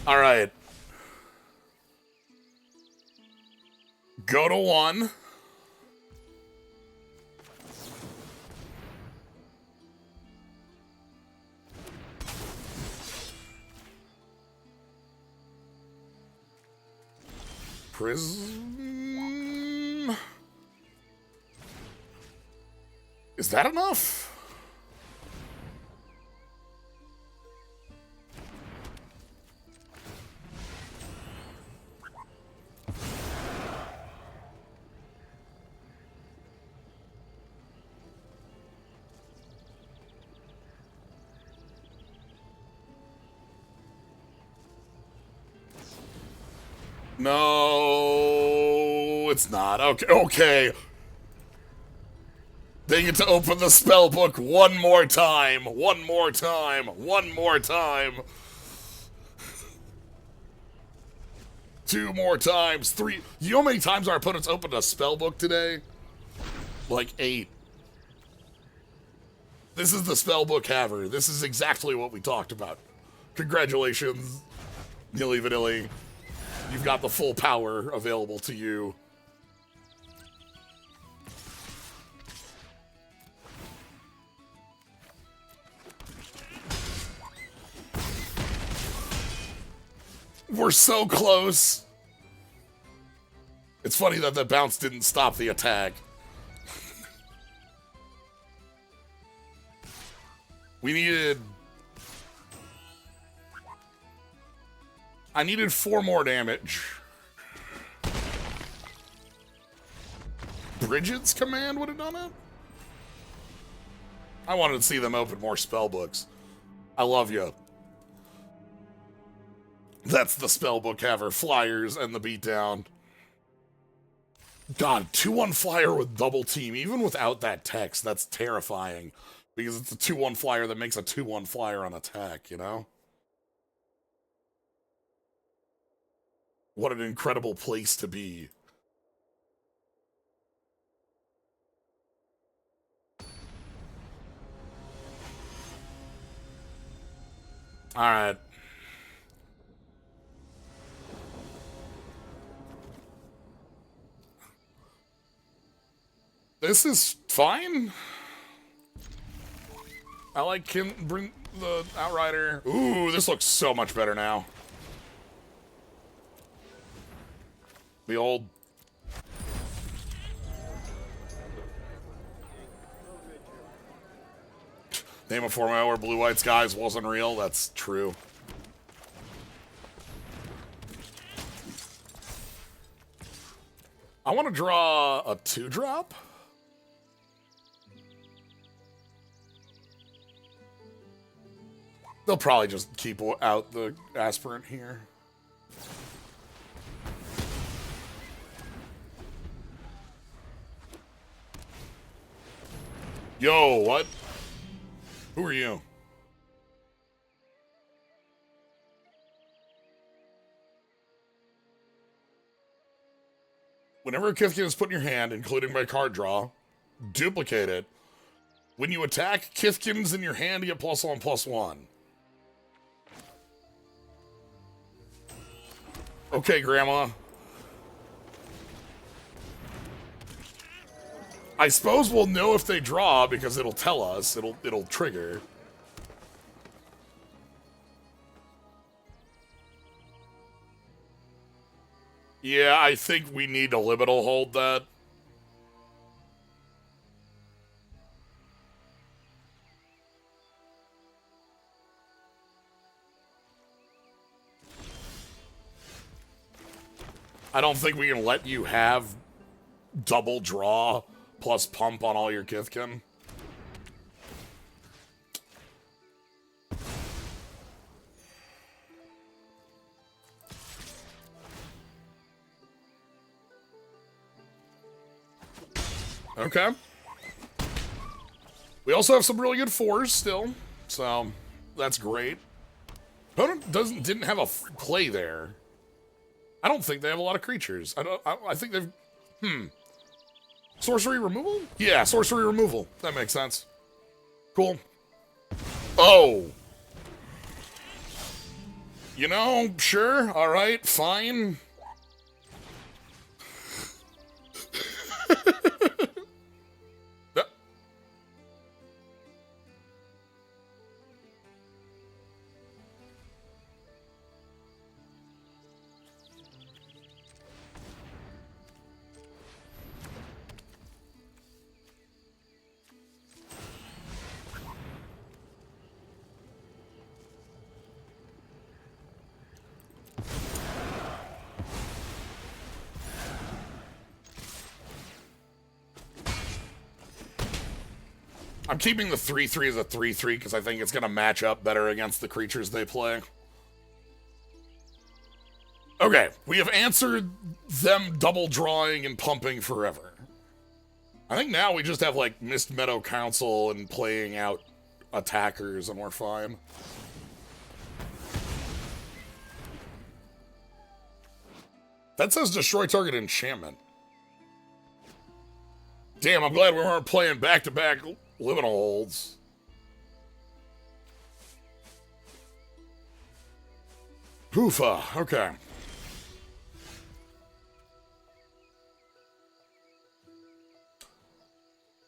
All right. Go to 1. Prism. Is that enough? No, it's not. Okay. They get to open the spell book one more time. One more time. 2 more times. 3. You know how many times our opponents opened a spell book today? Like 8. This is the spell book Haver. This is exactly what we talked about. Congratulations, Nilly Vanilli. You've got the full power available to you. We're so close. It's funny that the bounce didn't stop the attack. We needed... I needed 4 more damage. Bridget's command would have done it? I wanted to see them open more spell books. I love you. That's the spellbook Haver. Flyers and the beatdown. God, 2-1 flyer with double team. Even without that text, that's terrifying. Because it's a 2-1 flyer that makes a 2-1 flyer on attack, you know? What an incredible place to be. All right. This is fine. I like bring the Outrider. Ooh, this looks so much better now. The old... Name a format where blue-white skies wasn't real. That's true. I want to draw a 2-drop. They'll probably just keep out the aspirant here. Yo, what? Who are you? Whenever a Kithkin is put in your hand, including by card draw, duplicate it. When you attack Kithkins in your hand, you get +1/+1. Okay, Grandma. I suppose we'll know if they draw because it'll tell us. It'll trigger. Yeah, I think we need to libital hold that. I don't think we can let you have double draw plus pump on all your Kithkin. Okay. We also have some really good 4s still, so that's great. Opponent didn't have a play there. I don't think they have a lot of creatures. I think they've... Sorcery removal? Yeah, sorcery removal. That makes sense. Cool. Oh! You know, sure, alright, fine. I'm keeping the 3/3 as a 3/3 because I think it's going to match up better against the creatures they play. Okay, we have answered them double drawing and pumping forever. I think now we just have, like, Mist Meadow Council and playing out attackers and we're fine. That says destroy target enchantment. Damn, I'm glad we weren't playing back-to-back liminal holds. Poofa, okay.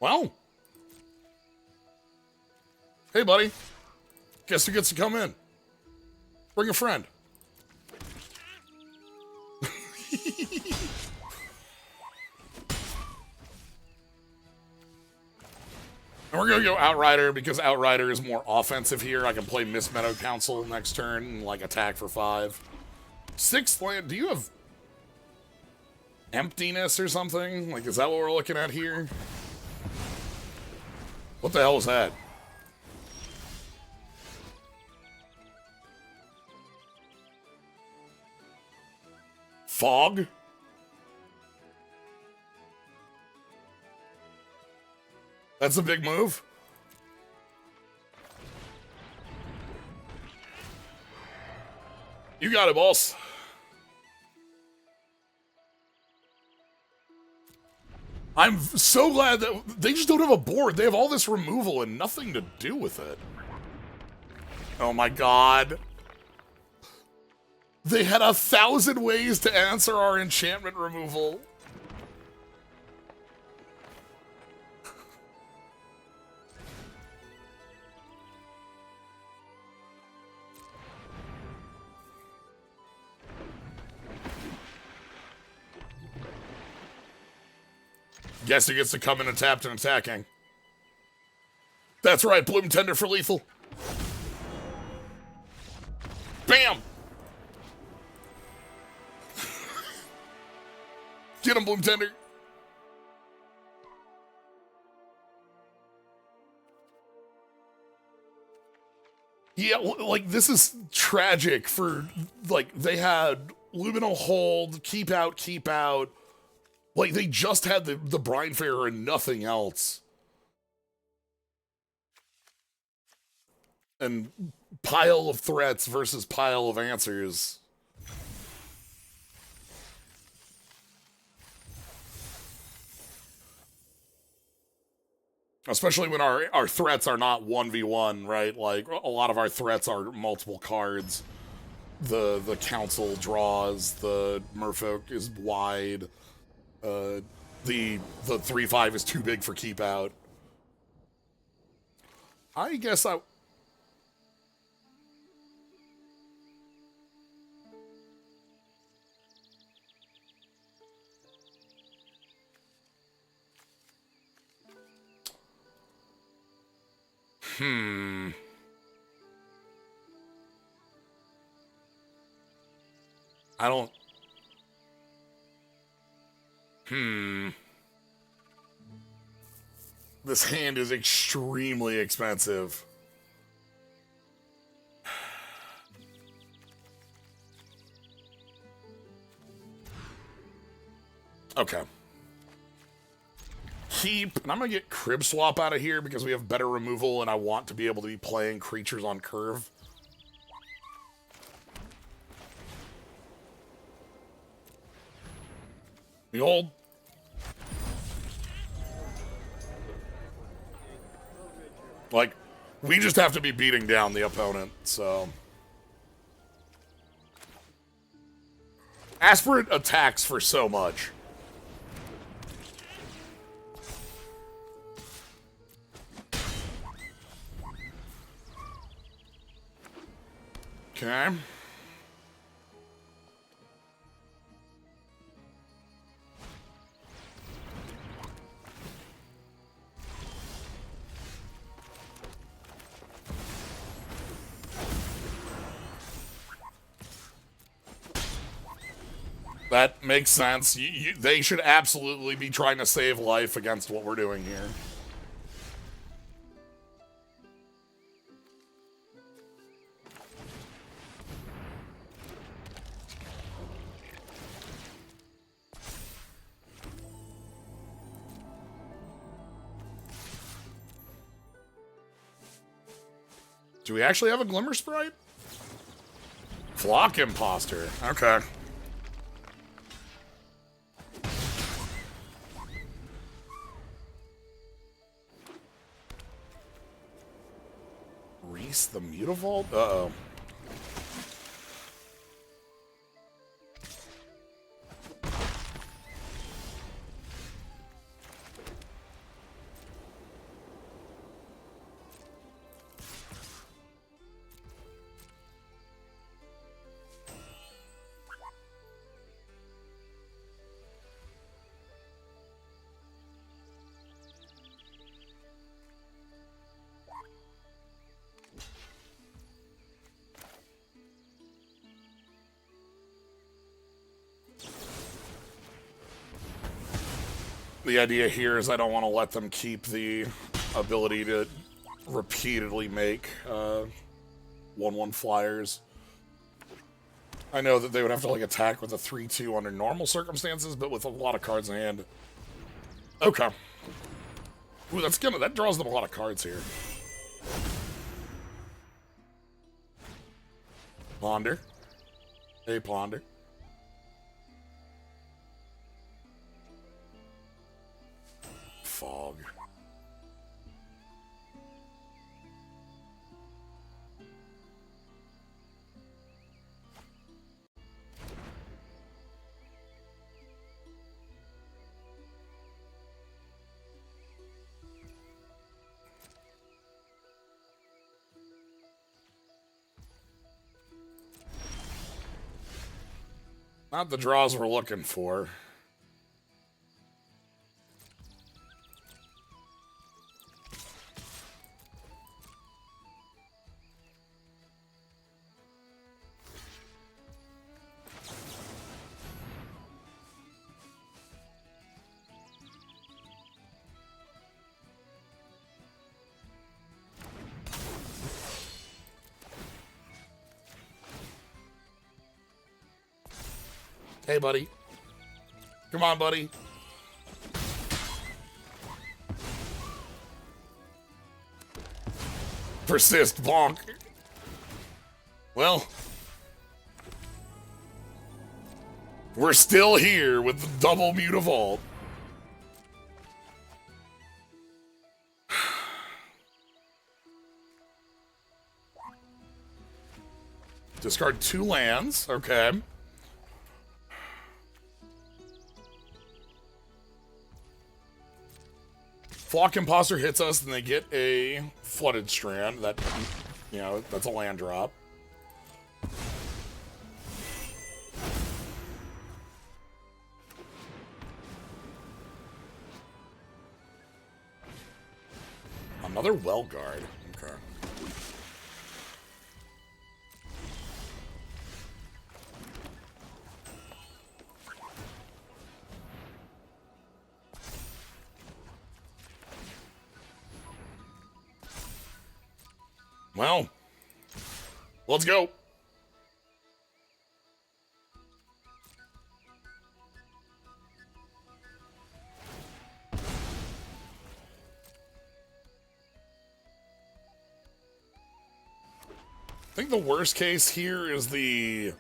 Well. Hey, buddy. Guess who gets to come in? Bring a friend. And we're going to go Outrider, because Outrider is more offensive here. I can play Mist Meadow Council next turn and, like, attack for 5. 6th land, do you have emptiness or something? Like, is that what we're looking at here? What the hell is that? Fog? That's a big move. You got it, boss. I'm so glad that they just don't have a board. They have all this removal and nothing to do with it. Oh my god. They had 1,000 ways to answer our enchantment removal. Guess who gets to come in and tapped and attacking? That's right, Bloom Tender for lethal. Bam! Get him, Bloom Tender. Yeah, like, this is tragic for, like, they had Luminal Hold, keep out. Like, they just had the Brine Fair and nothing else. And pile of threats versus pile of answers. Especially when our threats are not 1v1, right? Like, a lot of our threats are multiple cards. The council draws, the merfolk is wide, the 3/5 is too big for keep out. I guess I... I don't... This hand is extremely expensive. Okay. Keep, and I'm gonna get Crib Swap out of here because we have better removal and I want to be able to be playing creatures on curve. Behold. Like, we just have to be beating down the opponent, so. Aspirate attacks for so much. Okay. That makes sense. They should absolutely be trying to save life against what we're doing here. Do we actually have a Glimmer Sprite? Flock Imposter. Okay. Reese the Mutavault? Uh-oh. The idea here is I don't want to let them keep the ability to repeatedly make 1/1 flyers. I know that they would have to like attack with a 3/2 under normal circumstances, but with a lot of cards in hand. Okay. Ooh, that draws them a lot of cards here. Ponder. Hey, Ponder. Fog. Not the draws we're looking for. Hey, buddy. Come on, buddy. Persist, bonk. Well, we're still here with the double Mutavault. Discard 2 lands. Okay. Flock Imposter hits us, and they get a Flooded Strand. That, you know, that's a land drop. Another Well Guard. Okay. Well, let's go. I think the worst case here is the...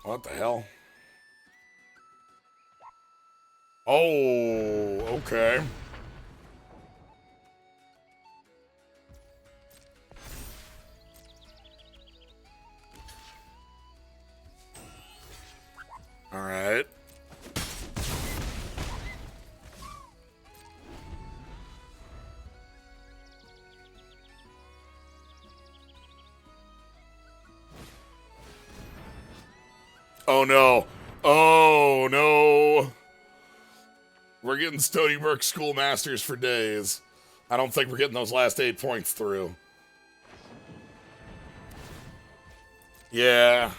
What the hell? Oh, okay. All right. Oh no. Oh no. We're getting Stony Brook Schoolmasters for days. I don't think we're getting those last 8 points through. Yeah.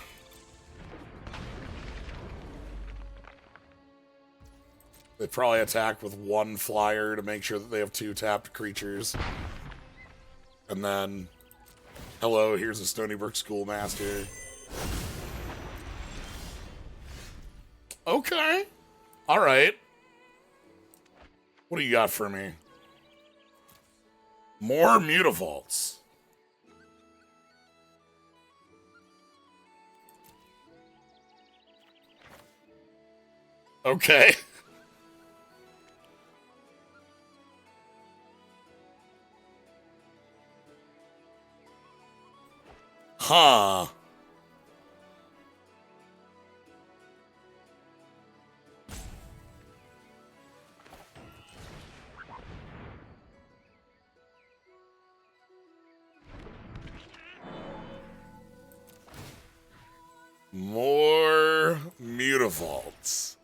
They probably attack with 1 flyer to make sure that they have 2 tapped creatures. And then, hello, here's a Stony Brook Schoolmaster. Okay. All right. What do you got for me? More Mutavaults. Okay. Huh. More Mutavaults.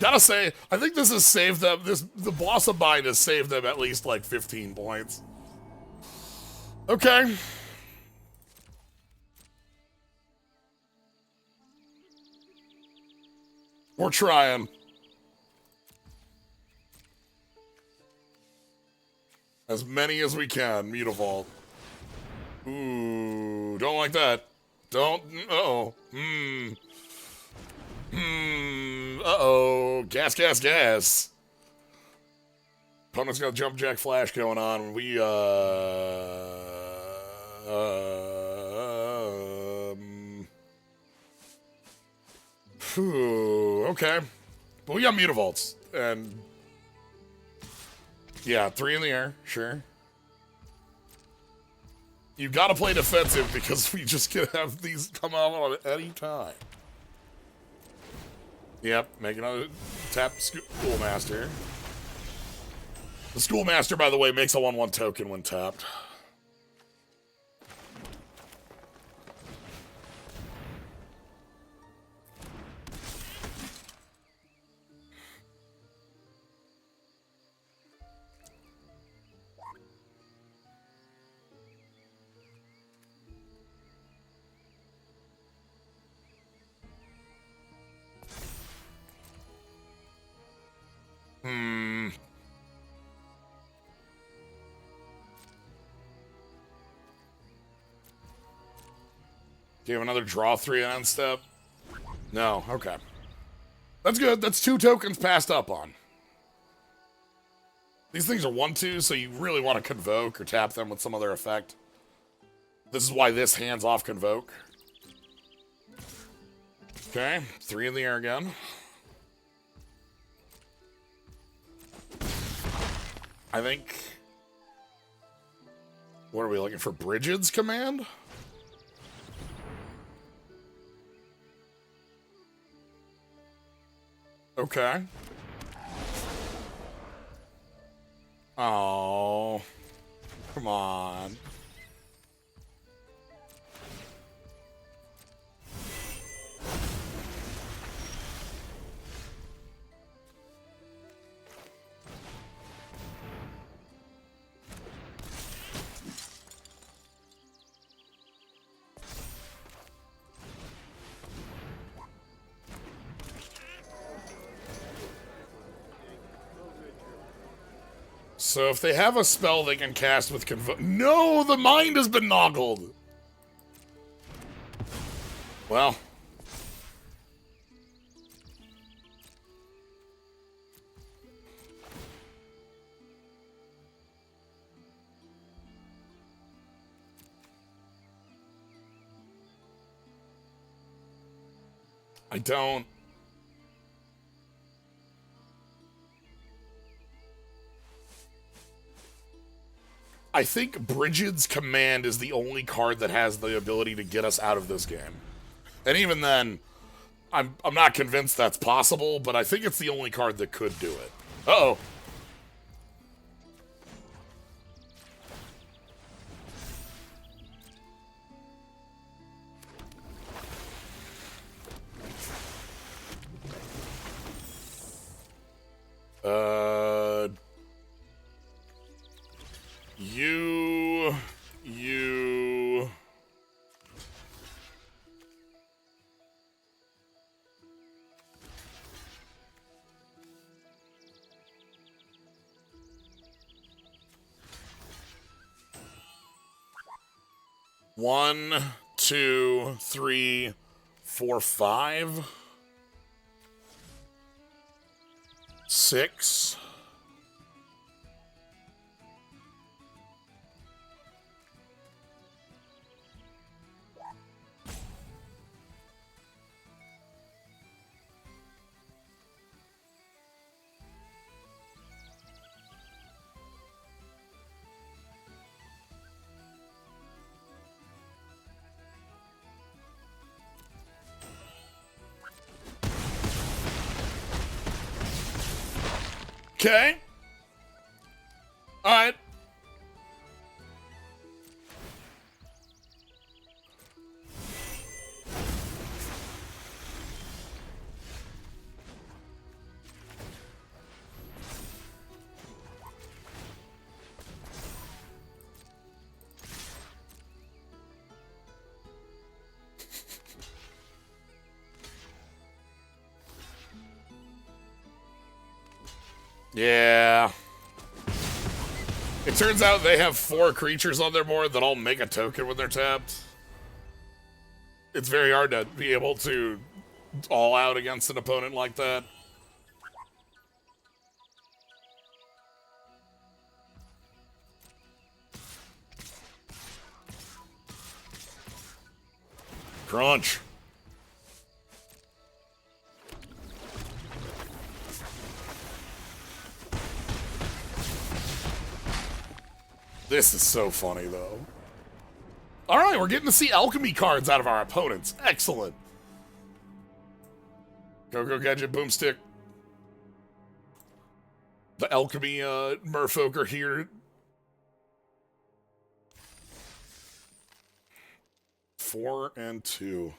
Gotta say, I think this has saved them. The boss of mine has saved them at least like 15 points. Okay. We're trying. As many as we can, Mutavault. Ooh, don't like that. Don't. Uh-oh. Uh-oh. Gas, gas, gas. Opponent's got a jump jack flash going on. We, okay. But we got Mutavaults. And, yeah, 3 in the air. Sure. You gotta play defensive because we just can have these come out at any time. Yep, make another tap Schoolmaster. The Schoolmaster, by the way, makes a 1/1 token when tapped. Do you have another draw 3 on end step? No, okay. That's good. That's 2 tokens passed up on. These things are 1/2, so you really want to Convoke or tap them with some other effect. This is why this hands off Convoke. Okay, 3 in the air again. I think... What are we looking for? Brigid's Command? Okay. Oh. Come on. So if they have a spell they can cast with Convoke... No! The mind has been noggled! Well... I don't... I think Brigid's Command is the only card that has the ability to get us out of this game. And even then, I'm not convinced that's possible, but I think it's the only card that could do it. Uh-oh. You... One, 2, 3, 4, 5, 6. Okay. All right. Yeah. It turns out they have 4 creatures on their board that all make a token when they're tapped. It's very hard to be able to all out against an opponent like that. Crunch. This is so funny, though. All right, we're getting to see alchemy cards out of our opponents. Excellent. Go, Gadget, Boomstick. The alchemy merfolk are here. 4 and 2.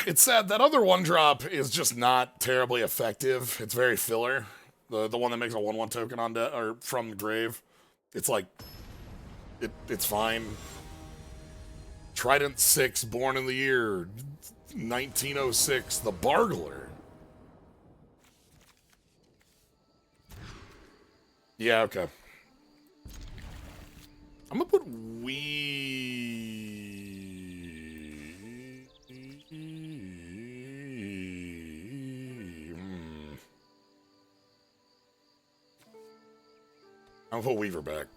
It's sad, that other 1-drop is just not terribly effective. It's very filler. The one that makes a 1/1 token on or from the grave. It's like, it's fine. Trident 6, born in the year 1906, the Bargler. Yeah, okay. I'm gonna put I'm gonna put Weaver back.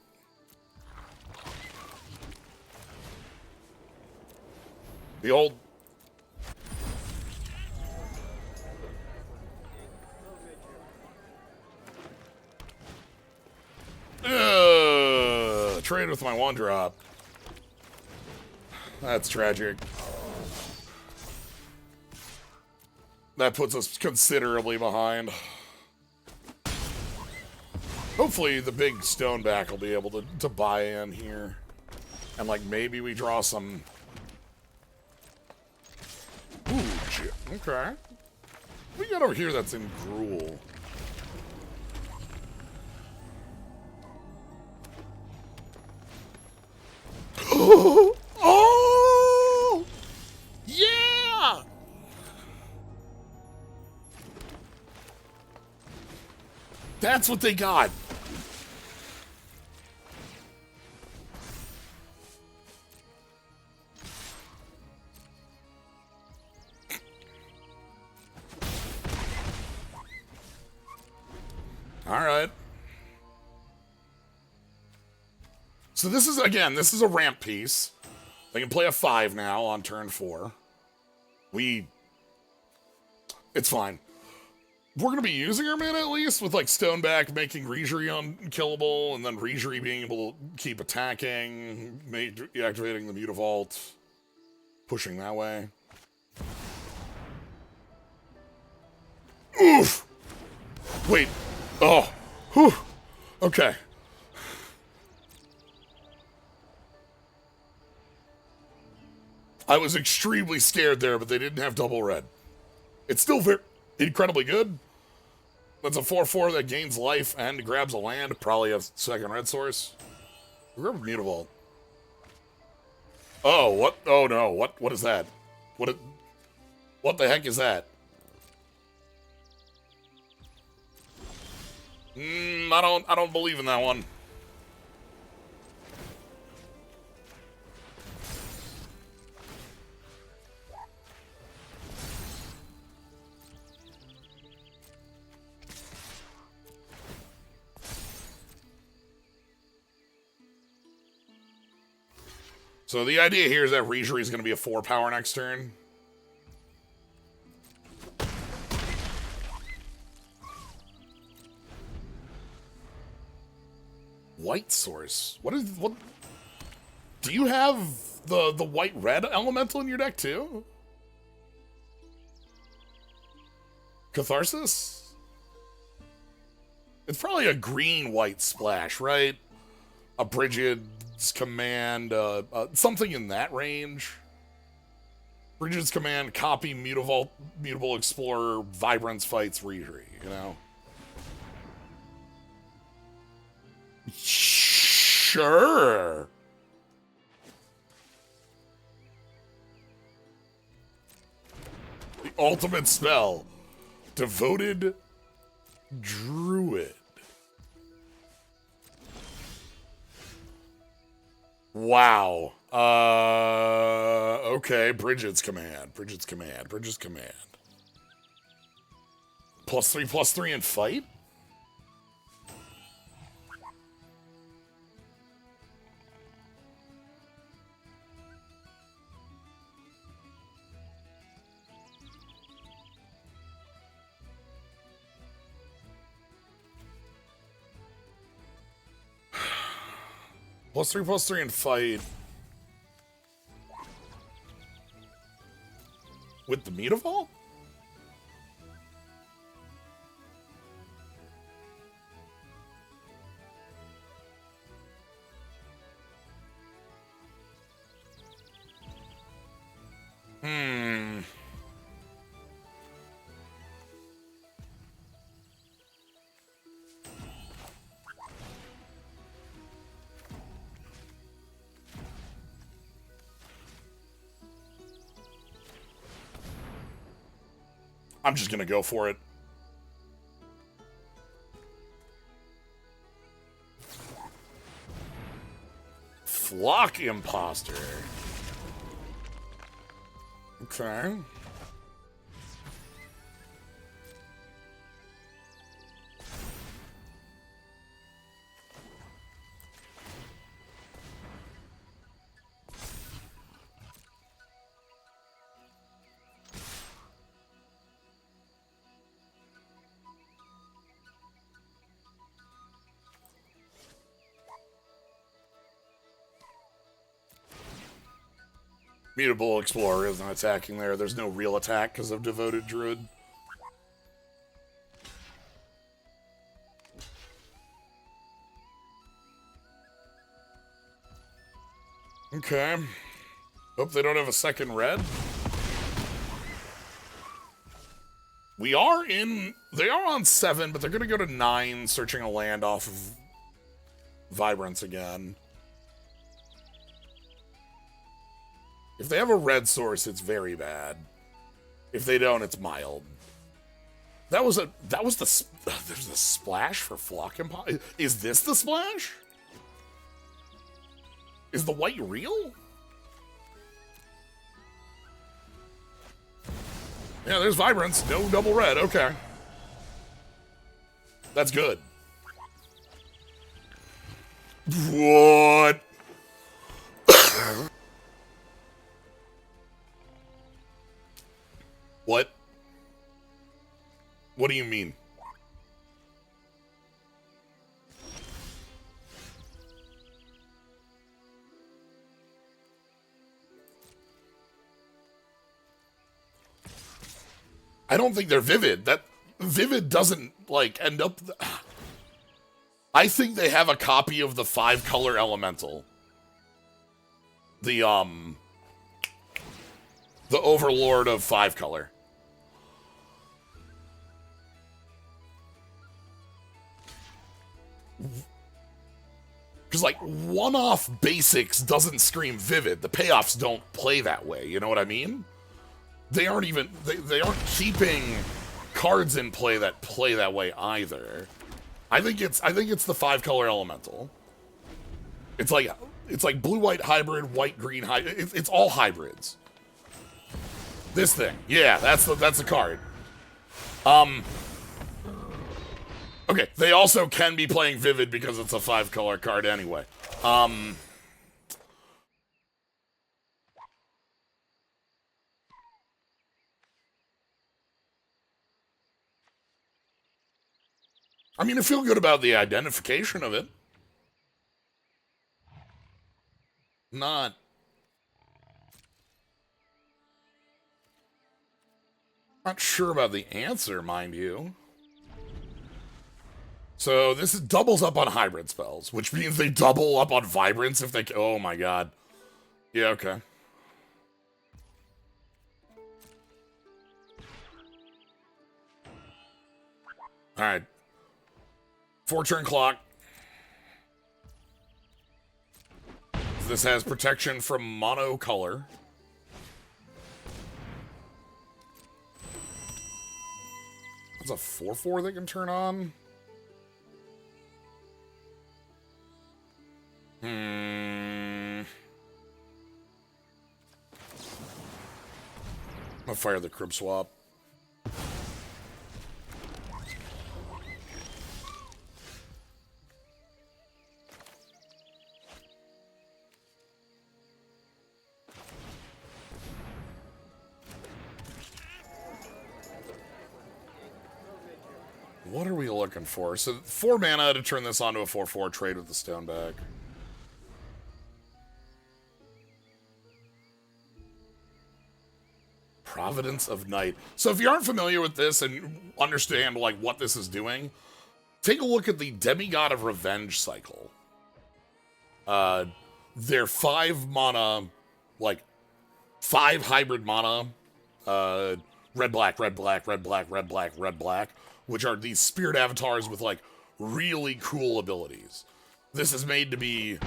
The old... Trade with my 1-drop. That's tragic. That puts us considerably behind. Hopefully the big stoneback will be able to buy in here. And, like, maybe we draw some... Ooh, okay. What do we got over here that's in Gruul? Oh! Yeah! That's what they got. All right. So this is, again, this is a ramp piece. They can play a 5 now on turn 4. It's fine. We're going to be using our mana at least with, like, Stoneback making Reejerey unkillable, and then Reejerey being able to keep attacking, activating the Mutavault, pushing that way. Oof! Wait. Oh. Whew. Okay. I was extremely scared there, but they didn't have double red. It's still very incredibly good. That's a 4/4 that gains life and grabs a land, probably a second red source. Grab a Mutavault. Oh, what? Oh no, what is that? What the heck is that? I don't believe in that one. So the idea here is that Reejerey is going to be a 4 power next turn. White source. What? Do you have the white red elemental in your deck too? Catharsis? It's probably a green white splash, right? A Brigid's Command, something in that range. Brigid's Command, copy Mutavault, Mutable Explorer, Vibrance fights Reejerey, you know? Sure. The ultimate spell. Devoted Druid. Wow. Okay. Brigid's Command. Brigid's Command. Brigid's Command. +3/+3 in fight? +3/+3 in fight. With the Mutavault? I'm just gonna go for it. Flock Imposter. Okay. Mutable Explorer isn't attacking there. There's no real attack because of Devoted Druid. Okay. Hope they don't have a second red. We are in... They are on 7, but they're going to go to 9, searching a land off of Vibrance again. If they have a red source, it's very bad. If they don't, it's mild. There's the splash for Flock Imposter. Is this the splash? Is the white real? Yeah, there's Vibrance. No double red. Okay. That's good. What? What? What do you mean? I don't think they're Vivid. That Vivid doesn't, like, end up... I think they have a copy of the 5-color elemental. The Overlord of 5-color. Because, like, one-off basics doesn't scream Vivid. The payoffs don't play that way, you know what I mean? They aren't even... They aren't keeping cards in play that way either. I think it's the 5-color elemental. It's like blue-white hybrid, white-green hybrid. It's all hybrids. This thing. Yeah, that's the card. Okay, they also can be playing Vivid because it's a 5-color card anyway. I mean, I feel good about the identification of it. Not sure about the answer, mind you. So this doubles up on hybrid spells, which means they double up on Vibrance if they... Oh my god. Yeah, okay. Alright. 4-turn clock. This has protection from mono color. That's a 4/4 they can turn on. I'm gonna fire the crib swap. What are we looking for? So 4 mana to turn this onto a 4/4 trade with the Stoneback. Providence of Night. So if you aren't familiar with this and understand like what this is doing, take a look at the Demigod of Revenge cycle. They're 5 mana, like 5 hybrid mana, red black, red black, red black, red black, red black, which are these spirit avatars with like really cool abilities. This is made to be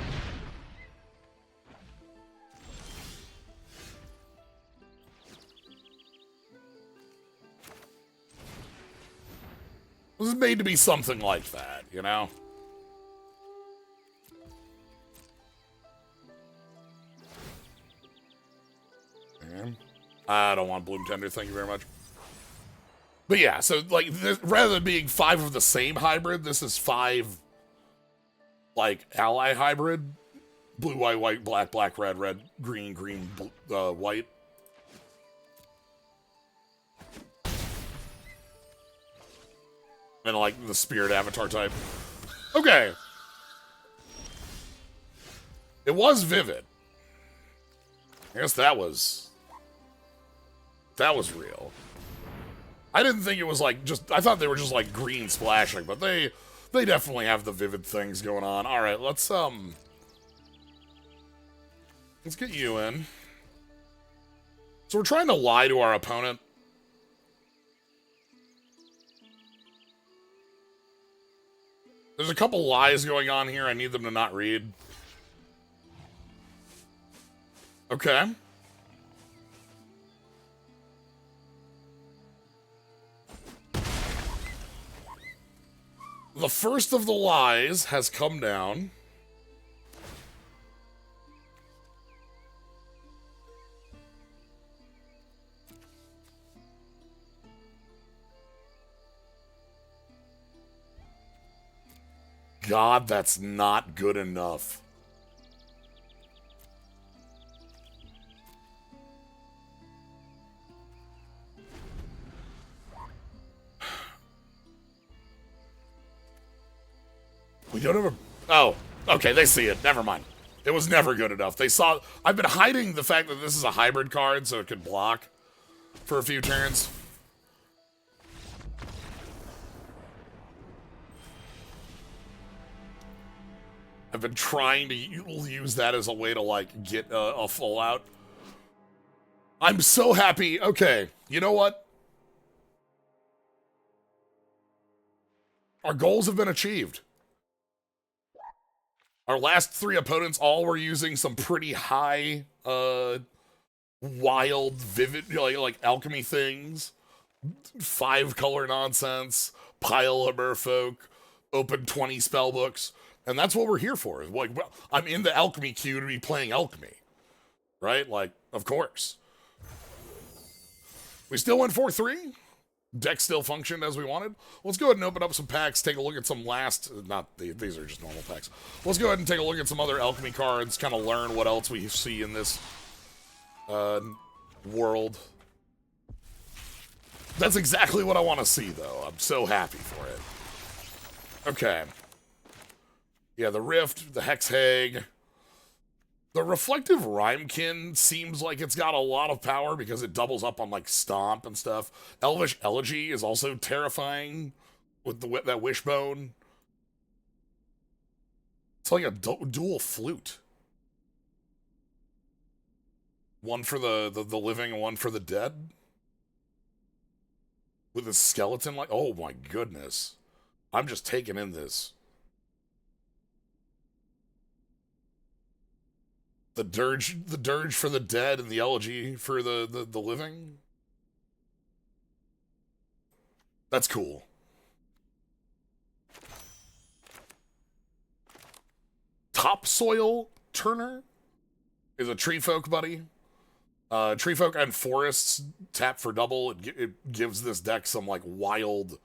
something like that, you know? I don't want Bloom Tender, thank you very much. But yeah, so like rather than being 5 of the same hybrid, this is 5 like ally hybrid. Blue, white, white, black, black, red, red, green, green, white. And like the spirit avatar type. Okay. It was vivid. I guess that was real. I didn't think it was like just, I thought they were just like green splashing, but they definitely have the vivid things going on. All right, let's get you in. So we're trying to lie to our opponent. There's a couple lies going on here. I need them to not read. Okay. The first of the lies has come down. God, that's not good enough. We don't have a... Oh, okay, they see it. Never mind. It was never good enough. They saw... I've been hiding the fact that this is a hybrid card so it could block for a few turns. I've been trying to use that as a way to, like, get a full out. I'm so happy. Okay, you know what? Our goals have been achieved. Our last 3 opponents all were using some pretty high, wild, vivid, like alchemy things. 5-color nonsense, pile of merfolk, open 20 spellbooks. And that's what we're here for. Like, well, I'm in the alchemy queue to be playing alchemy. Right? Like, of course. We still went 4-3. Deck still functioned as we wanted. Let's go ahead and open up some packs, take a look at some these are just normal packs. Let's go ahead and take a look at some other alchemy cards, kind of learn what else we see in this world. That's exactly what I want to see, though. I'm so happy for it. Okay. Yeah, the Rift, the Hex Hag. The Reflective Rhymekin seems like it's got a lot of power because it doubles up on, like, Stomp and stuff. Elvish Elegy is also terrifying with that Wishbone. It's like a dual flute. One for the living and one for the dead. With a skeleton, like, oh my goodness. I'm just taking in this. The dirge for the dead and the elegy for the living. That's cool. Topsoil Turner is a tree folk buddy. Tree folk and forests tap for double. It gives this deck some like wild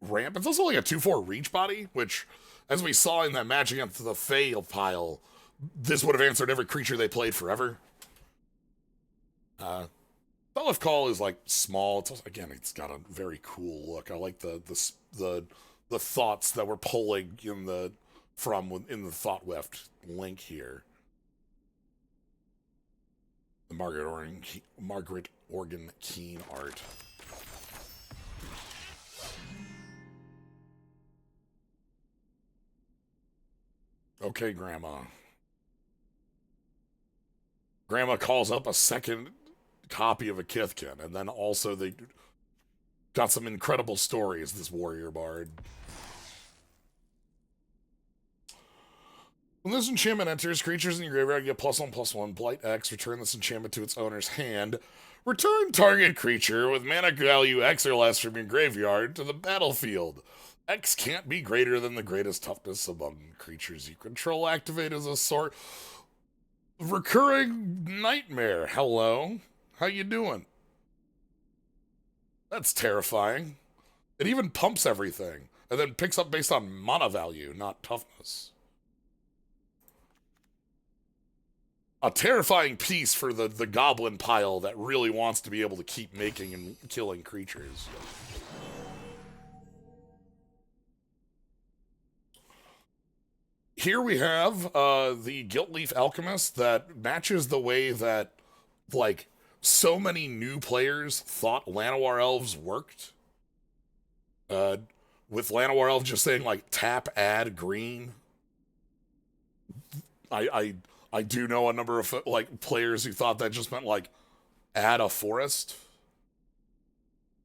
ramp. It's also like a 2/4 reach body, which, as we saw in that match against the Fae pile, this would have answered every creature they played forever. Belliff Call is like small. It's also, again, it's got a very cool look. I like the thoughts that we're pulling in the thought weft link here. The Margaret Organ Keen art. Okay, Grandma. Grandma calls up a second copy of a Kithkin, and then also they got some incredible stories, this warrior bard. When this enchantment enters, creatures in your graveyard get +1/+1, Blight X, return this enchantment to its owner's hand. Return target creature with mana value X or less from your graveyard to the battlefield. X can't be greater than the greatest toughness among creatures you control. Activate as a sort. Recurring Nightmare. Hello. How you doing? That's terrifying. It even pumps everything, and then picks up based on mana value, not toughness. A terrifying piece for the goblin pile that really wants to be able to keep making and killing creatures. Here we have the Gilt-Leaf Alchemist that matches the way that, like, so many new players thought Llanowar Elves worked. With Llanowar Elves just saying, like, tap, add, green. I do know a number of, like, players who thought that just meant, like, add a forest.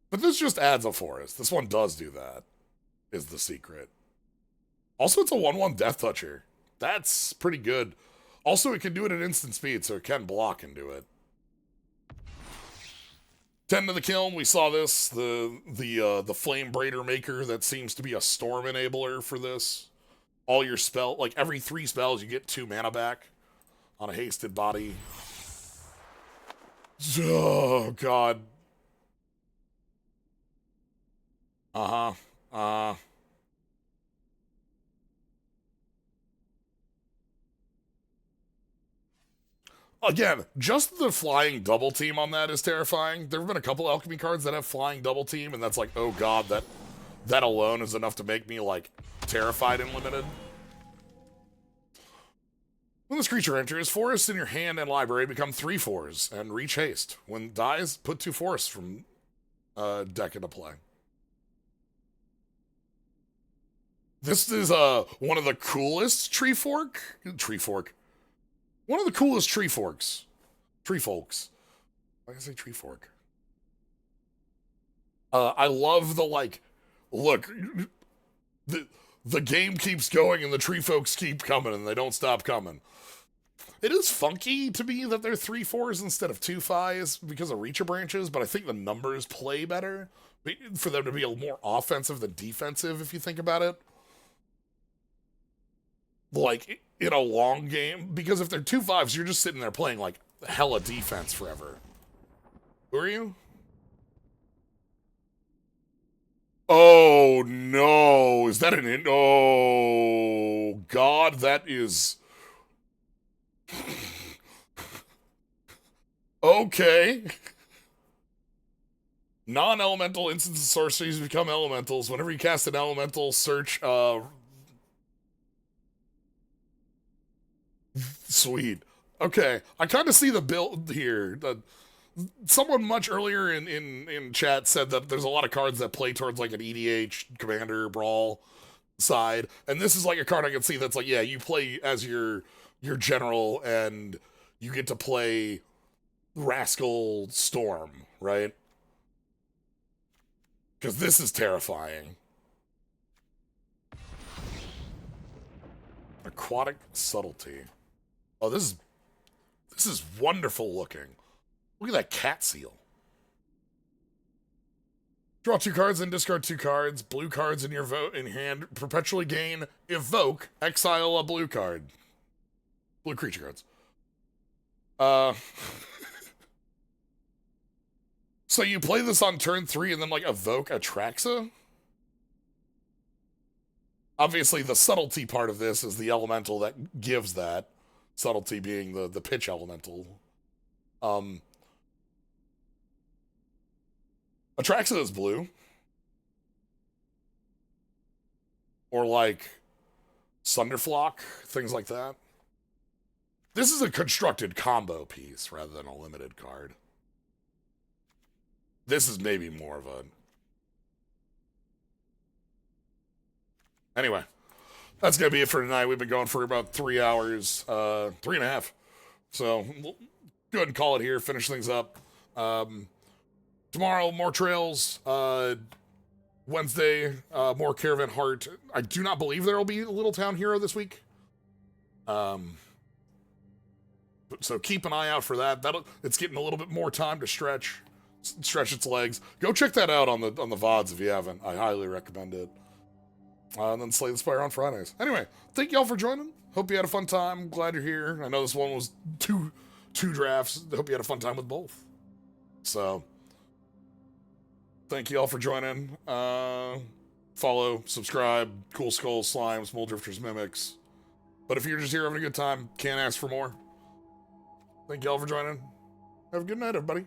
But this just adds a forest. This one does do that, is the secret. Also, it's a 1/1 Death Toucher. That's pretty good. Also, it can do it at instant speed, so it can block and do it. 10 to the kiln. We saw this. The Flame Braider Maker that seems to be a storm enabler for this. All your spell, like every 3 spells, you get 2 mana back on a hasted body. Oh, God. Again, just the flying double team on that is terrifying. There have been a couple alchemy cards that have flying double team, and that's like, oh god, that alone is enough to make me, like, terrified and limited. When this creature enters, forests in your hand and library become 3/4s and reach haste. When it dies, put 2 forests from deck into play. This is one of the coolest tree fork. One of the coolest tree forks. Tree folks. Why did I say tree fork? I love the, like, look, the game keeps going and the tree folks keep coming and they don't stop coming. It is funky to me that they're 3/4s instead of 2/5s because of Reacher branches, but I think the numbers play better for them to be more offensive than defensive if you think about it. Like, in a long game, because if they're 2/5s, you're just sitting there playing, like, hella defense forever. Who are you? Oh, no. Is that an... Oh, God, that is... Okay. Non-elemental instants and sorceries become elementals. Whenever you cast an elemental, search... Sweet. Okay, I kind of see the build here. Someone much earlier in chat said that there's a lot of cards that play towards, like, an EDH Commander Brawl side, and this is like a card I can see that's like, yeah, you play as your general, and you get to play Rascal Storm, right? Because this is terrifying. Aquatic Subtlety. Oh, this is wonderful looking. Look at that cat seal. Draw 2 cards and discard 2 cards. Blue cards in your hand perpetually gain evoke. Exile a blue card. Blue creature cards. So you play this on turn 3 and then, like, evoke Atraxa? Obviously, the subtlety part of this is the elemental that gives that. Subtlety being the pitch elemental. Atraxa is blue. Or, like, Sunderflock, things like that. This is a constructed combo piece rather than a limited card. This is maybe more of a... Anyway, that's going to be it for tonight. We've been going for about 3 hours, 3.5. So, we'll go ahead and call it here, finish things up. Tomorrow, more trails. Wednesday, more Caravan Heart. I do not believe there will be a Little Town Hero this week. So keep an eye out for that. It's getting a little bit more time to stretch its legs. Go check that out on the VODs if you haven't. I highly recommend it. And then Slay the Spire on Fridays. Anyway, thank y'all for joining. Hope you had a fun time. Glad you're here. I know this one was two drafts. Hope you had a fun time with both. So, thank you all for joining. Follow, subscribe, Cool Skulls, Slimes, Mole Drifters, Mimics. But if you're just here having a good time, can't ask for more. Thank you all for joining. Have a good night, everybody.